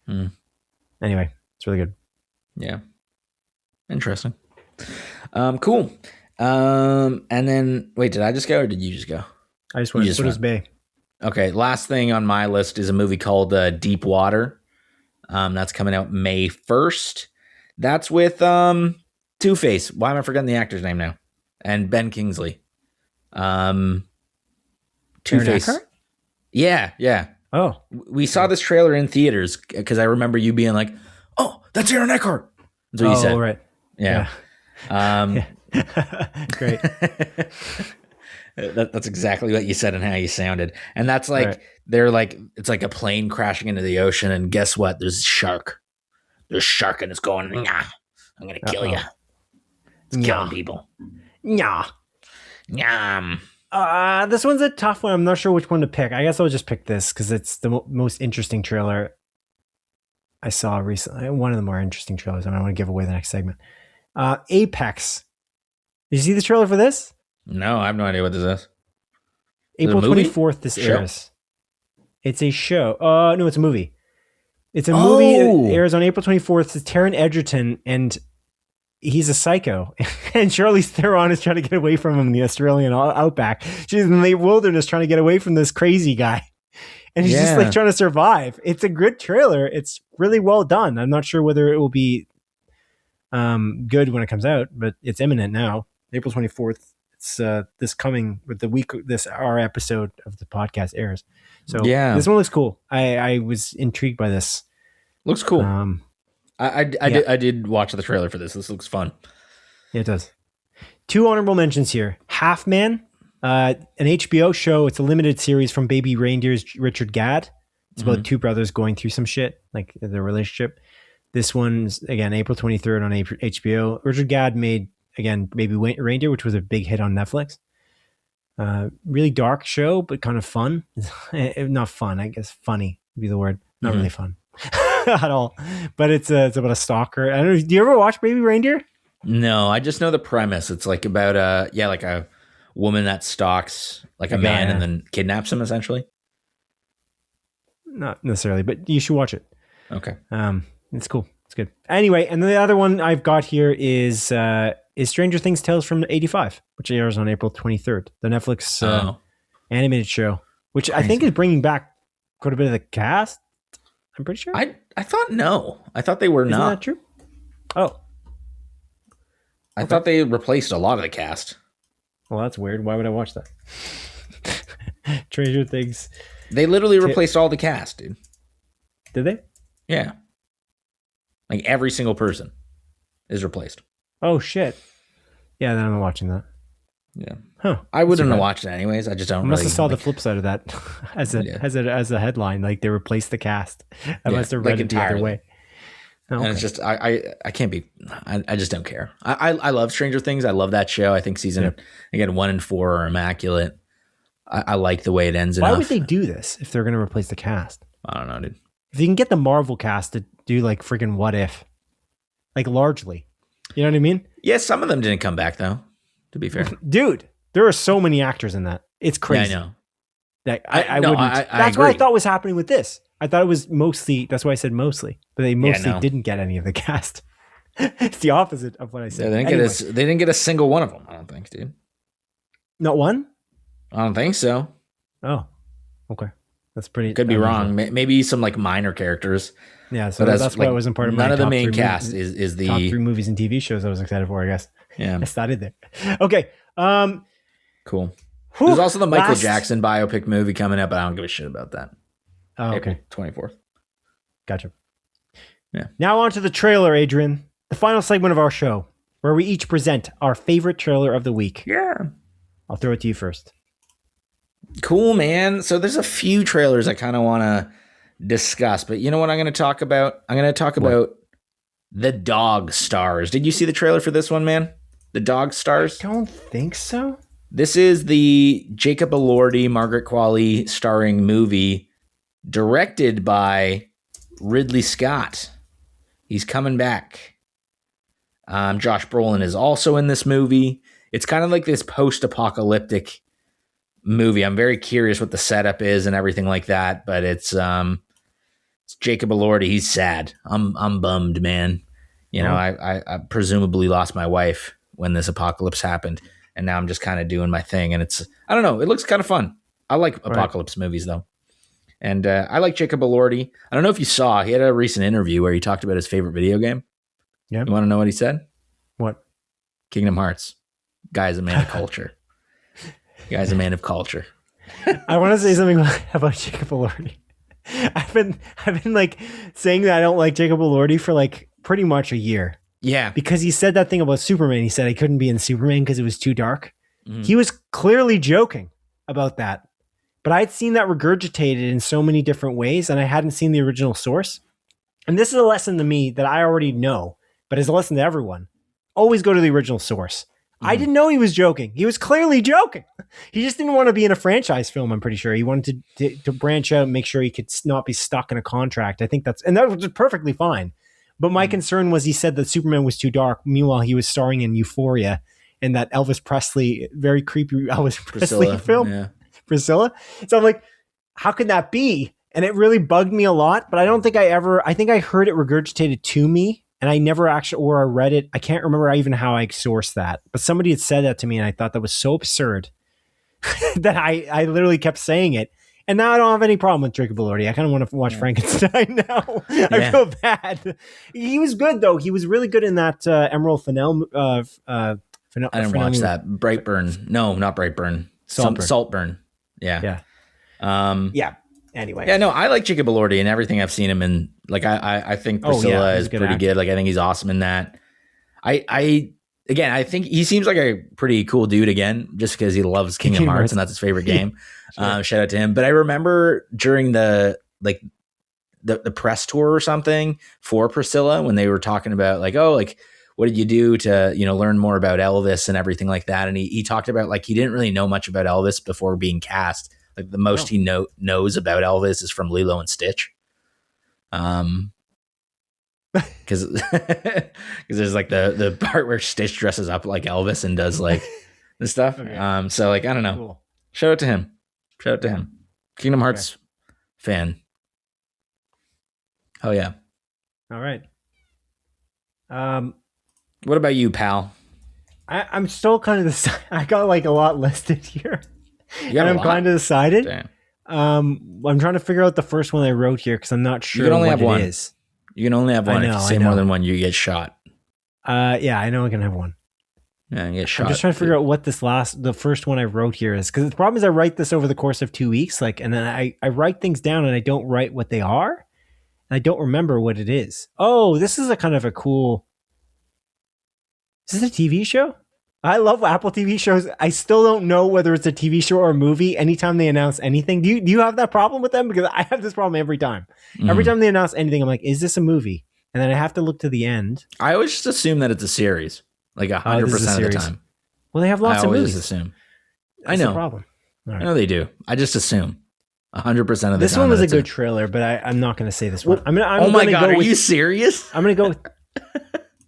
Anyway, it's really good. Yeah. Interesting. Cool. And then wait, did I just go or did you just go? I just went. Widows Bay. Okay. Last thing on my list is a movie called Deep Water. That's coming out May 1st. That's with Two-Face. Why am I forgetting the actor's name now? And Ben Kingsley. Two-Face. Yeah. Oh. We saw this trailer in theaters because I remember you being like, "Oh, that's Aaron Eckhart." That's what you said. Right. Yeah. Great. That's exactly what you said and how you sounded. And that's like, they're like, it's like a plane crashing into the ocean. And guess what? There's a shark. There's a shark and it's going, nah, I'm going to kill you. It's killing people. Nah. Nyam. This one's a tough one. I'm not sure which one to pick. I guess I'll just pick this because it's the most interesting trailer I saw recently. One of the more interesting trailers. I don't want to give away the next segment. Apex. Did you see the trailer for this? No, I have no idea what this is. April 24th, this airs. It's a show. No, it's a movie. It's a movie that airs on April 24th. It's Taron Egerton, and he's a psycho. And Charlize Theron is trying to get away from him in the Australian outback. She's in the wilderness trying to get away from this crazy guy. And he's just like trying to survive. It's a good trailer. It's really well done. I'm not sure whether it will be good when it comes out, but it's imminent now. April 24th. It's this coming with the week our episode of the podcast airs. So this one looks cool. I was intrigued by this. Looks cool. I did watch the trailer for this. This looks fun. Yeah, it does. 2 honorable mentions here. Half Man, an HBO show. It's a limited series from Baby Reindeer's Richard Gadd. It's about 2 brothers going through some shit, like their relationship. This one's, again, April 23rd on HBO. Richard Gadd made, again, Baby Reindeer, which was a big hit on Netflix. Really dark show, but kind of fun. Not fun, I guess. Funny would be the word. Not really fun at all. But it's about a stalker. I don't know. Do you ever watch Baby Reindeer? No, I just know the premise. It's like about like a woman that stalks like a man and then kidnaps him, essentially. Not necessarily, but you should watch it. Okay. It's cool. It's good. Anyway, and the other one I've got here is Stranger Things Tales from '85, which airs on April 23rd. The Netflix animated show, which I think is bringing back quite a bit of the cast. I'm pretty sure. I thought no. I thought they were not. Isn't that true? Oh. I thought they replaced a lot of the cast. Well, that's weird. Why would I watch that? Stranger Things They literally replaced all the cast, dude. Did they? Yeah. Like every single person is replaced. Oh shit. Yeah, then I'm watching that. Yeah. Huh. I wouldn't have watched it anyways. I just don't. I must have saw the flip side of that as a headline. Like they replaced the cast. I must have read it the other way. Oh, okay. And it's just I can't be. I just don't care. I love Stranger Things. I love that show. I think season 1 and 4 are immaculate. I like the way it ends. Why would they do this if they're going to replace the cast? I don't know, dude. If you can get the Marvel cast to do like freaking What If, like largely, you know what I mean? Yeah, some of them didn't come back though. To be fair, dude, there are so many actors in that. It's crazy. Yeah, I know. That I wouldn't. That's what I thought was happening with this. I thought it was mostly. That's why I said mostly, but they mostly didn't get any of the cast. It's the opposite of what I said. Yeah, they didn't get a single one of them. I don't think, dude. Not one? I don't think so. Oh, okay. That's pretty. Could be wrong. Maybe some like minor characters. Yeah, so that's why it wasn't part of none my of the main cast is the top 3 movies and TV shows I was excited for. I guess. Yeah, I started there. Okay. Cool. There's also the Michael Jackson biopic movie coming up, but I don't give a shit about that. Oh, okay. April 24th. Gotcha. Yeah. Now on to the trailer, Adrian. The final segment of our show, where we each present our favorite trailer of the week. Yeah. I'll throw it to you first. Cool, man. So there's a few trailers I kind of want to discuss, but you know what I'm going to talk about? I'm going to talk about The Dog Stars. Did you see the trailer for this one, man? The Dog Stars? I don't think so. This is the Jacob Elordi, Margaret Qualley starring movie directed by Ridley Scott. He's coming back. Josh Brolin is also in this movie. It's kind of like this post-apocalyptic movie. I'm very curious what the setup is and everything like that, but it's Jacob Elordi. He's sad. I'm bummed, man. You know, I presumably lost my wife when this apocalypse happened, and now I'm just kind of doing my thing, and I don't know. It looks kind of fun. I like apocalypse movies though. And I like Jacob Elordi. I don't know if you saw, he had a recent interview where he talked about his favorite video game. Yeah. You want to know what he said? What? Kingdom Hearts. Guy's a man of culture. Guy's a man of culture. I want to say something about Jacob Elordi. I've been like saying that I don't like Jacob Elordi for like pretty much a year. Yeah. Because he said that thing about Superman. He said I couldn't be in Superman because it was too dark. Mm-hmm. He was clearly joking about that. But I'd seen that regurgitated in so many different ways, and I hadn't seen the original source. And this is a lesson to me that I already know, but it's a lesson to everyone. Always go to the original source. Mm-hmm. I didn't know he was joking. He was clearly joking. He just didn't want to be in a franchise film, I'm pretty sure. He wanted to branch out and make sure he could not be stuck in a contract. I think and that was perfectly fine. But my concern was he said that Superman was too dark. Meanwhile, he was starring in Euphoria and that Elvis Presley, very creepy Elvis Presley film. Yeah. Priscilla. So I'm like, how could that be? And it really bugged me a lot, but I don't think I think I heard it regurgitated to me and I never actually, or I read it. I can't remember even how I sourced that, but somebody had said that to me and I thought that was so absurd that I literally kept saying it. And now I don't have any problem with Jacob Elordi. I kind of want to watch Frankenstein now. Yeah. I feel bad. He was good though. He was really good in that Emerald Fennell. I didn't watch that. Brightburn. No, not Brightburn. Saltburn. Yeah. Yeah. Anyway. Yeah, no, I like Jacob Elordi and everything I've seen him in. Like, I think Priscilla is pretty good. Like, I think he's awesome in that. I think he seems like a pretty cool dude again, just because he loves Kingdom Hearts and that's his favorite game. Sure. Shout out to him. But I remember during the press tour or something for Priscilla when they were talking about what did you do to, learn more about Elvis and everything like that? And he talked about he didn't really know much about Elvis before being cast. Like the most he knows about Elvis is from Lilo and Stitch. Because there's the part where Stitch dresses up like Elvis and does the stuff. Okay. So I don't know. Cool. Shout out to him. Kingdom Hearts fan. Oh yeah. All right. What about you, pal? I'm still kind of I got a lot listed here. And I'm kind of decided. Damn. I'm trying to figure out the first one I wrote here because I'm not sure what it is. You can only have one. If you say more than one, you get shot. Yeah, I know I can have one. Yeah, get shot. I'm just trying to figure out what the first one I wrote here is, because the problem is I write this over the course of 2 weeks, and then I write things down and I don't write what they are. And I don't remember what it is. Oh, this is a kind of a cool. Is this a TV show? I love Apple TV shows. I still don't know whether it's a TV show or a movie anytime they announce anything. Do you have that problem with them? Because I have this problem every time. Every time they announce anything, I'm like, is this a movie? And then I have to look to the end. I always just assume that it's a series, like 100% of the time. Well, they have lots of movies. I always assume. That's I know. the problem. Right. I know they do. I just assume 100% of the time. This one was a good trailer, but I'm not going to say this one. Oh my God, are you serious? I'm going to go with...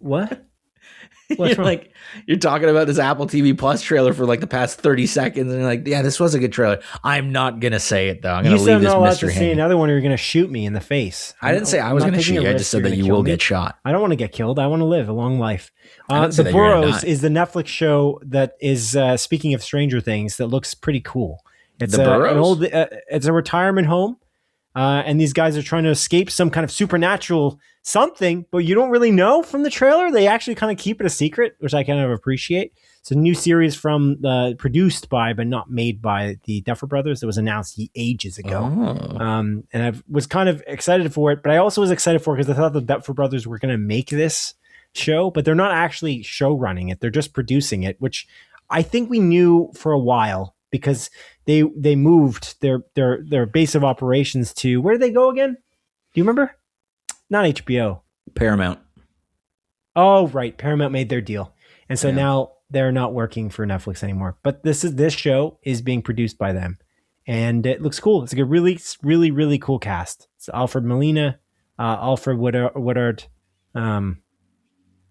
What? You're talking about this Apple TV Plus trailer for like the past 30 seconds, and you're like, yeah, this was a good trailer. I'm not gonna say it though. I'm gonna leave this mystery hanging. Say another one, or you're gonna shoot me in the face. I didn't say I was gonna shoot you. I just said that you will get shot. I don't want to get killed. I want to live a long life. The Burrows is the Netflix show that is speaking of Stranger Things that looks pretty cool. It's it's a retirement home. And these guys are trying to escape some kind of supernatural something, but you don't really know from the trailer. They actually kind of keep it a secret, which I kind of appreciate. It's a new series produced by, but not made by, the Duffer Brothers that was announced ages ago. And I was kind of excited for it, but I also was excited for it because I thought the Duffer Brothers were going to make this show, but they're not actually show running it. They're just producing it, which I think we knew for a while, because they moved their base of operations to, where did they go again? Do you remember? Not HBO. Paramount. Oh, right. Paramount made their deal. And so now they're not working for Netflix anymore. But this show is being produced by them. And it looks cool. It's like a really, really, really cool cast. It's Alfred Molina, Alfred Woodard,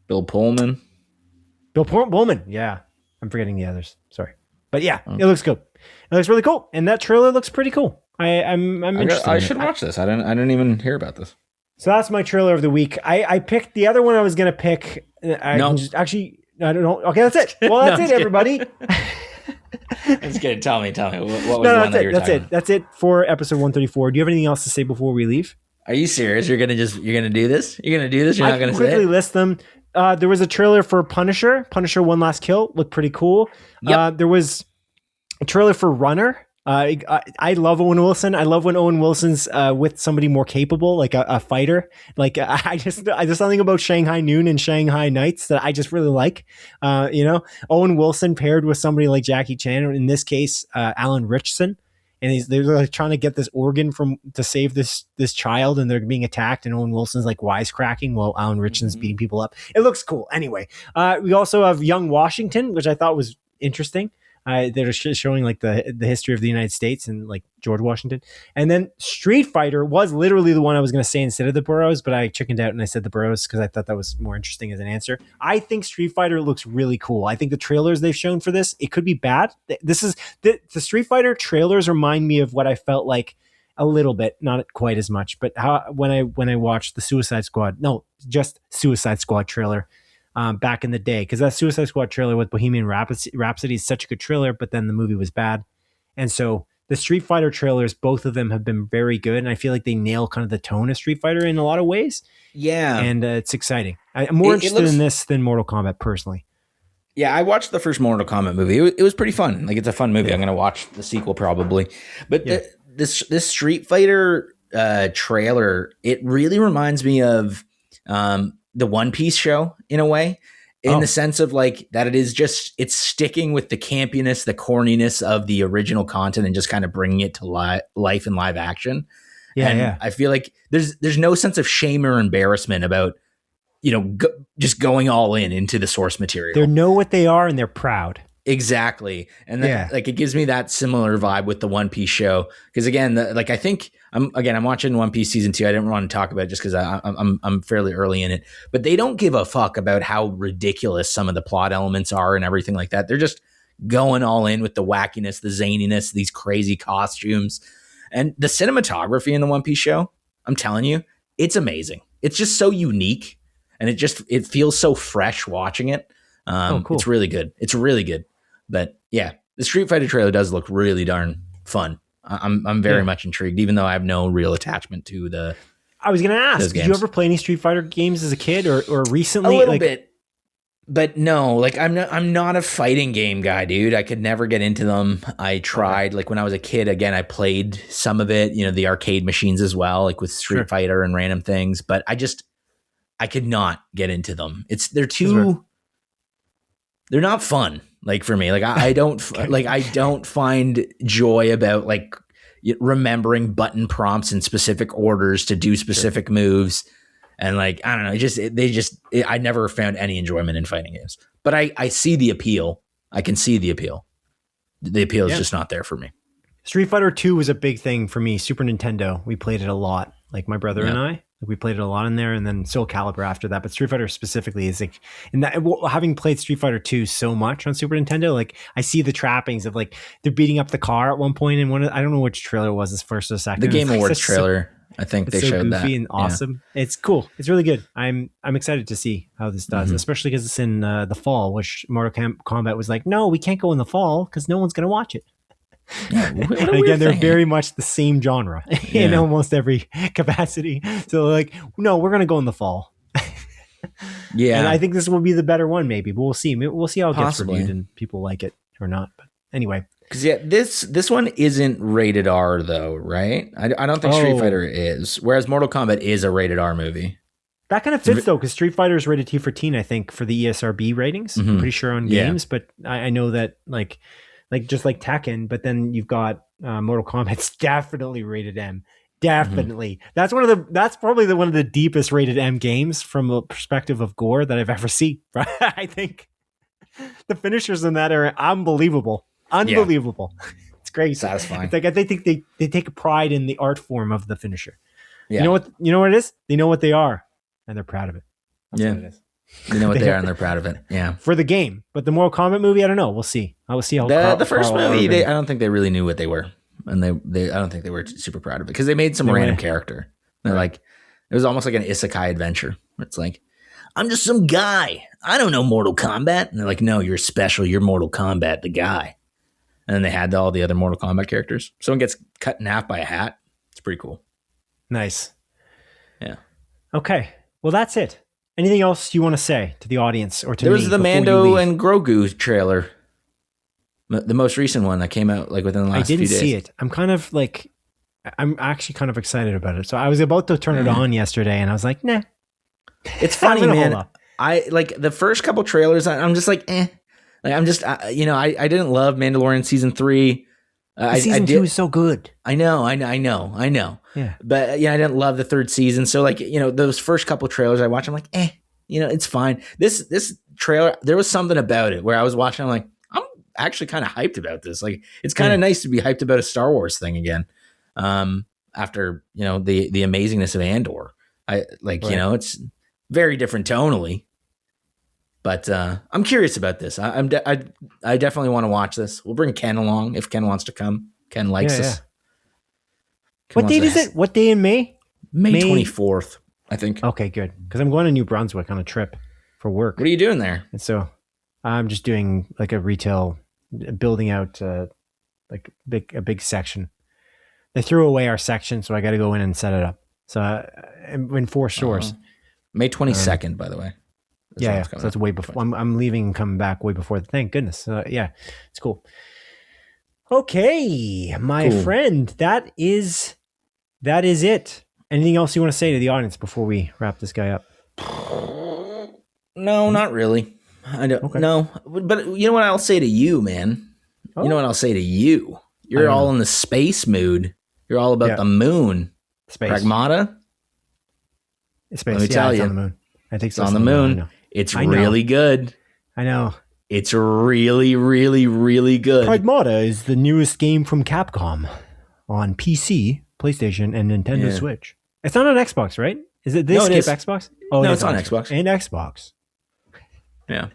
Bill Pullman. Yeah. I'm forgetting the others. Sorry. But yeah, it looks good. It looks really cool, and that trailer looks pretty cool. I'm interested. I should watch this. I didn't even hear about this. So that's my trailer of the week. I picked the other one I was gonna pick. I don't know. Okay, that's it. Well, that's it, everybody. That's good. Tell me. What was the one that you were talking about? That's it for episode 134. Do you have anything else to say before we leave? Are you serious? You're gonna do this? You're not gonna quickly list them. There was a trailer for Punisher. Punisher One Last Kill looked pretty cool. Yep. There was a trailer for Runner. I love Owen Wilson. I love when Owen Wilson's with somebody more capable, like a fighter. Like there's something about Shanghai Noon and Shanghai Nights that I just really like. Owen Wilson paired with somebody like Jackie Chan, or in this case, Alan Ritchson. And they're like trying to get this organ to save this child, and they're being attacked, and Owen Wilson's like wisecracking while Alan Ritchson's beating people up. It looks cool. Anyway, we also have Young Washington, which I thought was interesting. They're showing like the history of the United States and like George Washington. And then Street Fighter was literally the one I was going to say instead of the Burrows, but I chickened out and I said the Burrows because I thought that was more interesting as an answer. I think Street Fighter looks really cool. I think the trailers they've shown for this, it could be bad. The Street Fighter trailers remind me of what I felt like a little bit, not quite as much, but when I watched the Suicide Squad trailer back in the day, because that Suicide Squad trailer with Bohemian Rhapsody is such a good trailer, but then the movie was bad. And so the Street Fighter trailers, both of them have been very good, and I feel like they nail kind of the tone of Street Fighter in a lot of ways. Yeah. And it's exciting. I'm more interested in this than Mortal Kombat, personally. Yeah, I watched the first Mortal Kombat movie. It was pretty fun. Like, it's a fun movie. Yeah. I'm going to watch the sequel probably. But this Street Fighter trailer, it really reminds me of the One Piece show in a way, in the sense of like that it's sticking with the campiness, the corniness of the original content and just kind of bringing it to life in live action. Yeah, and I feel like there's no sense of shame or embarrassment about, just going all into the source material. They know what they are and they're proud. Exactly. And then, like, it gives me that similar vibe with the One Piece show. Because again, I think I'm watching One Piece season 2. I didn't want to talk about it just because I'm fairly early in it, but they don't give a fuck about how ridiculous some of the plot elements are and everything like that. They're just going all in with the wackiness, the zaniness, these crazy costumes, and the cinematography in the One Piece show. I'm telling you, it's amazing. It's just so unique, and it feels so fresh watching it. Cool. It's really good. It's really good. But yeah, the Street Fighter trailer does look really darn fun. I'm very much intrigued, even though I have no real attachment to the. I was going to ask, did you ever play any Street Fighter games as a kid or recently? A little bit. But no, like I'm not a fighting game guy, dude. I could never get into them. I tried, like when I was a kid, again, I played some of it, the arcade machines as well, like with Street Fighter and random things, but I could not get into them. They're not fun. Like for me, like I don't I don't find joy about like remembering button prompts in specific orders to do specific moves. And like, I don't know, I never found any enjoyment in fighting games, but I see the appeal. I can see the appeal. The appeal is just not there for me. Street Fighter 2 was a big thing for me. Super Nintendo, we played it a lot. Like my brother and I, we played it a lot in there, and then Soul Calibur after that. But Street Fighter specifically is like, and that, having played Street Fighter 2 so much on Super Nintendo, like I see the trappings of like they're beating up the car at one point, and I don't know which trailer it was, this first or second. The Game Awards trailer. I think they showed that. And awesome. Yeah. It's cool. It's really good. I'm excited to see how this does, especially because it's in the fall, which Mortal Kombat was like, no, we can't go in the fall because no one's going to watch it. Yeah, and again, they're very much the same genre in almost every capacity. So like, no, we're going to go in the fall. Yeah. And I think this will be the better one, maybe, but we'll see. We'll see how it gets reviewed and people like it or not. But anyway. Because this one isn't rated R though, right? I don't think Street Fighter is. Whereas Mortal Kombat is a rated R movie. That kind of fits though, because Street Fighter is rated T for teen, I think, for the ESRB ratings. I'm pretty sure on games, but I know that like just like Tekken, but then you've got Mortal Kombat's definitely rated M. Definitely. That's probably one of the deepest rated M games from a perspective of gore that I've ever seen. I think the finishers in that are unbelievable. Unbelievable. Yeah. It's great. Satisfying. It's like I think they take a pride in the art form of the finisher. Yeah. You know what it is? They know what they are and they're proud of it. That's what it is. They know what they are and they're proud of it. Yeah. For the game. But the Mortal Kombat movie, I don't know. We'll see. I will see how the first movie, I don't think they really knew what they were. And I don't think they were super proud of it because they made some random character. They're like, it was almost like an isekai adventure. It's like, I'm just some guy. I don't know Mortal Kombat. And they're like, no, you're special. You're Mortal Kombat, the guy. And then they had all the other Mortal Kombat characters. Someone gets cut in half by a hat. It's pretty cool. Nice. Yeah. Okay. Well, that's it. Anything else you want to say to the audience or to me? There was the Mando and Grogu trailer. The most recent one that came out like within the last few days. I didn't see it. I'm actually kind of excited about it. So I was about to turn it on yesterday and I was like, nah. It's funny, man. I like the first couple trailers. I'm just like, eh. Like I'm just, I didn't love Mandalorian season 3. Season 2 is so good. I know. Yeah. But I didn't love the third season. So like, those first couple trailers I watched, I'm like, it's fine. This trailer, there was something about it where I was watching, I'm like, I'm actually kind of hyped about this. Like, it's kind of nice to be hyped about a Star Wars thing again. After, the amazingness of Andor. It's very different tonally. But I'm curious about this. I definitely want to watch this. We'll bring Ken along if Ken wants to come. Ken likes us. What date is it? What day in May? May 24th, I think. Okay, good. Because I'm going to New Brunswick on a trip for work. What are you doing there? And so I'm just doing like a retail, building out like a big section. They threw away our section, so I got to go in and set it up. So I'm in 4 stores. May 22nd, by the way. So that's way before. I'm leaving and coming back way before. Thank goodness. It's cool. Okay, my friend, that is it. Anything else you want to say to the audience before we wrap this guy up? No, not really. I don't. Okay. No, but you know what I'll say to you, man. Oh. You know what I'll say to you. You're all in the space mood. You're all about the moon. Space. Pragmata. Space. Let me tell you, on the moon. I think it's on the moon. It's really good. I know. It's really, really, really good. Pragmata is the newest game from Capcom on PC, PlayStation, and Nintendo Switch. It's not on Xbox, right? Is it this? Xbox? Oh, no, it's on Xbox. And Xbox. Yeah.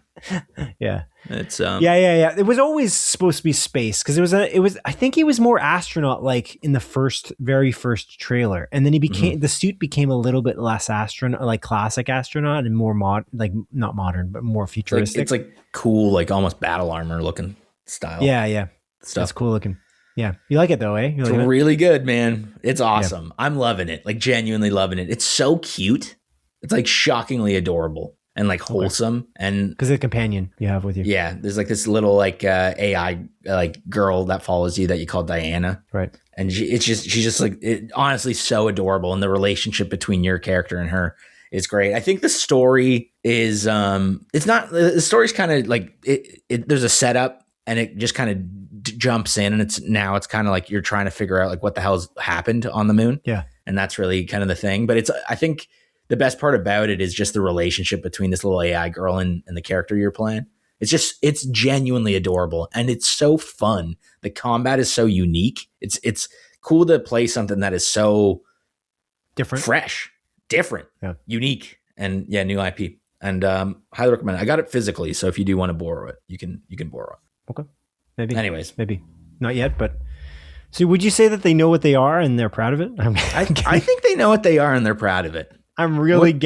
Yeah. It's Yeah. It was always supposed to be space because I think he was more astronaut like in the very first trailer. And then he became the suit became a little bit less astronaut, like classic astronaut and more not modern, but more futuristic. It's like cool, like almost battle armor looking style. Yeah. Stuff. That's cool looking. Yeah. You like it though, eh? It's really good, man. It's awesome. Yeah. I'm loving it. Like genuinely loving it. It's so cute. It's like shockingly adorable. and like wholesome. And because of the companion you have with you. Yeah, there's like this little like AI like girl that follows you that you call Diana, right? And she's just like honestly so adorable, and the relationship between your character and her is great. I think the story is it's not, the story's kind of like there's a setup and it just kind of jumps in, and it's kind of like you're trying to figure out like what the hell's happened on the moon. Yeah, and that's really kind of the thing. But I think the best part about it is just the relationship between this little AI girl and the character you're playing. It's genuinely adorable, and it's so fun. The combat is so unique. It's cool to play something that is so different, fresh, different, unique, and new IP. And highly recommend it. I got it physically, so if you do want to borrow it, you can borrow it. Okay, maybe. Anyways, maybe not yet, but so would you say that they know what they are and they're proud of it? I think they know what they are and they're proud of it. I'm really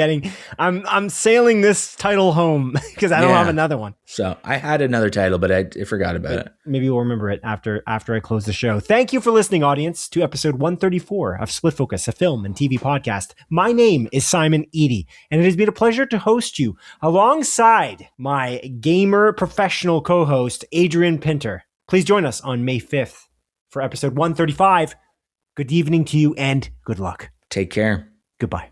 I'm sailing this title home because I don't have another one. So I had another title, but I forgot about it. Maybe we'll remember it after I close the show. Thank you for listening, audience, to episode 134 of Split Focus, a film and TV podcast. My name is Simon Eady, and it has been a pleasure to host you alongside my gamer professional co-host, Adrian Pinter. Please join us on May 5th for episode 135. Good evening to you and good luck. Take care. Goodbye.